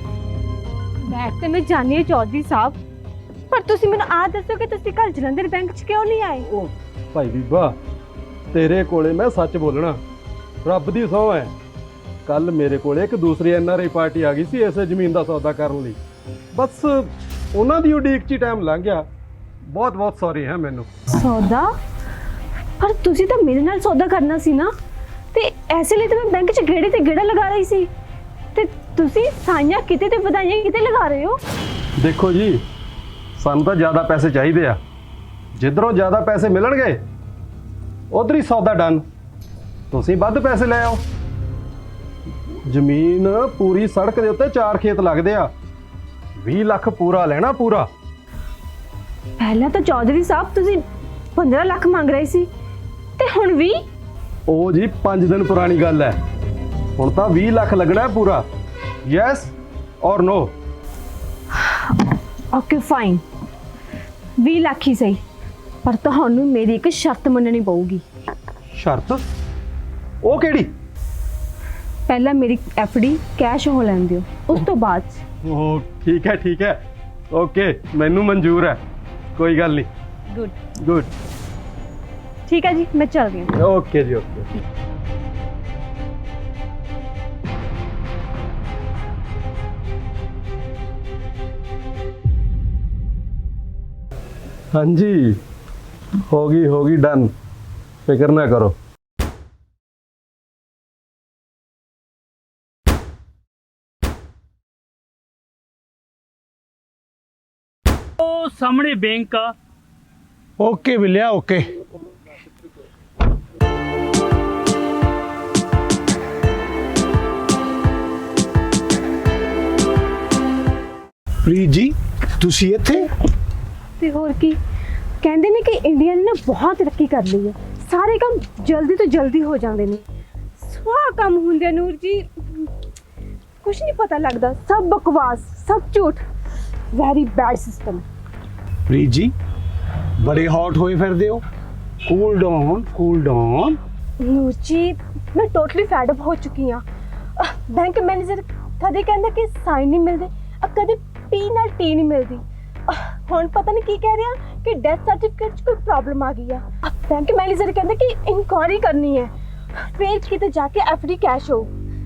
ਬੈਠ ਤੇ ਮੈਂ ਜਾਣੀ ਚੌਧਰੀ ਸਾਹਿਬ, ਪਰ ਤੁਸੀਂ ਮੈਨੂੰ ਆ ਦੱਸੋ ਕਿ ਤੁਸੀਂ ਕੱਲ ਜਲੰਧਰ ਬੈਂਕ 'ਚ ਕਿਉਂ ਨਹੀਂ ਆਏ? ਉਹ ਭਾਈ ਬੀਬਾ, ਤੇਰੇ ਕੋਲੇ ਮੈਂ ਸੱਚ ਬੋਲਣਾ, ਰੱਬ ਦੀ ਸਹੁੰ ਹੈ। ਕੱਲ ਮੇਰੇ ਕੋਲੇ ਇੱਕ ਦੂਸਰੀ NRI ਪਾਰਟੀ ਆ ਗਈ ਸੀ ਇਸੇ ਜ਼ਮੀਨ ਦਾ ਸੌਦਾ ਕਰਨ ਲਈ। ਬਸ ਉਹਨਾਂ ਦੀ ਉਡੀਕ 'ਚ ਹੀ ਟਾਈਮ ਲੰਘ ਗਿਆ। ਬਹੁਤ ਬਹੁਤ ਸੌਰੀ ਹੈ ਮੈਨੂੰ। ਸੌਦਾ? ਪਰ ਤੁਸੀਂ ਤਾਂ ਮੇਰੇ ਨਾਲ ਸੌਦਾ ਕਰਨਾ ਸੀ ਨਾ, ਤੇ ਐਸੇ ਲਈ ਤਾਂ ਮੈਂ ਬੈਂਕ 'ਚ ਗੇੜੇ ਤੇ ਗੇੜਾ ਲਗਾ ਰਹੀ ਸੀ, ਤੇ ਤੁਸੀਂ ਸਾਈਆਂ ਕਿਤੇ ਤੇ ਵਧਾਈਆਂ ਕਿਤੇ ਲਗਾ ਰਹੇ ਹੋ? ਦੇਖੋ ਜੀ, ਸਾਨੂੰ ਤਾਂ ਜ਼ਿਆਦਾ ਪੈਸੇ ਚਾਹੀਦੇ ਆ। ਜਿੱਧਰੋਂ ਜ਼ਿਆਦਾ ਪੈਸੇ ਮਿਲਣਗੇ ਉਧਰ ਹੀ ਸੌਦਾ ਡਨ। ਤੁਸੀਂ ਵੱਧ ਪੈਸੇ ਲੈ ਆਓ। ਜ਼ਮੀਨ ਪੂਰੀ ਸੜਕ ਦੇ ਉੱਤੇ 4 ਖੇਤ ਲੱਗਦੇ ਆ। 20 ਲੱਖ ਪੂਰਾ ਲੈਣਾ, ਪੂਰਾ। ਪਹਿਲਾਂ ਤਾਂ ਚੌਧਰੀ ਸਾਹਿਬ ਤੁਸੀਂ 15 ਲੱਖ ਮੰਗ ਰਹੇ ਸੀ, ਤੇ ਹੁਣ 20? ਉਹ ਜੀ 5 ਦਿਨ ਪੁਰਾਣੀ ਗੱਲ ਹੈ। ਹੁਣ ਤਾਂ 20 ਲੱਖ ਲੱਗਣਾ ਪੂਰਾ। ਯੈਸ ਔਰ ਨੋ? ਓਕੇ ਫਾਈਨ, 20 ਲੱਖ ਹੀ ਸਹੀ, ਪਰ ਤੁਹਾਨੂੰ ਮੇਰੀ ਇੱਕ ਸ਼ਰਤ ਮੰਨਣੀ ਪਊਗੀ। ਸ਼ਰਤ? ਉਹ ਕਿਹੜੀ? ਪਹਿਲਾਂ ਮੇਰੀ FD ਕੈਸ਼ ਹੋ ਲੈਣ ਦਿਓ, ਉਸ ਤੋਂ ਬਾਅਦ। ਉਹ ਠੀਕ ਹੈ ਠੀਕ ਹੈ, ਓਕੇ, ਮੈਨੂੰ ਮਨਜ਼ੂਰ ਹੈ, ਕੋਈ ਗੱਲ ਨਹੀਂ। ਗੁੱਡ ਗੁੱਡ, ਠੀਕ ਹੈ ਜੀ, ਮੈਂ ਚੱਲ ਰਹੀ ਹਾਂ। ਓਕੇ ਜੀ ਓਕੇ। ਹਾਂਜੀ, ਹੋ ਗਈ ਡਨ, ਫਿਕਰ ਨਾ ਕਰੋ। ਉਹ ਸਾਹਮਣੇ ਬੈਂਕ ਆ। Okay ਬਿਲਿਆ, okay. ਪ੍ਰੀਤ ਜੀ, ਤੁਸੀਂ ਇੱਥੇ? ਤੇ ਹੋਰ ਕੀ, ਕਹਿੰਦੇ ਨੇ ਕਿ ਇੰਡੀਆ ਨੇ ਨਾ ਬਹੁਤ ਤਰੱਕੀ ਕਰ ਲਈ ਹੈ, ਸਾਰੇ ਕੰਮ ਜਲਦੀ ਤੋਂ ਜਲਦੀ ਹੋ ਜਾਂਦੇ ਨੇ। ਸਵਾਹ ਕੰਮ ਹੁੰਦੇ ਨੂਰ ਜੀ, ਕੁਝ ਨਹੀਂ ਪਤਾ ਲੱਗਦਾ, ਸਭ ਬਕਵਾਸ, ਸਭ ਝੂਠ, ਵੈਰੀ ਬੈਡ ਸਿਸਟਮ। ਪ੍ਰੀਤ ਜੀ, ਬੜੇ ਹੌਟ ਹੋਏ ਫਿਰਦੇ ਹੋ। Cool down, cool down. Noor ji, ਮੈਂ ਟੋਟਲੀ ਫੈਡ ਅਪ ਹੋ ਚੁੱਕੀ ਹਾਂ। ਬੈਂਕ ਮੈਨੇਜਰ ਕਦੇ ਕਹਿੰਦਾ ਕਿ ਸਾਈਨ ਨਹੀਂ ਮਿਲਦੇ, ਕਦੇ P ਨਾਲ T ਨਹੀਂ ਮਿਲਦੀ। ਹੁਣ ਪਤਾ ਨਹੀਂ ਕੀ ਕਹਿ ਰਿਹਾ ਕਿ ਡੈਥ ਸਰਟੀਫਿਕੇਟ 'ਚ ਕੋਈ ਪ੍ਰੋਬਲਮ ਆ ਗਈ ਆ। ਬੈਂਕ ਮੈਨੇਜਰ ਕਹਿੰਦਾ ਕਿ ਇਨਕੁਆਇਰੀ ਕਰਨੀ ਹੈ, ਫਿਰ ਕਿਤੇ ਜਾ ਕੇ FD ਕੈਸ਼ ਹੋ।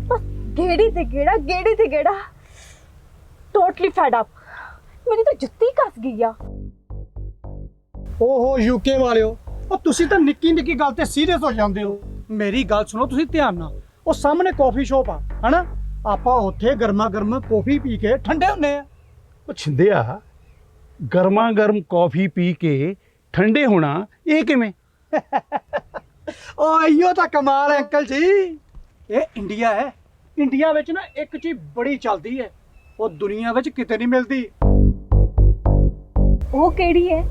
ਬਸ ਗੇੜੀ ਤੇ ਗੇੜਾ, ਟੋਟਲੀ ਫੈਡ ਅਪ। ਮੇਰੀ ਤਾਂ ਜੁੱਤੀ ਕੱਸ ਗਈ ਆ। ਓਹੋ UK ਵਾਲਿਓ, ਉਹ ਤੁਸੀਂ ਤਾਂ ਨਿੱਕੀ ਨਿੱਕੀ ਗੱਲ ਤੇ ਸੀਰੀਅਸ ਹੋ ਜਾਂਦੇ ਹੋ। ਮੇਰੀ ਗੱਲ ਸੁਣੋ ਤੁਸੀਂ ਧਿਆਨ ਨਾਲ। ਉਹ ਸਾਹਮਣੇ ਕਾਫੀ ਸ਼ਾਪ ਆ, ਹਨਾ? ਆਪਾਂ ਉੱਥੇ ਗਰਮਾ ਗਰਮ ਕੌਫੀ ਪੀ ਕੇ ਠੰਡੇ ਹੁੰਨੇ ਆ। ਉਹ ਛਿੰਦਿਆ, ਗਰਮਾ ਗਰਮ ਕੌਫੀ ਪੀ ਕੇ ਠੰਡੇ ਹੋਣਾ ਇਹ ਕਿਵੇਂ? ਉਹ ਇਹੋ ਤਾਂ ਕਮਾਲ ਹੈ ਅੰਕਲ ਜੀ। ਇਹ ਇੰਡੀਆ ਹੈ, ਇੰਡੀਆ ਵਿੱਚ ਨਾ ਇੱਕ ਚੀਜ਼ ਬੜੀ ਚੱਲਦੀ ਹੈ, ਉਹ ਦੁਨੀਆ ਵਿੱਚ ਕਿਤੇ ਨਹੀਂ ਮਿਲਦੀ। ਉਹ ਕਿਹੜੀ ਹੈ?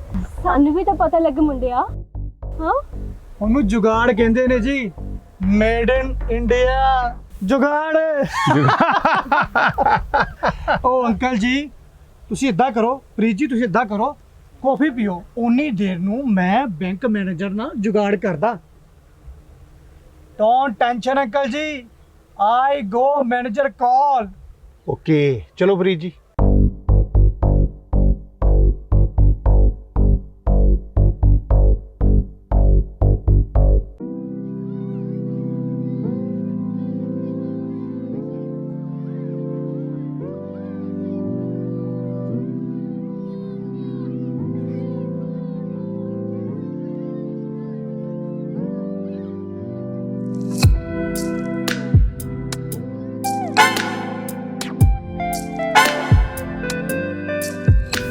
ਸਾਨੂੰ ਵੀ ਤਾਂ ਪਤਾ ਲੱਗ ਮੁੰਡਿਆ। ਹਾਂ, ਉਹਨੂੰ ਜੁਗਾੜ ਕਹਿੰਦੇ ਨੇ ਜੀ, ਮੇਡ ਇਨ ਇੰਡੀਆ ਜੁਗਾੜ। ਉਹ ਅੰਕਲ ਜੀ, ਤੁਸੀਂ ਇਦਾਂ ਕਰੋ, ਪ੍ਰੀਤ ਜੀ ਤੁਸੀਂ ਇਦਾਂ ਕਰੋ, ਕੌਫੀ ਪੀਓ, ਉਨੀ ਦੇਰ ਨੂੰ ਮੈਂ ਬੈਂਕ ਮੈਨੇਜਰ ਨਾਲ ਜੁਗਾੜ ਕਰਦਾ। ਡੋਂਟ ਟੈਨਸ਼ਨ ਅੰਕਲ ਜੀ, ਆਈ ਗੋ ਮੈਨੇਜਰ ਕਾਲ। ਓਕੇ, ਚਲੋ ਪ੍ਰੀਤ ਜੀ।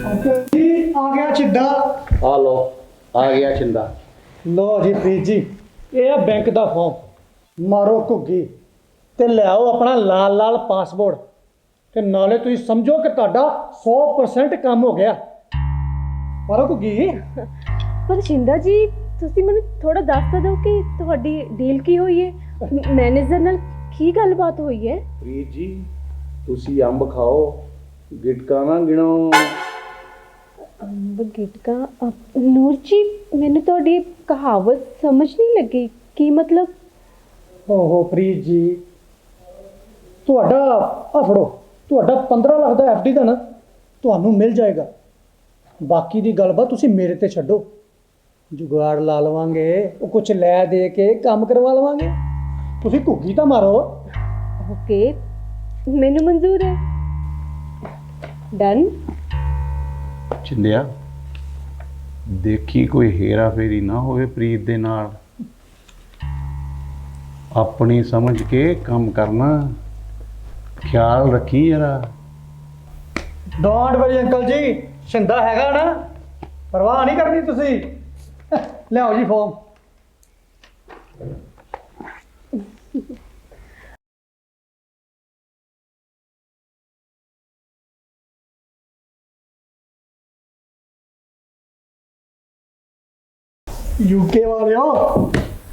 ਅੰਕਲ ਜੀ ਆ ਗਿਆ ਛਿੱਡਾ। ਆ ਲੋ ਆ ਗਿਆ ਛਿੰਦਾ। ਲੋ ਜੀ ਪ੍ਰੀਤ ਜੀ, ਇਹ ਆ ਬੈਂਕ ਦਾ ਫਾਰਮ, ਮਾਰੋ ਘੁੱਗੀ ਤੇ ਲਿਆਓ ਆਪਣਾ ਲਾਲ ਲਾਲ ਪਾਸਪੋਰਟ ਤੇ ਨਾਲੇ ਤੁਸੀਂ ਸਮਝੋ ਕਿ ਤੁਹਾਡਾ 100% ਕੰਮ ਹੋ ਗਿਆ। ਮਾਰੋ ਘੁੱਗੀ। ਪਰ ਸ਼ਿੰਦਾ ਜੀ ਤੁਸੀਂ ਮੈਨੂੰ ਥੋੜਾ ਦੱਸ ਤਾਂ ਦਿਓ ਕਿ ਤੁਹਾਡੀ ਡੀਲ ਕੀ ਹੋਈ ਹੈ, ਮੈਨੇਜਰ ਨਾਲ ਕੀ ਗੱਲਬਾਤ ਹੋਈ ਹੈ? ਪ੍ਰੀਤ ਜੀ ਤੁਸੀਂ ਅੰਬ ਖਾਓ, ਗਿਟਕਾ ਨਾ ਗਿਣੋ। ਅੰਬ ਗਿਟਕਾ ਨੂਰ ਜੀ ਮੈਨੂੰ ਤੁਹਾਡੀ ਕਹਾਵਤ ਸਮਝ ਨਹੀਂ ਲੱਗੀ, ਕੀ ਮਤਲਬ? ਓਹੋ ਪ੍ਰੀਤ ਜੀ, ਤੁਹਾਡਾ ਆ ਫੜੋ, ਤੁਹਾਡਾ 15 ਲੱਖ ਦਾ FD ਦਾ ਨਾ ਤੁਹਾਨੂੰ ਮਿਲ ਜਾਏਗਾ। ਬਾਕੀ ਦੀ ਗੱਲਬਾਤ ਤੁਸੀਂ ਮੇਰੇ ਤੇ ਛੱਡੋ, ਜੁਗਾੜ ਲਾ ਲਵਾਂਗੇ, ਉਹ ਕੁਝ ਲੈ ਦੇ ਕੇ ਕੰਮ ਕਰਵਾ ਲਵਾਂਗੇ। ਤੁਸੀਂ ਘੁੱਗੀ ਤਾਂ ਮਾਰੋ। ਓਕੇ ਮੈਨੂੰ ਮਨਜ਼ੂਰ ਹੈ। ਡਨ। ਚਿੰਦਿਆ ਦੇਖੀ ਕੋਈ ਹੇਰਾ ਫੇਰੀ ਨਾ ਹੋਵੇ ਪ੍ਰੀਤ ਦੇ ਨਾਲ, ਆਪਣੀ ਸਮਝ ਕੇ ਕੰਮ ਕਰਨਾ, ਖਿਆਲ ਰੱਖੀ ਜਰਾ। ਡੋਂਟ ਵਰੀ ਅੰਕਲ ਜੀ, ਸ਼ਿੰਦਾ ਹੈਗਾ ਨਾ, ਪਰਵਾਹ ਨਹੀਂ ਕਰਨੀ ਤੁਸੀਂ। ਲਿਆਓ ਜੀ ਫਾਰਮ। UK ਵਾਲਿਓ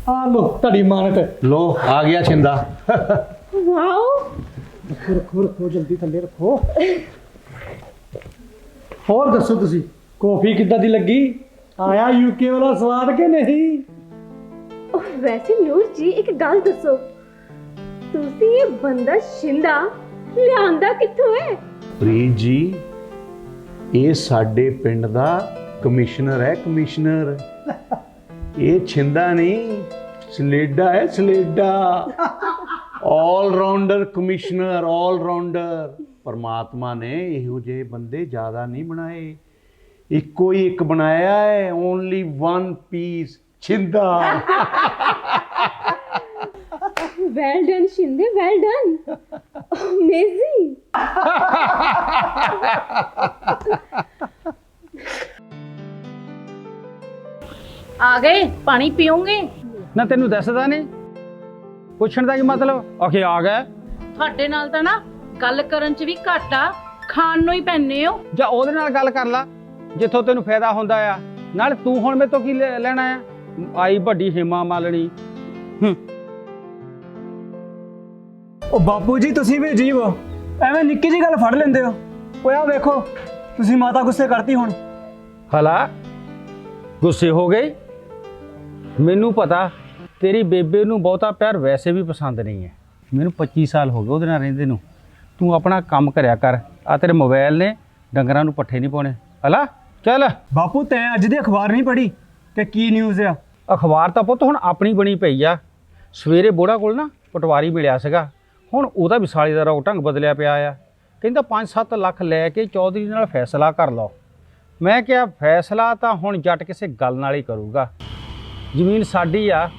ਆ ਲੋ ਤੁਹਾਡੀ ਮਾਨਤ। ਲੋ ਆ ਗਿਆ ਛਿੰਦਾ। ਵਾਓ ਰੱਖੋ ਰੱਖੋ ਜਲਦੀ ਥੱਲੇ ਰੱਖੋ। ਹੋਰ ਦੱਸੋ ਤੁਸੀਂ ਕੌਫੀ ਕਿੱਦਾਂ ਦੀ ਲੱਗੀ? ਆਇਆ UK ਵਾਲਾ ਸਵਾਦ ਕਿ ਨਹੀਂ? ਵੈਸੇ ਨੂਰ ਜੀ ਇੱਕ ਗੱਲ ਦੱਸੋ, ਤੁਸੀਂ ਇਹ ਬੰਦਾ ਸ਼ਿੰਦਾ ਲਿਆਂਦਾ ਕਿੱਥੋਂ ਹੈ? ਪ੍ਰੀਤ ਜੀ ਇਹ ਸਾਡੇ ਪਿੰਡ ਦਾ ਕਮਿਸ਼ਨਰ ਹੈ, ਕਮਿਸ਼ਨਰ। ਇਹ ਛਿੰਦਾ ਨਹੀਂ, ਸਲੇਡਾ ਹੈ, ਸਲੇਡਾ। ਆਲ ਰਾਉਂਡਰ ਕਮਿਸ਼ਨਰ, ਆਲ ਰਾਉਂਡਰ। ਪਰਮਾਤਮਾ ਨੇ ਇਹੋ ਜਿਹੇ ਬੰਦੇ ਜ਼ਿਆਦਾ ਨਹੀਂ ਬਣਾਏ, ਇੱਕੋ ਹੀ ਇੱਕ ਬਣਾਇਆ ਹੈ, ਓਨਲੀ ਵਨ ਪੀਸ ਛਿੰਦਾ। ਵੈਲ ਡਨ ਸ਼ਿੰਦੇ, ਵੈਲ ਡਨ, ਅਮੇਜ਼ਿੰਗ। ਆ ਗਏ? ਪਾਣੀ ਪੀਓਗੇ? ਨਾ ਤੈਨੂੰ ਦੱਸਦਾ ਨਹੀਂ, ਪੁੱਛਣ ਦਾ ਕੀ ਮਤਲਬ? ਆਖੇ ਆ ਗਿਆ। ਤੁਹਾਡੇ ਨਾਲ ਤਾਂ ਨਾ ਗੱਲ ਕਰਨ 'ਚ ਵੀ ਘੱਟ ਆ, ਖਾਣ ਨੂੰ ਹੀ ਪੈਨੇ ਹੋ। ਜਾਂ ਉਹਦੇ ਨਾਲ ਗੱਲ ਕਰ ਲਾ ਜਿੱਥੋਂ ਤੈਨੂੰ ਫਾਇਦਾ ਹੁੰਦਾ ਆ। ਨਾਲ ਤੂੰ ਹੁਣ ਮੇਰੇ ਤੋਂ ਕੀ ਲੈਣਾ ਆ? ਆਈ ਵੱਡੀ ਹੇਮਾ ਮਾਲਣੀ। ਉਹ ਬਾਪੂ ਜੀ ਤੁਸੀਂ ਵੀ ਅਜੀਬ ਹੋ, ਐਵੇਂ ਨਿੱਕੀ ਜਿਹੀ ਗੱਲ ਫੜ ਲੈਂਦੇ ਹੋ। ਓਏ ਆ ਵੇਖੋ ਤੁਸੀਂ ਮਾਤਾ ਗੁੱਸੇ ਕਰਤੀ ਹੁਣ। ਹਲਾ ਗੁੱਸੇ ਹੋ ਗਈ? ਮੈਨੂੰ ਪਤਾ ਤੇਰੀ ਬੇਬੇ ਨੂੰ ਬਹੁਤਾ ਪਿਆਰ ਵੈਸੇ ਵੀ ਪਸੰਦ ਨਹੀਂ ਹੈ। ਮੈਨੂੰ 25 ਸਾਲ ਹੋ ਗਏ ਉਹਦੇ ਨਾਲ ਰਹਿੰਦੇ ਨੂੰ। ਤੂੰ ਆਪਣਾ ਕੰਮ ਕਰਿਆ ਕਰ। ਆ ਤੇਰੇ ਮੋਬਾਈਲ ਨੇ ਡੰਗਰਾਂ ਨੂੰ ਪੱਠੇ ਨਹੀਂ ਪਾਉਣੇ। ਹਲਾ ਚੱਲ। ਬਾਪੂ ਤੈਂ ਅੱਜ ਦੀ ਅਖਬਾਰ ਨਹੀਂ ਪੜ੍ਹੀ ਤੇ ਕੀ ਨਿਊਜ਼ ਆ? ਅਖਬਾਰ ਤਾਂ ਪੁੱਤ ਹੁਣ ਆਪਣੀ ਬਣੀ ਪਈ ਆ। ਸਵੇਰੇ ਬੋੜਾ ਕੋਲ ਨਾ ਪਟਵਾਰੀ ਮਿਲਿਆ ਸੀਗਾ, ਹੁਣ ਉਹਦਾ ਵੀ ਸਾਲੀ ਦਾ ਰੌਕ ਢੰਗ ਬਦਲਿਆ ਪਿਆ ਆ। ਕਹਿੰਦਾ 5-7 ਲੱਖ ਲੈ ਕੇ ਚੌਧਰੀ ਨਾਲ ਫੈਸਲਾ ਕਰ ਲਓ। ਮੈਂ ਕਿਹਾ ਫੈਸਲਾ ਤਾਂ ਹੁਣ ਜੱਟ ਕਿਸੇ ਗੱਲ ਨਾਲ ਹੀ ਕਰੂਗਾ। ਜ਼ਮੀਨ ਸਾਡੀ ਆ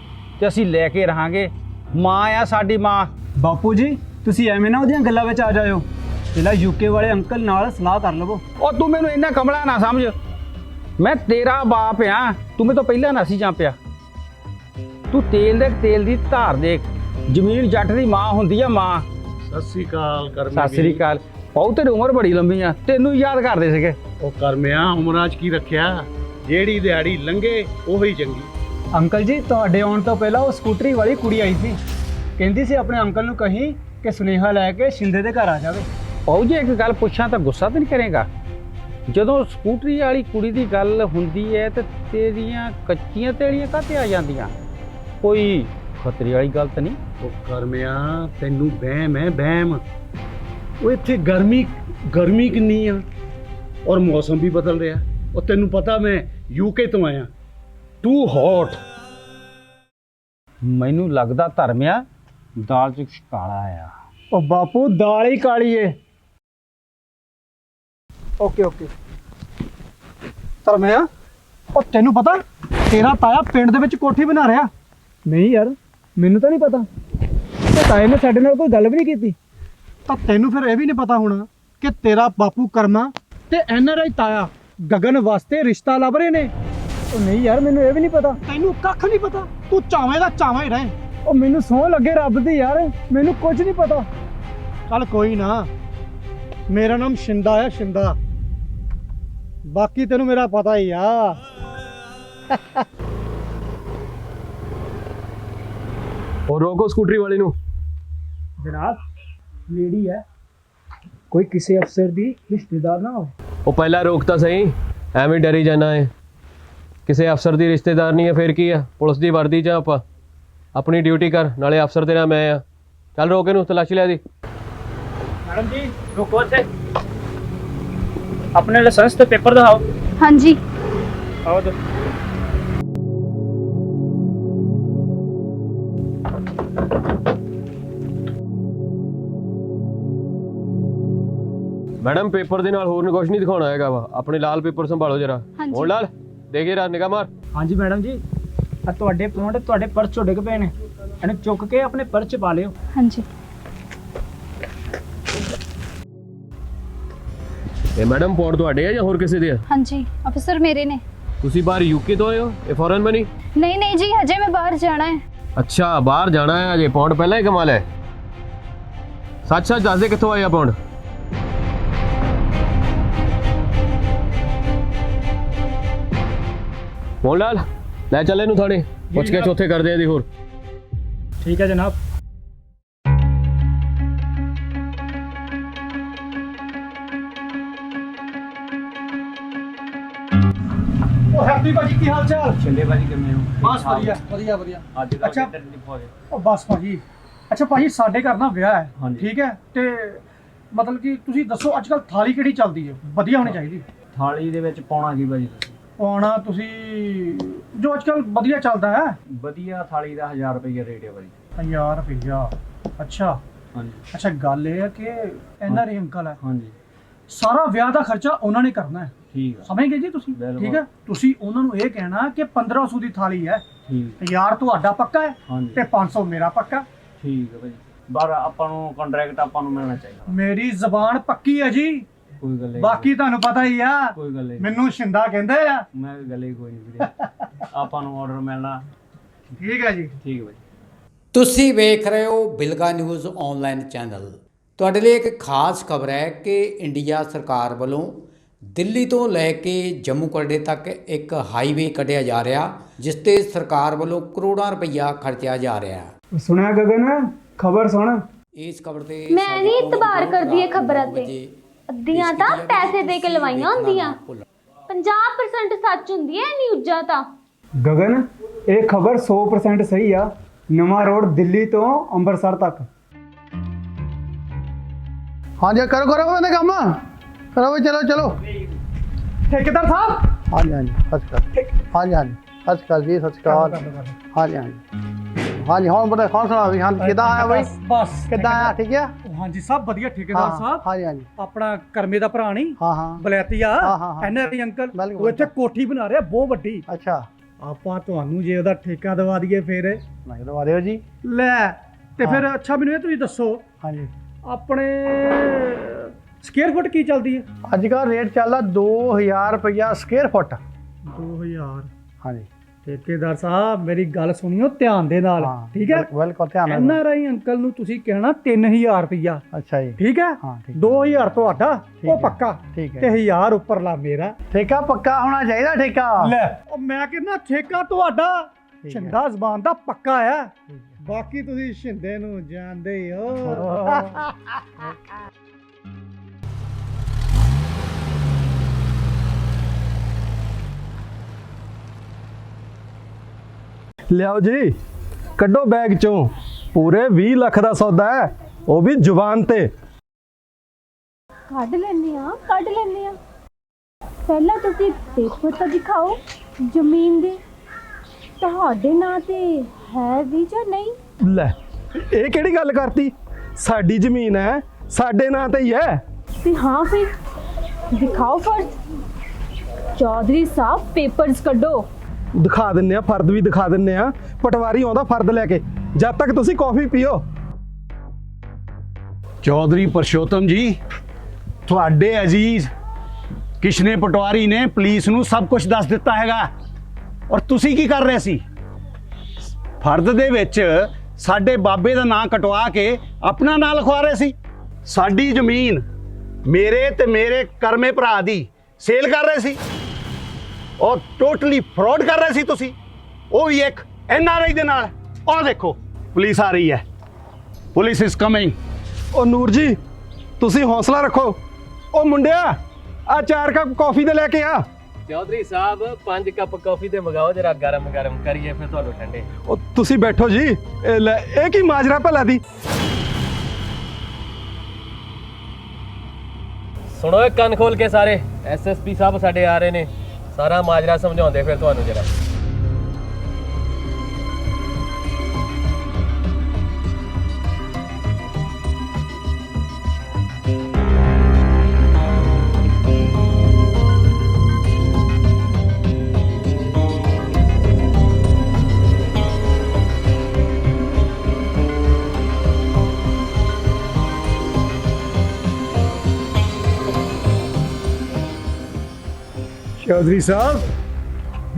ਤੇ ਅਸੀਂ ਲੈ ਕੇ ਰਹਾਂਗੇ। ਮਾਂ ਆ ਸਾਡੀ ਮਾਂ। ਬਾਪੂ ਜੀ ਤੁਸੀਂ ਐਵੇਂ ਨਾ ਉਹਦੀਆਂ ਗੱਲਾਂ ਵਿੱਚ ਆ ਜਾਇਓ, ਪਹਿਲਾਂ UK ਵਾਲੇ ਅੰਕਲ ਨਾਲ ਸਲਾਹ ਕਰ ਲਵੋ। ਉਹ ਤੂੰ ਮੈਨੂੰ ਇੰਨਾ ਕਮਲਾ ਨਾ ਸਮਝ, ਮੈਂ ਤੇਰਾ ਬਾਪ ਆ। ਤੂੰ ਮੇਰੇ ਤੋਂ ਪਹਿਲਾਂ ਨਾ ਸੀ ਜਾਂਪਿਆ। ਤੂੰ ਤੇਲ ਦੀ ਧਾਰ ਦੇਖ। ਜ਼ਮੀਨ ਜੱਟ ਦੀ ਮਾਂ ਹੁੰਦੀ ਆ, ਮਾਂ। ਸਤਿ ਸ੍ਰੀ ਅਕਾਲ ਕਰਮੇ। ਸਤਿ ਸ੍ਰੀ ਅਕਾਲ। ਪਾਉ ਤੇਰੀ ਉਮਰ ਬੜੀ ਲੰਬੀ ਆ, ਤੈਨੂੰ ਯਾਦ ਕਰਦੇ ਸੀਗੇ। ਉਹ ਕਰਮਿਆ ਉਮਰਾਂ 'ਚ ਕੀ ਰੱਖਿਆ, ਜਿਹੜੀ ਦਿਹਾੜੀ ਲੰਘੇ ਉਹੀ ਚੰਗੀ। ਅੰਕਲ ਜੀ ਤੁਹਾਡੇ ਆਉਣ ਤੋਂ ਪਹਿਲਾਂ ਉਹ ਸਕੂਟਰੀ ਵਾਲੀ ਕੁੜੀ ਆਈ ਸੀ, ਕਹਿੰਦੀ ਸੀ ਆਪਣੇ ਅੰਕਲ ਨੂੰ ਕਹੀਂ ਕਿ ਸੁਨੇਹਾ ਲੈ ਕੇ ਸ਼ਿੰਦੇ ਦੇ ਘਰ ਆ ਜਾਵੇ। ਪਾਉ ਜੀ ਇੱਕ ਗੱਲ ਪੁੱਛਾਂ ਤਾਂ ਗੁੱਸਾ ਤਾਂ ਨਹੀਂ ਕਰੇਗਾ? ਜਦੋਂ ਸਕੂਟਰੀ ਵਾਲੀ ਕੁੜੀ ਦੀ ਗੱਲ ਹੁੰਦੀ ਹੈ ਤੇ ਤੇਰੀਆਂ ਕੱਚੀਆਂ ਤੇੜੀਆਂ ਕਾਹਤੇ ਆ ਜਾਂਦੀਆਂ? ਕੋਈ ਖਤਰੇ ਵਾਲੀ ਗੱਲ ਤਾਂ ਨਹੀਂ? ਉਹ ਕਰਮਿਆ ਤੈਨੂੰ ਵਹਿਮ ਹੈ, ਵਹਿਮ। ਉਹ ਇੱਥੇ ਗਰਮੀ ਕਿੰਨੀ ਆ, ਔਰ ਮੌਸਮ ਵੀ ਬਦਲ ਰਿਹਾ। ਉਹ ਤੈਨੂੰ ਪਤਾ ਮੈਂ UK ਤੋਂ ਆਇਆ, ਟੂ ਹੌਟ। ਮੈਨੂੰ ਲੱਗਦਾ ਧਰਮਿਆ ਦਾਲ 'ਚ ਕਾਲਾ ਆ। ਉਹ ਬਾਪੂ ਦਾਲ ਹੀ ਕਾਲੀ ਏ। ਓਕੇ ਧਰਮਿਆ, ਉਹ ਤੈਨੂੰ ਪਤਾ ਤੇਰਾ ਤਾਇਆ ਪਿੰਡ ਦੇ ਵਿੱਚ ਕੋਠੀ ਬਣਾ ਰਿਹਾ? ਨਹੀਂ ਯਾਰ ਮੈਨੂੰ ਤਾਂ ਨਹੀਂ ਪਤਾ। ਤੇ ਤਾਏ ਨੇ ਸਾਡੇ ਨਾਲ ਕੋਈ ਗੱਲ ਵੀ ਨਹੀਂ ਕੀਤੀ। ਤਾਂ ਤੈਨੂੰ ਫਿਰ ਇਹ ਵੀ ਨਹੀਂ ਪਤਾ ਹੋਣਾ ਕਿ ਤੇਰਾ ਬਾਪੂ ਕਰਮਾ ਤੇ ਐਨਆਰਆਈ ਤਾਇਆ ਗਗਨ ਵਾਸਤੇ ਰਿਸ਼ਤਾ ਲੱਭ ਰਹੇ ਨੇ। ਉਹ ਨਹੀਂ ਯਾਰ, ਮੈਨੂੰ ਇਹ ਵੀ ਨਹੀਂ ਪਤਾ। ਤੈਨੂੰ ਕੱਖ ਨਹੀਂ ਪਤਾ, ਤੂੰ ਚਾਵੇਂ ਦਾ ਚਾਵਾਂ ਹੀ ਰਹੇ। ਉਹ ਮੈਨੂੰ ਸਹੁੰ ਲੱਗੇ ਰੱਬ ਦੀ ਯਾਰ, ਮੈਨੂੰ ਕੁਝ ਨਹੀਂ ਪਤਾ। ਚੱਲ ਕੋਈ ਨਾ, ਮੇਰਾ ਨਾਮ ਸ਼ਿੰਦਾ ਆ, ਸ਼ਿੰਦਾ। ਬਾਕੀ ਤੈਨੂੰ ਮੇਰਾ ਪਤਾ ਹੀ ਆ। और रोको स्कूटरी वाली नू। जनाब लेडी है, कोई किसी अफसर दी रिश्तेदार ना हो। ਉਹ ਪਹਿਲਾਂ ਰੋਕਤਾ ਸਹੀ, ਐਵੇਂ ਡਰੀ ਜਾਣਾ ਹੈ। ਕਿਸੇ ਅਫਸਰ ਦੀ ਰਿਸ਼ਤੇਦਾਰ ਨਹੀਂ ਹੈ, ਫਿਰ ਕੀ ਆ? ਪੁਲਿਸ ਦੀ ਵਰਦੀ 'ਚ ਆਪਾਂ ਆਪਣੀ ਡਿਊਟੀ ਕਰ, ਨਾਲੇ ਅਫਸਰ ਤੇਰਾ ਮੈਂ ਆ। ਚੱਲ ਰੋਕ ਇਹਨੂੰ, ਤਲਾਸ਼ੀ ਲੈ ਦੀ। मैडम जी रुको थे, अपने लाइसेंस ते पेपर दिखाओ। हाँ जी। आओ तो ਮੈਡਮ ਪੇਪਰ ਦੇ ਨਾਲ ਹੋਰ ਨੂੰ ਕੁਝ ਨਹੀਂ ਦਿਖਾਉਣਾ ਹੈਗਾ ਵਾ। ਆਪਣੇ ਲਾਲ ਪੇਪਰ ਸੰਭਾਲੋ ਜਰਾ। ਹੁਣ ਲਾਲ ਦੇਖੇ ਰਾ ਨਿਗਾਹ ਮਾਰ। ਹਾਂਜੀ ਮੈਡਮ ਜੀ, ਆ ਤੁਹਾਡੇ ਪੌਂਡ ਤੁਹਾਡੇ ਪਰਸ ਚੋਂ ਡਿੱਗ ਪਏ ਨੇ, ਇਹਨੂੰ ਚੁੱਕ ਕੇ ਆਪਣੇ ਪਰਸ 'ਚ ਪਾ ਲਿਓ। हाँ जी। ਇਹ ਮੈਡਮ ਪੌਂਡ ਤੁਹਾਡੇ ਆ ਜਾਂ ਹੋਰ ਕਿਸੇ ਦੇ ਆ? हाँ जी अफसर मेरे ने। ਤੁਸੀਂ ਬਾਹਰ ਯੂਕੇ ਤੋਂ ਆਏ ਹੋ? ਇਹ ਫੋਰਨ ਮਨੀ? नहीं नहीं जी, हजे मैं बाहर जाना है। ਅੱਛਾ ਬਾਹਰ ਜਾਣਾ ਹੈ ਅਜੇ, ਪੌਂਡ ਪਹਿਲਾਂ ਹੀ ਕਮਾ ਲਿਆ। ਸੱਚ ਸੱਚ ਦੱਸ ਦੇ ਕਿੱਥੋਂ ਆਏ ਆ ਪੌਂਡ? ਮੋਹਨ ਲਾਲ ਲੈ ਚੱਲ ਇਹਨੂੰ ਥਾਣੇ, ਪੁੱਛ ਕੇ ਚੌਥੇ ਕਰਦੇ ਆ ਇਹਦੀ ਹੋਰ। ठीक है जनाब। ਉਹ ਹੈਪੀ ਭਾਜੀ ਕੀ ਹਾਲ ਚਾਲ? चलिए भाजी किमें हो? ਬਸ ਵਧੀਆ ਵਧੀਆ ਵਧੀਆ। आज अच्छा। हो गए। ਉਹ ਬਸ ਭਾਜੀ, ਅੱਛਾ ਭਾਜੀ ਸਾਡੇ ਘਰ ਨਾ ਵਿਆਹ ਹੈ, ਹਾਂਜੀ। ਠੀਕ ਹੈ? ਤੇ ਮਤਲਬ ਕਿ ਤੁਸੀਂ ਦੱਸੋ ਅੱਜ ਕੱਲ ਥਾਲੀ ਕਿਹੜੀ ਚੱਲਦੀ ਹੈ? ਵਧੀਆ ਹੋਣੀ ਚਾਹੀਦੀ। थाली ਦੇ ਵਿੱਚ ਪਾਉਣਾ ਕੀ ਭਾਜੀ ਤੁਸੀਂ? ਪਾਉਣਾ ਤੁਸੀਂ ਜੋ ਅੱਜ ਕੱਲ ਵਧੀਆ ਚੱਲਦਾ ਹੈ। ਵਧੀਆ ਥਾਲੀ ਦਾ 1000 ਰੁਪਏ ਰੇਟ ਹੈ ਭਾਜੀ। 1000 ਰੁਪਇਆ? ਅੱਛਾ ਹਾਂਜੀ ਅੱਛਾ, ਗੱਲ ਇਹ ਹੈ ਕਿ ਐਨਆਰਆਈ ਅੰਕਲ ਹੈ, ਹਾਂਜੀ ਸਾਰਾ ਵਿਆਹ ਦਾ ਖਰਚਾ ਉਹਨਾਂ ਨੇ ਕਰਨਾ ਹੈ। ਠੀਕ ਹੈ ਸਮਝ ਗਏ ਜੀ ਤੁਸੀਂ? ਬਿਲਕੁਲ। ਠੀਕ ਹੈ, ਤੁਸੀਂ ਉਹਨਾਂ ਨੂੰ ਇਹ ਕਹਿਣਾ ਕਿ 1500 ਦੀ ਥਾਲੀ ਹੈ, ਠੀਕ 1000 ਤੁਹਾਡਾ ਪੱਕਾ ਹੈ ਹਾਂਜੀ ਤੇ 500 ਮੇਰਾ ਪੱਕਾ। ਠੀਕ ਹੈ ਭਾਜੀ, ਬਾਹਰ ਆਪਾਂ ਨੂੰ ਕੰਟਰੈਕਟ ਆਪਾਂ ਨੂੰ ਮਿਲਣਾ ਚਾਹੀਦਾ। ਮੇਰੀ ਜ਼ਬਾਨ ਪੱਕੀ ਹੈ ਜੀ, ਕੋਈ ਗੱਲ ਨਹੀਂ, ਬਾਕੀ ਤੁਹਾਨੂੰ ਪਤਾ ਹੀ ਆ, ਕੋਈ ਗੱਲ ਨਹੀਂ, ਮੈਨੂੰ ਸ਼ਿੰਦਾ ਕਹਿੰਦੇ ਆ। ਮੈਂ ਗੱਲ ਹੀ ਕੋਈ ਨਹੀਂ ਵੀਰੇ, ਆਪਾਂ ਨੂੰ ਆਰਡਰ ਮਿਲਣਾ। ਠੀਕ ਹੈ ਜੀ, ਠੀਕ ਹੈ ਭਾਜੀ। ਤੁਸੀਂ ਵੇਖ ਰਹੇ ਹੋ ਬਿਲਗਾ ਨਿਊਜ਼ ਆਨਲਾਈਨ ਚੈਨਲ। ਤੁਹਾਡੇ ਲਈ ਇੱਕ ਖਾਸ ਖਬਰ ਹੈ ਕਿ ਇੰਡੀਆ ਸਰਕਾਰ ਵੱਲੋਂ ਦਿੱਲੀ ਤੋਂ ਲੈ ਕੇ ਜੰਮੂ ਕਟੜੇ ਤੱਕ ਇੱਕ ਹਾਈਵੇ ਕੱਢਿਆ ਜਾ ਰਿਹਾ, ਜਿਸ ਤੇ ਸਰਕਾਰ ਵੱਲੋਂ ਕਰੋੜਾਂ ਰੁਪਈਆ ਖਰਚਿਆ ਜਾ ਰਿਹਾ। ਸੁਣਿਆ ਗਗਨ, ਖਬਰ ਸੁਣ। ਇਸ ਖਬਰ ਤੇ ਮੈਂ ਨਹੀਂ ਇਤਬਾਰ ਕਰਦੀ ਇਹ ਖਬਰਾਂ ਤੇ। ਅੱਧੀਆਂ ਤਾਂ ਪੈਸੇ ਦੇ ਕੇ ਲਵਾਈਆਂ ਹੁੰਦੀਆਂ, 50% ਸੱਚ ਹੁੰਦੀ ਹੈ ਨਿਊਜ਼ਾਂ ਤਾਂ। ਗਗਨ, ਇਹ ਖਬਰ 100% ਸਹੀ ਆ। ਨਵਾਂ ਰੋਡ ਦਿੱਲੀ ਤੋਂ ਅੰਮ੍ਰਿਤਸਰ ਤੱਕ। ਹਾਂਜੀ ਕਰੋ ਕਰੋ ਉਹਨੇ ਕੰਮ ਕਰੋ ਵੀ, ਚਲੋ ਚਲੋ। ਠੇਕੇਦਾਰ ਸਾਹਿਬ। ਹਾਂਜੀ ਹਾਂਜੀ ਸਤਿ ਸ਼੍ਰੀ ਅਕਾਲ। ਹਾਂਜੀ ਹਾਂਜੀ ਸਤਿ ਸ਼੍ਰੀ ਅਕਾਲ ਜੀ, ਸਤਿ ਸ਼੍ਰੀ ਅਕਾਲ। ਹਾਂਜੀ ਹਾਂਜੀ ਹਾਂਜੀ ਹੁਣ ਬੜਾ ਖਾਨ ਸੁਣਾ ਵੀ। ਹਾਂਜੀ ਕਿੱਦਾਂ ਆਇਆ ਬਈ? ਬਸ ਕਿੱਦਾਂ ਆਇਆ? ਠੀਕ ਹੈ ਹਾਂਜੀ ਸਭ ਵਧੀਆ। ਠੇਕੇਦਾਰ ਸਾਹਿਬ ਹਾਂਜੀ ਹਾਂਜੀ ਆਪਣਾ ਕਰਮੇ ਦਾ ਭਰਾ ਨਹੀਂ, ਹਾਂ ਹਾਂ ਬਲੈਤੀਆ ਹਾਂ, ਹਾਂ। ਐਨਆਰਆਈ ਅੰਕਲ, ਬਿਲਕੁਲ। ਉਹ ਇੱਥੇ ਕੋਠੀ ਬਣਾ ਰਿਹਾ ਬਹੁਤ ਵੱਡੀ। ਅੱਛਾ, ਆਪਾਂ ਤੁਹਾਨੂੰ ਜੇ ਉਹਦਾ ਠੇਕਾ ਦਵਾ ਦਈਏ ਫਿਰ? ਨਹੀਂ ਦਵਾ ਦਿਓ ਜੀ। ਲੈ ਤੇ ਫਿਰ ਅੱਛਾ ਮੈਨੂੰ ਇਹ ਤੁਸੀਂ ਦੱਸੋ, ਹਾਂਜੀ ਆਪਣੇ ਸਕੁਅਰ ਫੁੱਟ ਕੀ ਚੱਲਦੀ ਹੈ ਅੱਜ ਕੱਲ੍ਹ? ਰੇਟ ਚੱਲਦਾ 2000 ਰੁਪਇਆ ਸਕੁਅਰ ਫੁੱਟ। 2000? ਹਾਂਜੀ ਠੇਕੇਦਾਰ ਸਾਹਿਬ ਮੇਰੀ ਗੱਲ ਸੁਣਿਓ ਧਿਆਨ ਦੇ ਨਾਲ, ਠੀਕ ਹੈ? ਬਿਲਕੁਲ ਧਿਆਨ ਨਾਲ। ਐਨਆਰਆਈ ਅੰਕਲ ਨੂੰ ਤੁਸੀਂ ਕਹਿਣਾ 3000 ਰੁਪਇਆ। ਅੱਛਾ ਜੀ, ਠੀਕ ਹੈ? ਹਾਂ ਠੀਕ 2000 ਤੁਹਾਡਾ ਠੀਕ ਉਹ ਹੈ। ਪੱਕਾ, ਠੀਕ ਹੈ। ਤੇ 1000 ਉੱਪਰਲਾ ਮੇਰਾ। ਠੇਕਾ ਪੱਕਾ ਹੋਣਾ ਚਾਹੀਦਾ। ਠੇਕਾ ਲੈ ਉਹ ਮੈਂ ਕਹਿੰਦਾ ਠੇਕਾ ਤੁਹਾਡਾ ਸ਼ਿੰਦਾ ਜ਼ਬਾਨ ਦਾ ਪੱਕਾ ਹੈ, ਬਾਕੀ ਤੁਸੀਂ ਸ਼ਿੰਦੇ ਨੂੰ ਜਾਣਦੇ ਹੋ। ਲਿਆਓ ਜੀ, ਕੱਢੋ ਬੈਗ ਚੋਂ, ਪੂਰੇ 20 ਲੱਖ ਦਾ ਸੌਦਾ ਹੈ, ਉਹ ਵੀ ਜ਼ੁਬਾਨ ਤੇ। ਕੱਢ ਲੈਂਦੇ ਆ। ਪਹਿਲਾਂ ਤੁਸੀਂ ਪੇਪਰ ਤਾਂ ਦਿਖਾਓ ਜ਼ਮੀਨ ਦੇ, ਤੁਹਾਡੇ ਨਾਂ ਤੇ ਹੈ ਵੀ ਜਾਂ ਨਹੀਂ? ਲੈ ਇਹ ਕਿਹੜੀ ਗੱਲ ਕਰਤੀ? ਸਾਡੀ ਜ਼ਮੀਨ ਹੈ, ਸਾਡੇ ਨਾਂ ਤੇ ਹੀ ਹੈ। ਤੇ ਹਾਂ ਫਿਰ ਦਿਖਾਓ ਫਰਜ਼। ਚੌਧਰੀ ਸਾਹਿਬ ਪੇਪਰਸ ਕੱਢੋ। ਦਿਖਾ ਦਿੰਨੇ ਆ, ਫਰਦ ਵੀ ਦਿਖਾ ਦਿੰਨੇ ਆ। ਪਟਵਾਰੀ ਆਉਂਦਾ ਫਰਦ ਲੈ ਕੇ, ਜਦ ਤੱਕ ਤੁਸੀਂ ਕੌਫੀ ਪੀਓ। ਚੌਧਰੀ ਪਰਸ਼ੋਤਮ ਜੀ, ਤੁਹਾਡੇ ਅਜ਼ੀਜ਼ ਕਿਸ਼ਨੇ ਪਟਵਾਰੀ ਨੇ ਪੁਲਿਸ ਨੂੰ ਸਭ ਕੁਝ ਦੱਸ ਦਿੱਤਾ ਹੈਗਾ। ਔਰ ਤੁਸੀਂ ਕੀ ਕਰ ਰਹੇ ਸੀ? ਫਰਦ ਦੇ ਵਿੱਚ ਸਾਡੇ ਬਾਬੇ ਦਾ ਨਾਂ ਕਟਵਾ ਕੇ ਆਪਣਾ ਨਾਂ ਲਿਖਵਾ ਰਹੇ ਸੀ। ਸਾਡੀ ਜ਼ਮੀਨ ਮੇਰੇ ਤੇ ਮੇਰੇ ਕਰਮੇ ਭਰਾ ਦੀ ਸੇਲ ਕਰ ਰਹੇ ਸੀ। ਔਰ ਟੋਟਲੀ ਫਰਾਡ ਕਰ ਰਹੇ ਸੀ ਤੁਸੀਂ, ਉਹ ਵੀ ਇੱਕ NRI ਦੇ ਨਾਲ। ਆਹ ਦੇਖੋ ਪੁਲਿਸ ਆ ਰਹੀ ਹੈ, ਪੁਲਿਸ ਇਜ਼ ਕਮਿੰਗ। ਉਹ ਨੂਰ ਜੀ ਤੁਸੀਂ ਹੌਸਲਾ ਰੱਖੋ। ਉਹ ਮੁੰਡਿਆ ਆ 4 ਕੱਪ ਕੌਫੀ ਦੇ ਲੈ ਕੇ ਆ। ਚੌਧਰੀ ਸਾਹਿਬ 5 ਕੱਪ ਕਾਫੀ ਤੇ ਮੰਗਾਓ, ਜਰਾ ਗਰਮ ਗਰਮ ਕਰੀਏ ਫਿਰ ਤੁਹਾਨੂੰ ਠੰਡੇ। ਉਹ ਤੁਸੀਂ ਬੈਠੋ ਜੀ। ਇਹ ਕੀ ਮਾਜਰਾ ਭਲਾ ਦੀ? ਸੁਣੋ ਇਹ ਕੰਨ ਖੋਲ ਕੇ ਸਾਰੇ, SSP ਸਾਹਿਬ ਸਾਡੇ ਆ ਰਹੇ ਨੇ, ਸਾਰਾ ਮਾਜਰਾ ਸਮਝਾਉਂਦੇ ਫਿਰ ਤੁਹਾਨੂੰ ਜਰਾ। चौधरी साहब,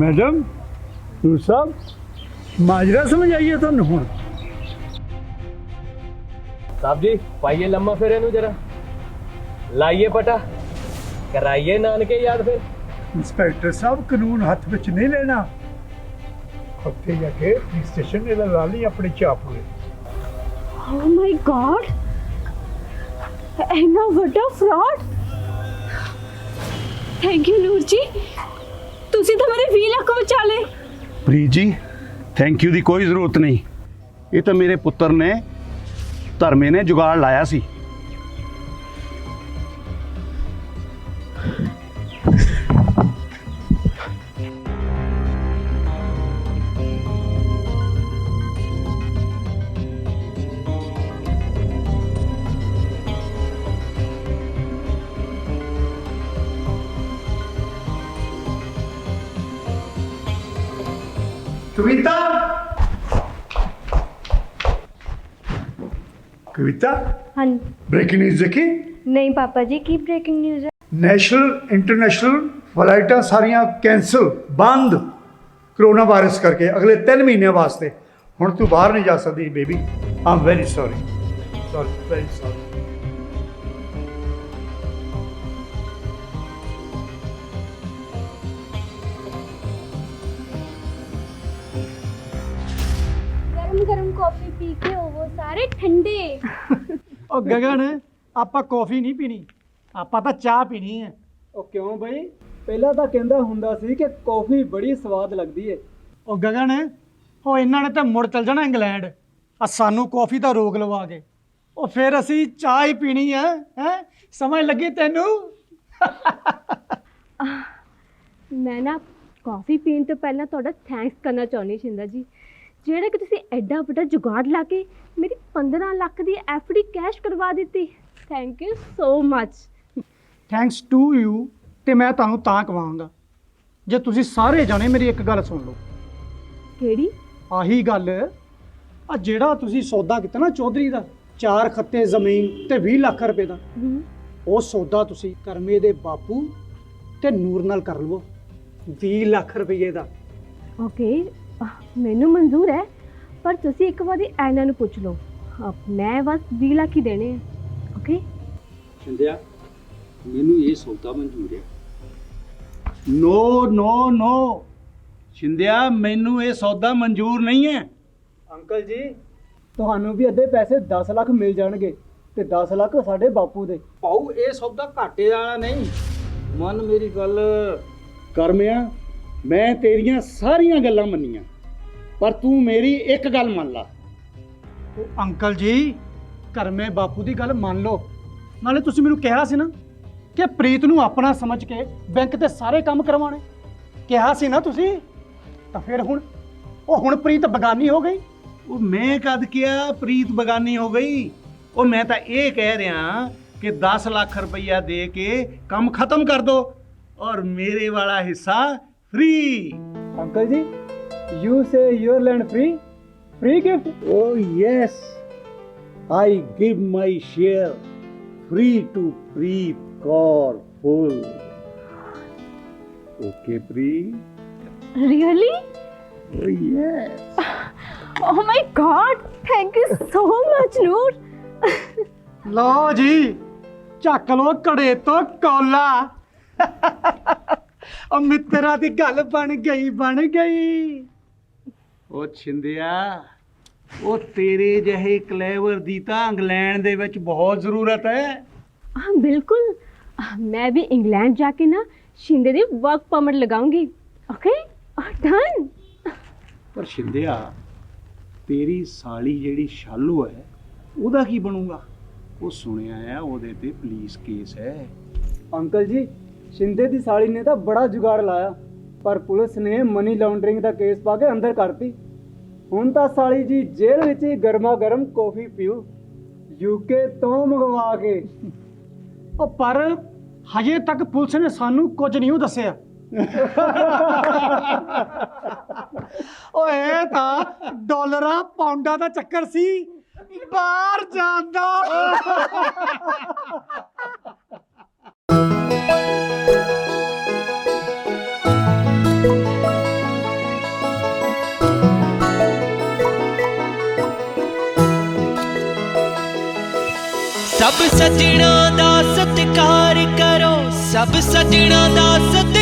मैडम, नूर साहब, माजरा समझ आइए तुहानू हुण? साहब जी पाइए लम्मा फिर इनू जरा, लाइए पटा, कराइए नानके याद फिर। इंस्पैक्टर साहब कानून हथ विच नहीं लेना। उत्थे जाके पुलिस स्टेशन ला ली अपनी चाप हुए। Oh my God! इतना बड़ा फ्रॉड। थैंक यू ਨੂਰ ਜੀ, ਤੁਸੀਂ ਤਾਂ ਮੇਰੇ 20 ਲੱਖ ਬਚਾ ਲਏ। ਪ੍ਰੀਤ ਜੀ ਥੈਂਕ ਯੂ ਦੀ ਕੋਈ ਜ਼ਰੂਰਤ ਨਹੀਂ, ਇਹ ਤਾਂ ਮੇਰੇ ਪੁੱਤਰ ਨੇ ਧਰਮੇ ਨੇ ਜੁਗਾੜ ਲਾਇਆ ਸੀ। कविता, कविता, हाँ ब्रेकिंग न्यूज़ देखी? नहीं पापा जी, की ब्रेकिंग न्यूज़ है? नेशनल इंटरनेशनल फ्लाइटां सारियां कैंसल, बंद कोरोना वायरस करके अगले 3 महीने वास्ते। हुण तू बाहर नहीं जा सकती baby. I am very sorry, very sorry. गरम गरम कॉफी पी के होवो सारे ठंडे। ਉਹ ਗਗਨ, ਆਪਾਂ ਕੌਫੀ ਨਹੀਂ ਪੀਣੀ, ਆਪਾਂ ਤਾਂ ਚਾਹ ਪੀਣੀ ਹੈ। ਉਹ ਕਿਉਂ ਬਈ? ਪਹਿਲਾਂ ਤਾਂ ਕਹਿੰਦਾ ਹੁੰਦਾ ਸੀ ਕਿ ਕੌਫੀ ਬੜੀ ਸਵਾਦ ਲੱਗਦੀ ਏ। ਉਹ ਗਗਨ, ਉਹ ਇਹਨਾਂ ਨੇ ਤਾਂ ਮੁੜ ਚੱਲ ਜਾਣਾ ਇੰਗਲੈਂਡ, ਆ ਸਾਨੂੰ ਕੌਫੀ ਦਾ ਰੋਗ ਲਵਾ ਕੇ। ਉਹ ਫਿਰ ਅਸੀਂ ਚਾਹ ਹੀ ਪੀਣੀ ਹੈ। ਸਮਝ ਲੱਗੀ ਤੈਨੂੰ? ਮੈਂ ਨਾ ਕਾਫੀ ਪੀਣ ਤੋਂ ਪਹਿਲਾਂ ਤੁਹਾਡਾ ਥੈਂਕਸ ਕਰਨਾ ਚਾਹੁੰਦੀ ਸ਼ਿੰਦਾ ਜੀ, ਜਿਹੜਾ ਕਿ ਤੁਸੀਂ ਐਡਾ ਵੱਡਾ ਜੁਗਾੜ ਲਾ ਕੇ ਮੇਰੀ 15 ਲੱਖ ਦੀ FD ਕੈਸ਼ ਕਰਵਾ ਦਿੱਤੀ। Thank you so much. Thanks to you. ਤੇ ਮੈਂ ਤੁਹਾਨੂੰ ਤਾਂ ਕਵਾਂਗਾ ਜੇ ਤੁਸੀਂ ਸਾਰੇ ਜਾਣੇ ਮੇਰੀ ਇੱਕ ਗੱਲ ਸੁਣ ਲਓ। ਕਿਹੜੀ? ਆਹੀ ਗੱਲ, ਆ ਜਿਹੜਾ ਤੁਸੀਂ ਸੌਦਾ ਕੀਤਾ ਨਾ ਚੌਧਰੀ ਦਾ, 4 ਖੱਤੇ ਜ਼ਮੀਨ ਤੇ 20 ਲੱਖ ਰੁਪਏ ਦਾ, ਉਹ ਸੌਦਾ ਤੁਸੀਂ ਕਰਮੇ ਦੇ ਬਾਪੂ ਤੇ ਨੂਰ ਨਾਲ ਕਰ ਲਵੋ, 20 ਲੱਖ ਰੁਪਏ ਦਾ। ਓਕੇ, ਮੈਨੂੰ ਮਨਜ਼ੂਰ ਹੈ, ਪਰ ਤੁਸੀਂ ਇੱਕ ਵਾਰੀ ਐਨਾ ਨੂੰ ਪੁੱਛ ਲਓ। ਮੈਂ ਬਸ 20 ਲੱਖ ਹੀ ਦੇਣੇ ਆ। ਓਕੇ ਸ਼ਿੰਦਿਆ, ਮੈਨੂੰ ਇਹ ਸੌਦਾ ਮਨਜ਼ੂਰ ਹੈ। ਨੋ ਨੋ ਨੋ ਸ਼ਿੰਦਿਆ, ਮੈਨੂੰ ਇਹ ਸੌਦਾ ਮਨਜ਼ੂਰ ਨਹੀਂ ਹੈ। ਅੰਕਲ ਜੀ, ਤੁਹਾਨੂੰ ਵੀ ਅੱਧੇ ਪੈਸੇ 10 ਲੱਖ ਮਿਲ ਜਾਣਗੇ ਤੇ 10 ਲੱਖ ਸਾਡੇ ਬਾਪੂ ਦੇ। ਪਾਉ ਇਹ ਸੌਦਾ ਘਾਟੇ ਵਾਲਾ ਨਹੀਂ, ਮੰਨ ਮੇਰੀ ਗੱਲ। ਕਰਮਿਆ, ਮੈਂ ਤੇਰੀਆਂ ਸਾਰੀਆਂ ਗੱਲਾਂ ਮੰਨੀਆਂ, ਪਰ ਤੂੰ ਮੇਰੀ ਇੱਕ ਗੱਲ ਮੰਨ ਲਾ। ਉਹ ਅੰਕਲ ਜੀ, ਕਰਮੇ ਬਾਪੂ ਦੀ ਗੱਲ ਮੰਨ ਲਓ। ਨਾਲੇ ਤੁਸੀਂ ਮੈਨੂੰ ਕਿਹਾ ਸੀ ਨਾ ਕਿ ਪ੍ਰੀਤ ਨੂੰ ਆਪਣਾ ਸਮਝ ਕੇ ਬੈਂਕ ਤੇ ਸਾਰੇ ਕੰਮ ਕਰਵਾਉਣੇ, ਕਿਹਾ ਸੀ ਨਾ ਤੁਸੀਂ। ਤਾਂ ਫਿਰ ਹੁਣ ਪ੍ਰੀਤ ਬਗਾਨੀ ਹੋ ਗਈ। ਉਹ ਮੈਂ ਕਦ ਕਿਹਾ ਪ੍ਰੀਤ ਬਗਾਨੀ ਹੋ ਗਈ? ਉਹ ਮੈਂ ਤਾਂ ਇਹ ਕਹਿ ਰਿਹਾ ਕਿ 10 ਲੱਖ ਰੁਪਈਆ ਦੇ ਕੇ ਕੰਮ ਖਤਮ ਕਰ ਦੋ ਔਰ ਮੇਰੇ ਵਾਲਾ ਹਿੱਸਾ फ्री। अंकल जी, you say your land free? Free gift? Oh yes, I give my share free to Preet Kaur full. Okay, Pri. Really? Oh, yes. Oh my God! Thank you so much, Noor. ਲਓ ਜੀ ਚੱਕ ਲੋ ਘੜੇ ਤੋਂ ਕੌਲਾ ਉਹ ਮਿੱਤਰਾਂ ਦੀ ਗੱਲ ਬਣ ਗਈ ਉਹ ਛਿੰਦਿਆ, ਉਹ ਤੇਰੇ ਜਿਹੇ ਕਲੇਵਰ ਦੀ ਤਾਂ ਇੰਗਲੈਂਡ ਦੇ ਵਿੱਚ ਬਹੁਤ ਜ਼ਰੂਰਤ ਹੈ। हाँ बिल्कुल मैं भी इंग्लैंड जाके ना शिंदे दी वर्क परमिट लगाऊंगी। Okay done. ਪਰ ਛਿੰਦਿਆ, ਤੇਰੀ ਸਾਲੀ ਜਿਹੜੀ ਸ਼ਾਲੂ ਹੈ ਉਹਦਾ ਕੀ ਬਣੂਗਾ? ਉਹ ਸੁਣਿਆ ਹੈ ਉਹਦੇ ਤੇ ਪੁਲਿਸ ਕੇਸ ਹੈ। ਅੰਕਲ ਜੀ ਸ਼ਿੰਦੇ ਦੀ ਸਾਲੀ ਨੇ ਤਾਂ ਬੜਾ ਜੁਗਾੜ ਲਾਇਆ, ਪਰ ਪੁਲਿਸ ਨੇ ਮਨੀ ਲਾਉਂਡਰਿੰਗ ਦਾ ਕੇਸ ਪਾ ਕੇ ਅੰਦਰ ਕਰਤੀ। ਹੁਣ ਤਾਂ ਸਾਲੀ ਜੀ ਜੇਲ੍ਹ ਵਿੱਚ ਹੀ ਗਰਮਾ ਗਰਮ ਕੌਫੀ ਪੀਓ, ਯੂਕੇ ਤੋਂ ਮੰਗਵਾ ਕੇ। ਉਹ ਪਰ ਹਜੇ ਤੱਕ ਪੁਲਿਸ ਨੇ ਸਾਨੂੰ ਕੁਝ ਨਹੀਂ ਦੱਸਿਆ। ਓਏ ਤਾਂ ਡਾਲਰਾਂ ਪਾਉਂਡਾਂ ਦਾ ਚੱਕਰ ਸੀ, ਬਾਹਰ ਜਾਂਦਾ। सब सजना दा सत्कार करो, सब सजना दा सत्कार